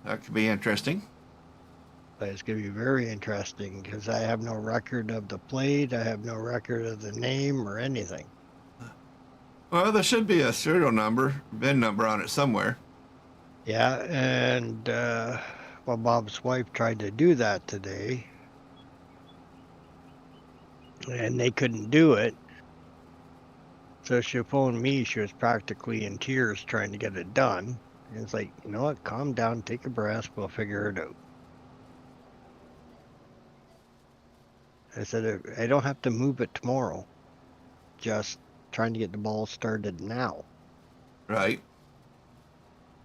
That could be interesting. But it's going to be very interesting because I have no record of the plate. I have no record of the name or anything. Well, there should be a serial number, VIN number on it somewhere. Yeah, and well, Bob's wife tried to do that today. and they couldn't do it. So she phoned me. She was practically in tears trying to get it done. And it's like, you know what? Calm down, take a breath. We'll figure it out. I said, I don't have to move it tomorrow. Just trying to get the ball started now. Right.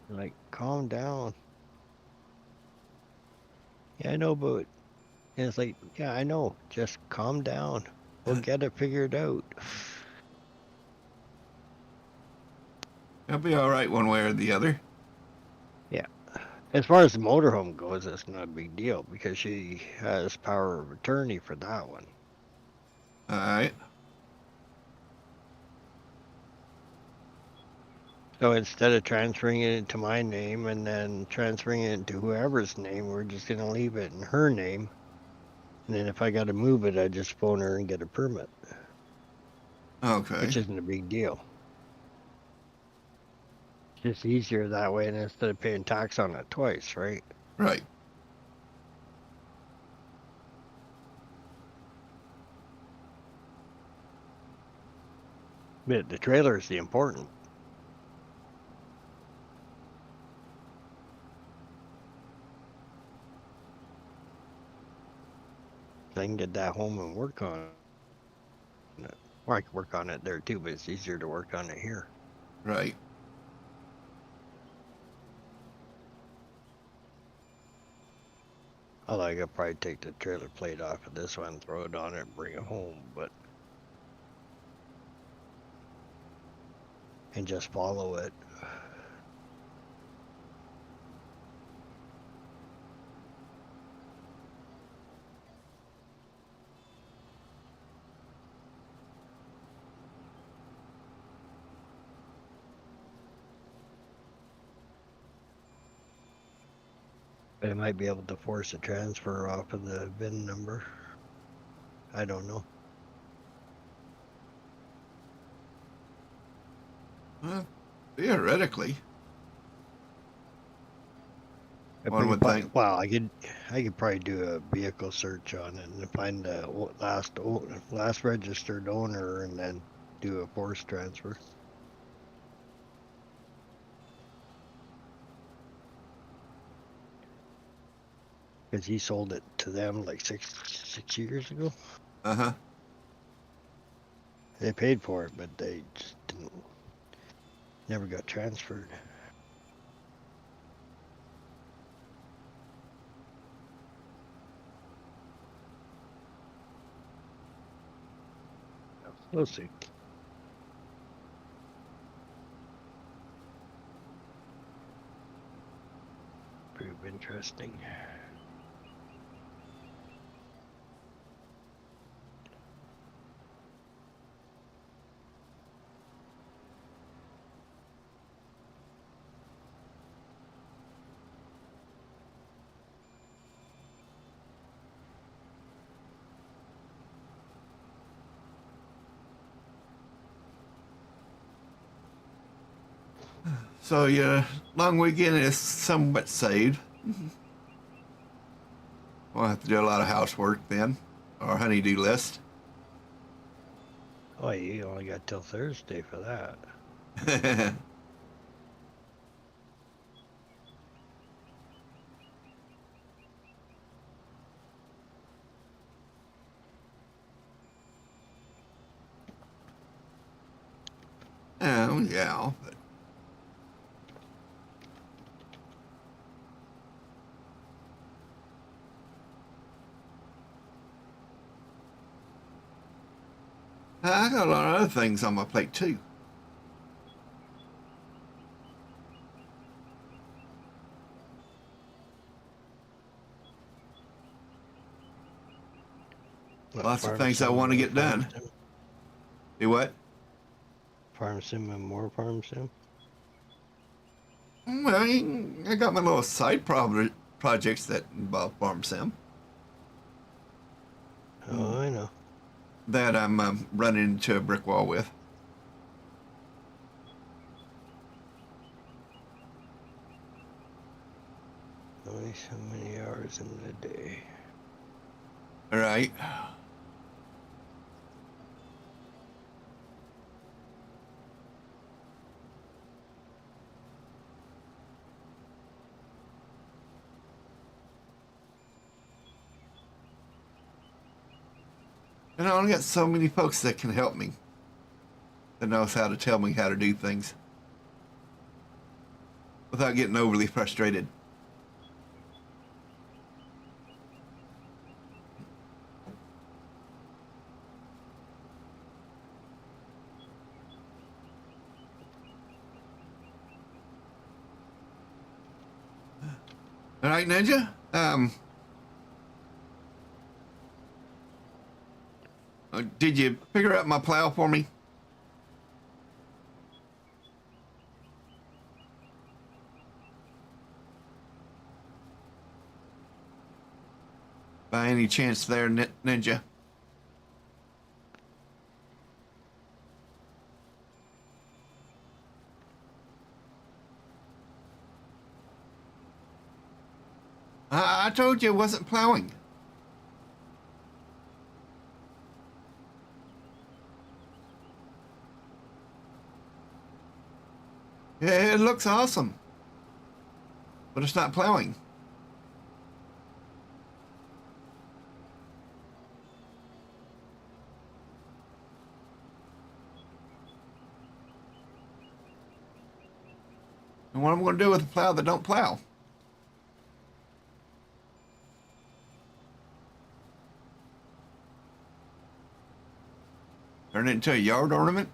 Like, calm down. Yeah, I know, but and it's like, yeah, I know. Just calm down. We'll get it figured out. It'll be all right one way or the other. Yeah. As far as the motorhome goes, it's not a big deal because she has power of attorney for that one. All right. So instead of transferring it into my name and then transferring it into whoever's name, we're just going to leave it in her name. And then if I got to move it, I just phone her and get a permit, Okay. which isn't a big deal. It's just easier that way, and instead of paying tax on it twice, right? Right. But the trailer is the important. I can get that home and work on it. Or I can work on it there too, but it's easier to work on it here. Right. Although I could probably take the trailer plate off of this one, throw it on it, and bring it home, but and just follow it. I might be able to force a transfer off of the VIN number. I don't know. Well, theoretically, If one we would could think. well, I could probably do a vehicle search on it and find the last registered owner and then do a force transfer. Because he sold it to them like six years ago. Uh-huh. They paid for it, but they just never got transferred. We'll see. Pretty interesting. So your long weekend is somewhat saved. We'll have to do a lot of housework then, or honey-do list. Oh, you only got till Thursday for that. Oh yeah, but I got a lot of other things on my plate too. What, Lots of farm things I sim, want to more get farm done. sim? Do what? Farm sim and more farm sim? Well, I got my little side projects that involve farm sim Oh, I know. that I'm running into a brick wall with. Only so many hours in the day. All right. And I only got so many folks that can help me, that knows how to tell me how to do things without getting overly frustrated. All right, Ninja. Did you figure out my plow for me? By any chance there, Ninja? I told you it wasn't plowing. Yeah, it looks awesome, but it's not plowing. And what am I going to do with a plow that don't plow? Turn it into a yard ornament?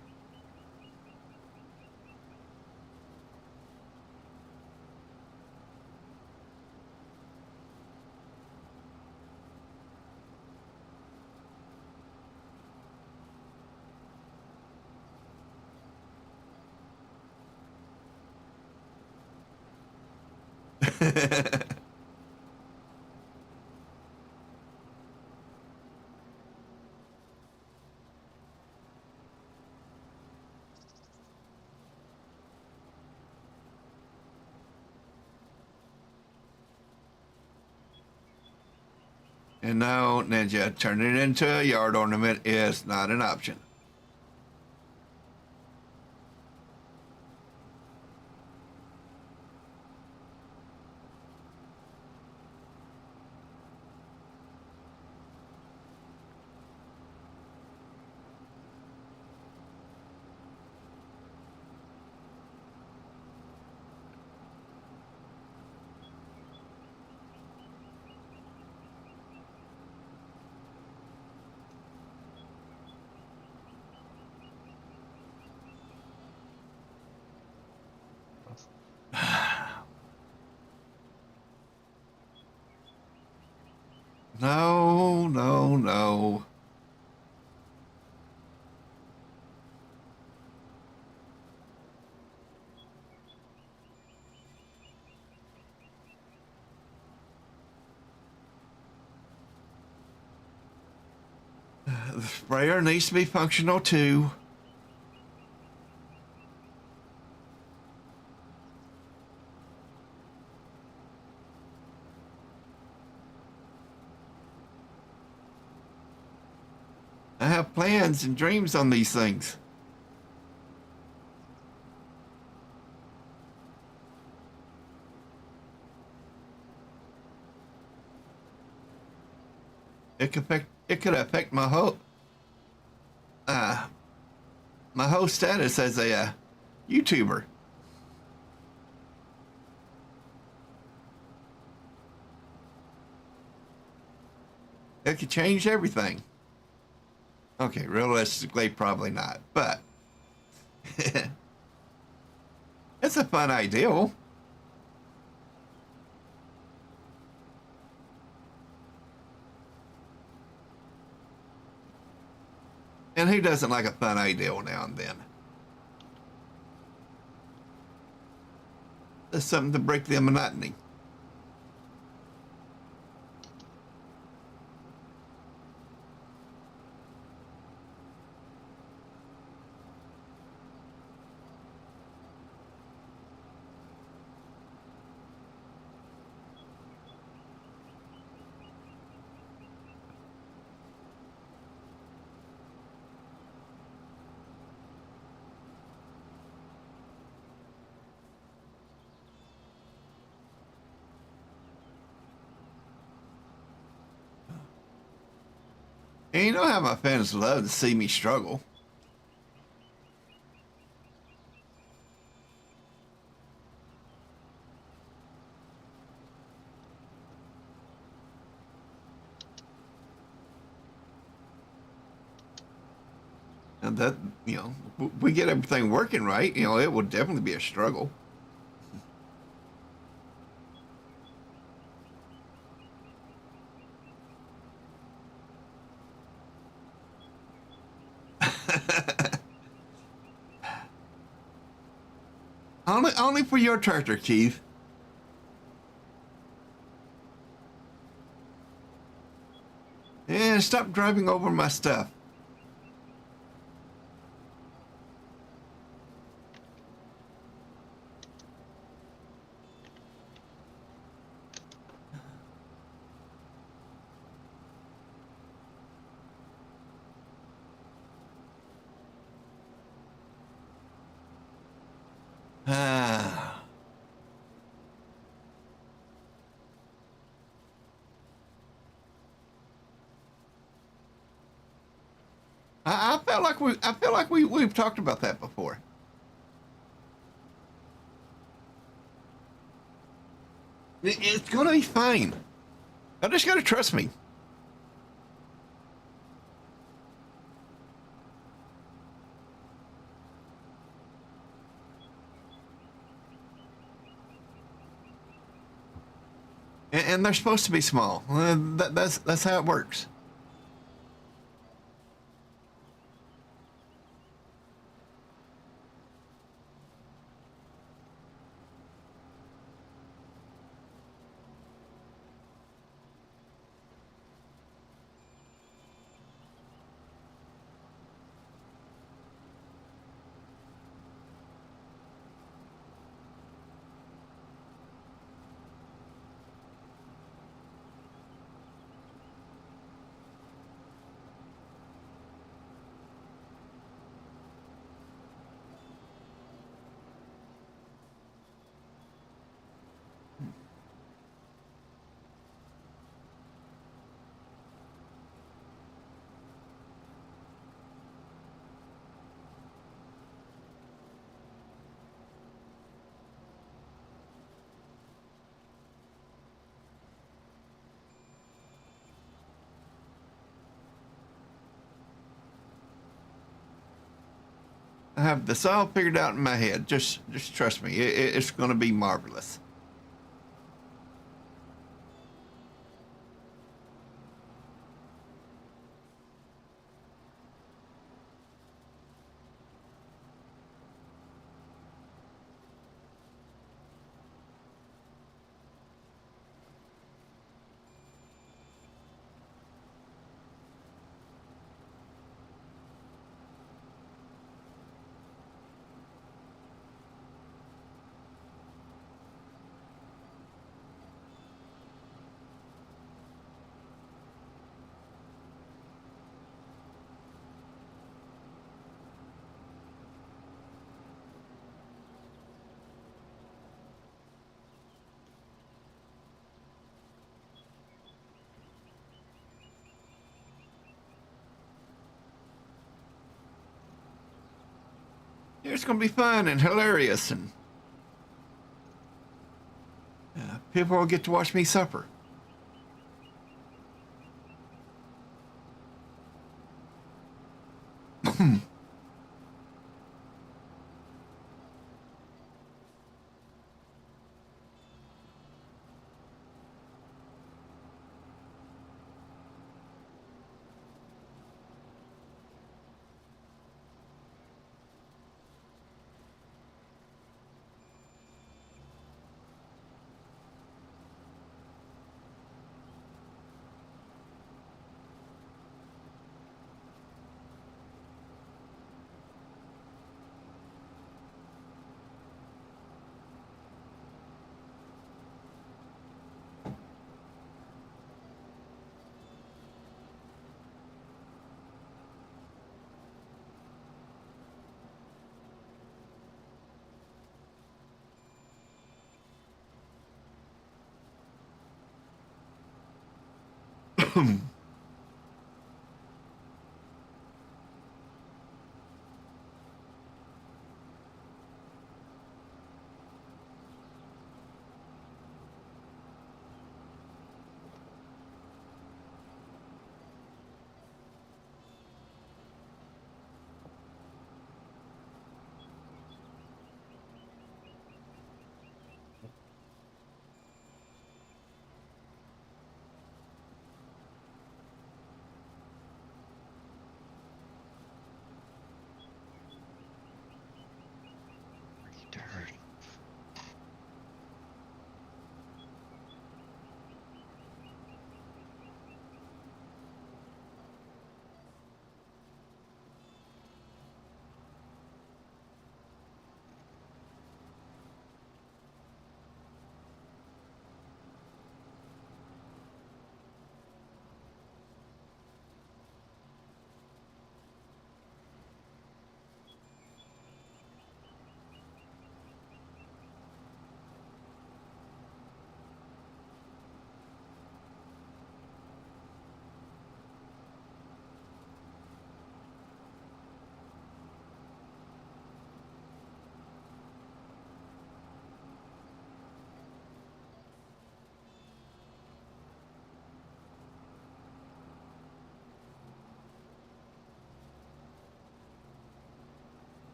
And no, Ninja, turning it into a yard ornament is not an option. No, no, no. The sprayer needs to be functional too. I have plans and dreams on these things. It could affect my whole status as a YouTuber. It could change everything. Okay, realistically, probably not, but it's a fun ideal. And who doesn't like a fun ideal now and then? There's something to break the monotony. And you know how my fans love to see me struggle. And that, you know, we get everything working right, you know, it will definitely be a struggle. Only for your tractor, Keith. And stop driving over my stuff. Ah. I felt like we've talked about that before. It's gonna be fine. I just gotta trust me. And they're supposed to be small. That's how it works. I have this all figured out in my head. Just trust me. It's going to be marvelous. It's going to be fun and hilarious, and people will get to watch me suffer.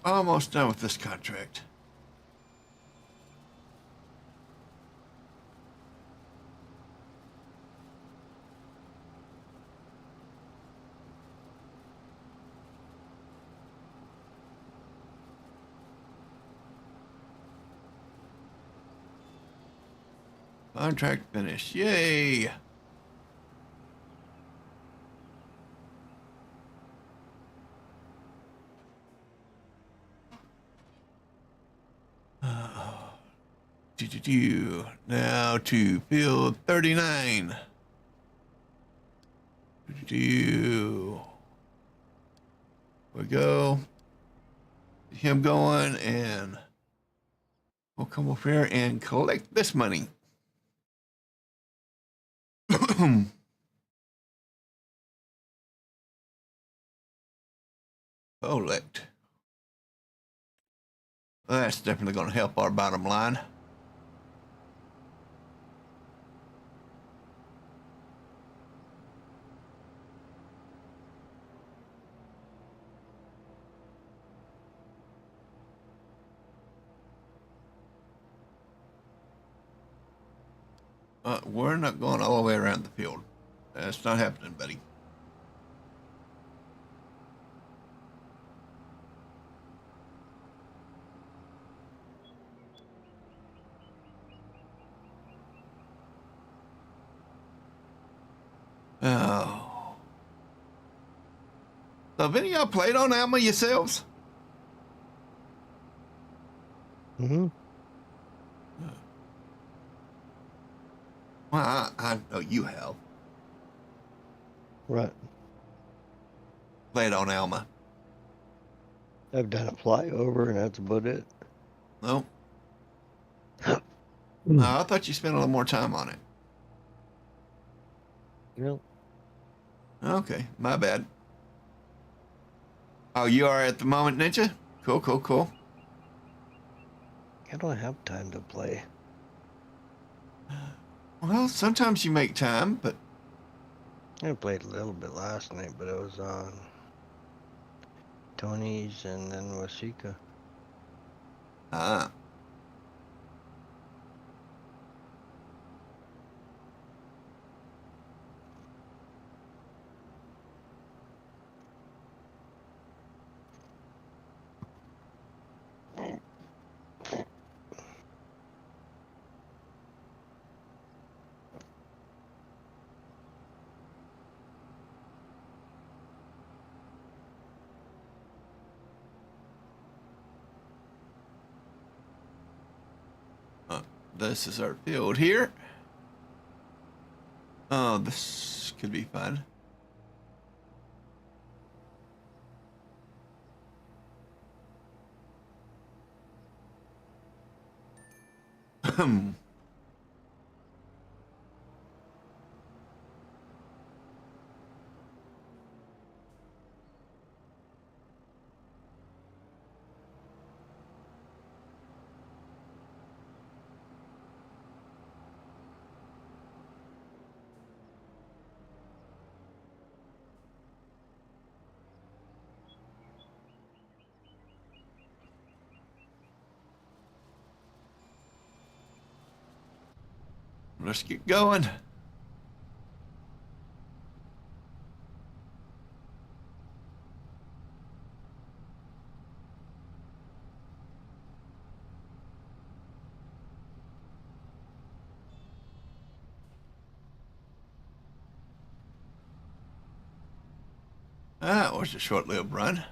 almost done with this contract. Contract finished. Yay! Now to field 39. We go. Him going, and we'll come over here and collect this money. Collect. That's definitely going to help our bottom line. We're not going all the way around the field. That's not happening, buddy. Oh. So have any of y'all played on Alma yourselves? Mm-hmm. Well, I know you have. Right. Played on Alma. I've done a flyover, and that's about it. No? No, I thought you spent a little more time on it. Yep. Okay, my bad. Oh, you are at the moment, Ninja? Cool, cool, cool. I don't have time to play. Well, sometimes you make time, but I played a little bit last night, but it was on Tony's and then Wasika. ah. This is our field here. Oh, this could be fun. Let's get going. That was a short-lived run.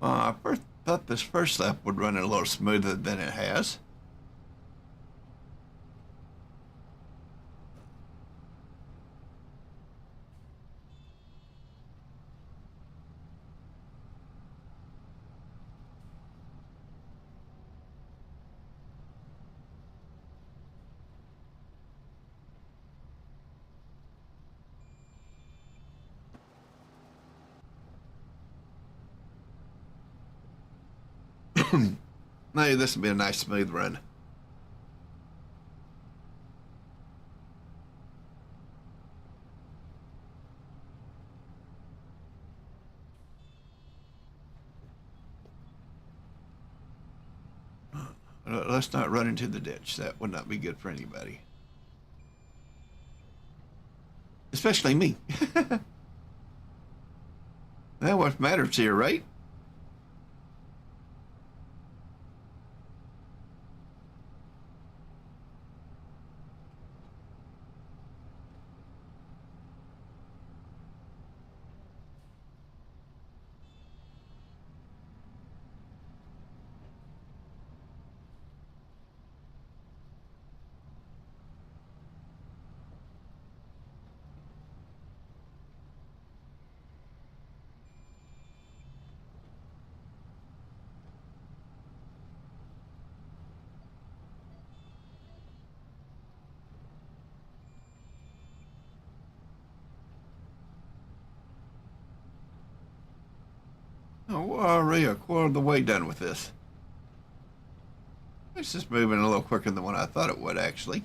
I first thought this first lap would run a little smoother than it has. Maybe this will be a nice smooth run. Let's not run into the ditch. That would not be good for anybody. Especially me. That's what matters here, right? Oh, we're already a quarter of the way done with this. It's just moving a little quicker than what I thought it would, actually.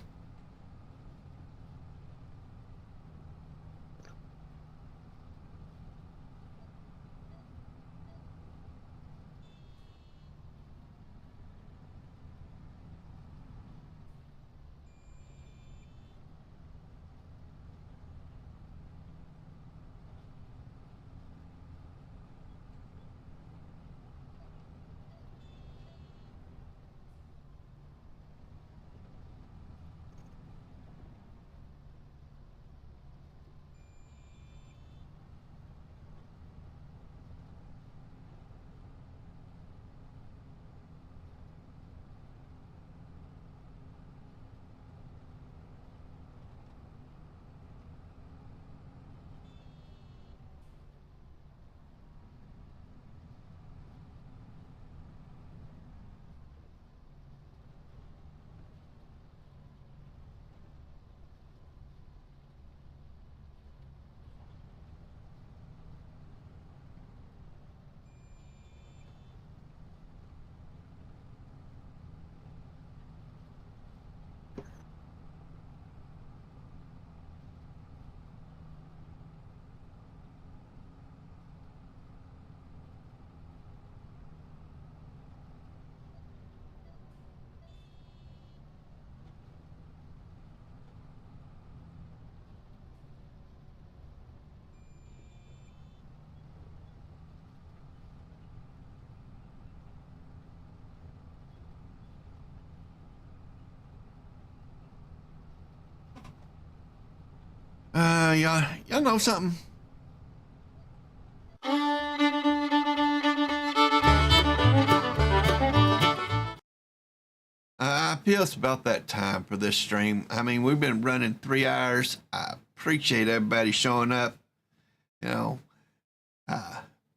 Y'all know something? I feel it's about that time for this stream. I mean, we've been running 3 hours. I appreciate everybody showing up, you know,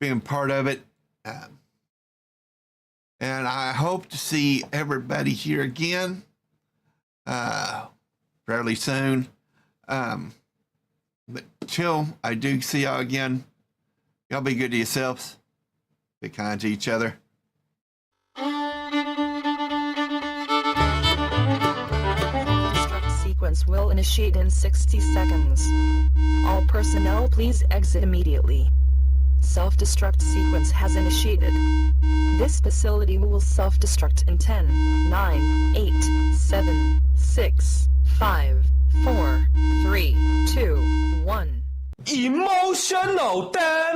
being part of it. And I hope to see everybody here again fairly soon. But till I do see y'all again, y'all be good to yourselves. Be kind to each other. Destruct sequence will initiate in 60 seconds. All personnel please exit immediately. Self-destruct sequence has initiated. This facility will self-destruct in 10, 9, 8, 7, 6, 5, 4, 3, 2, 1. Emotional damage.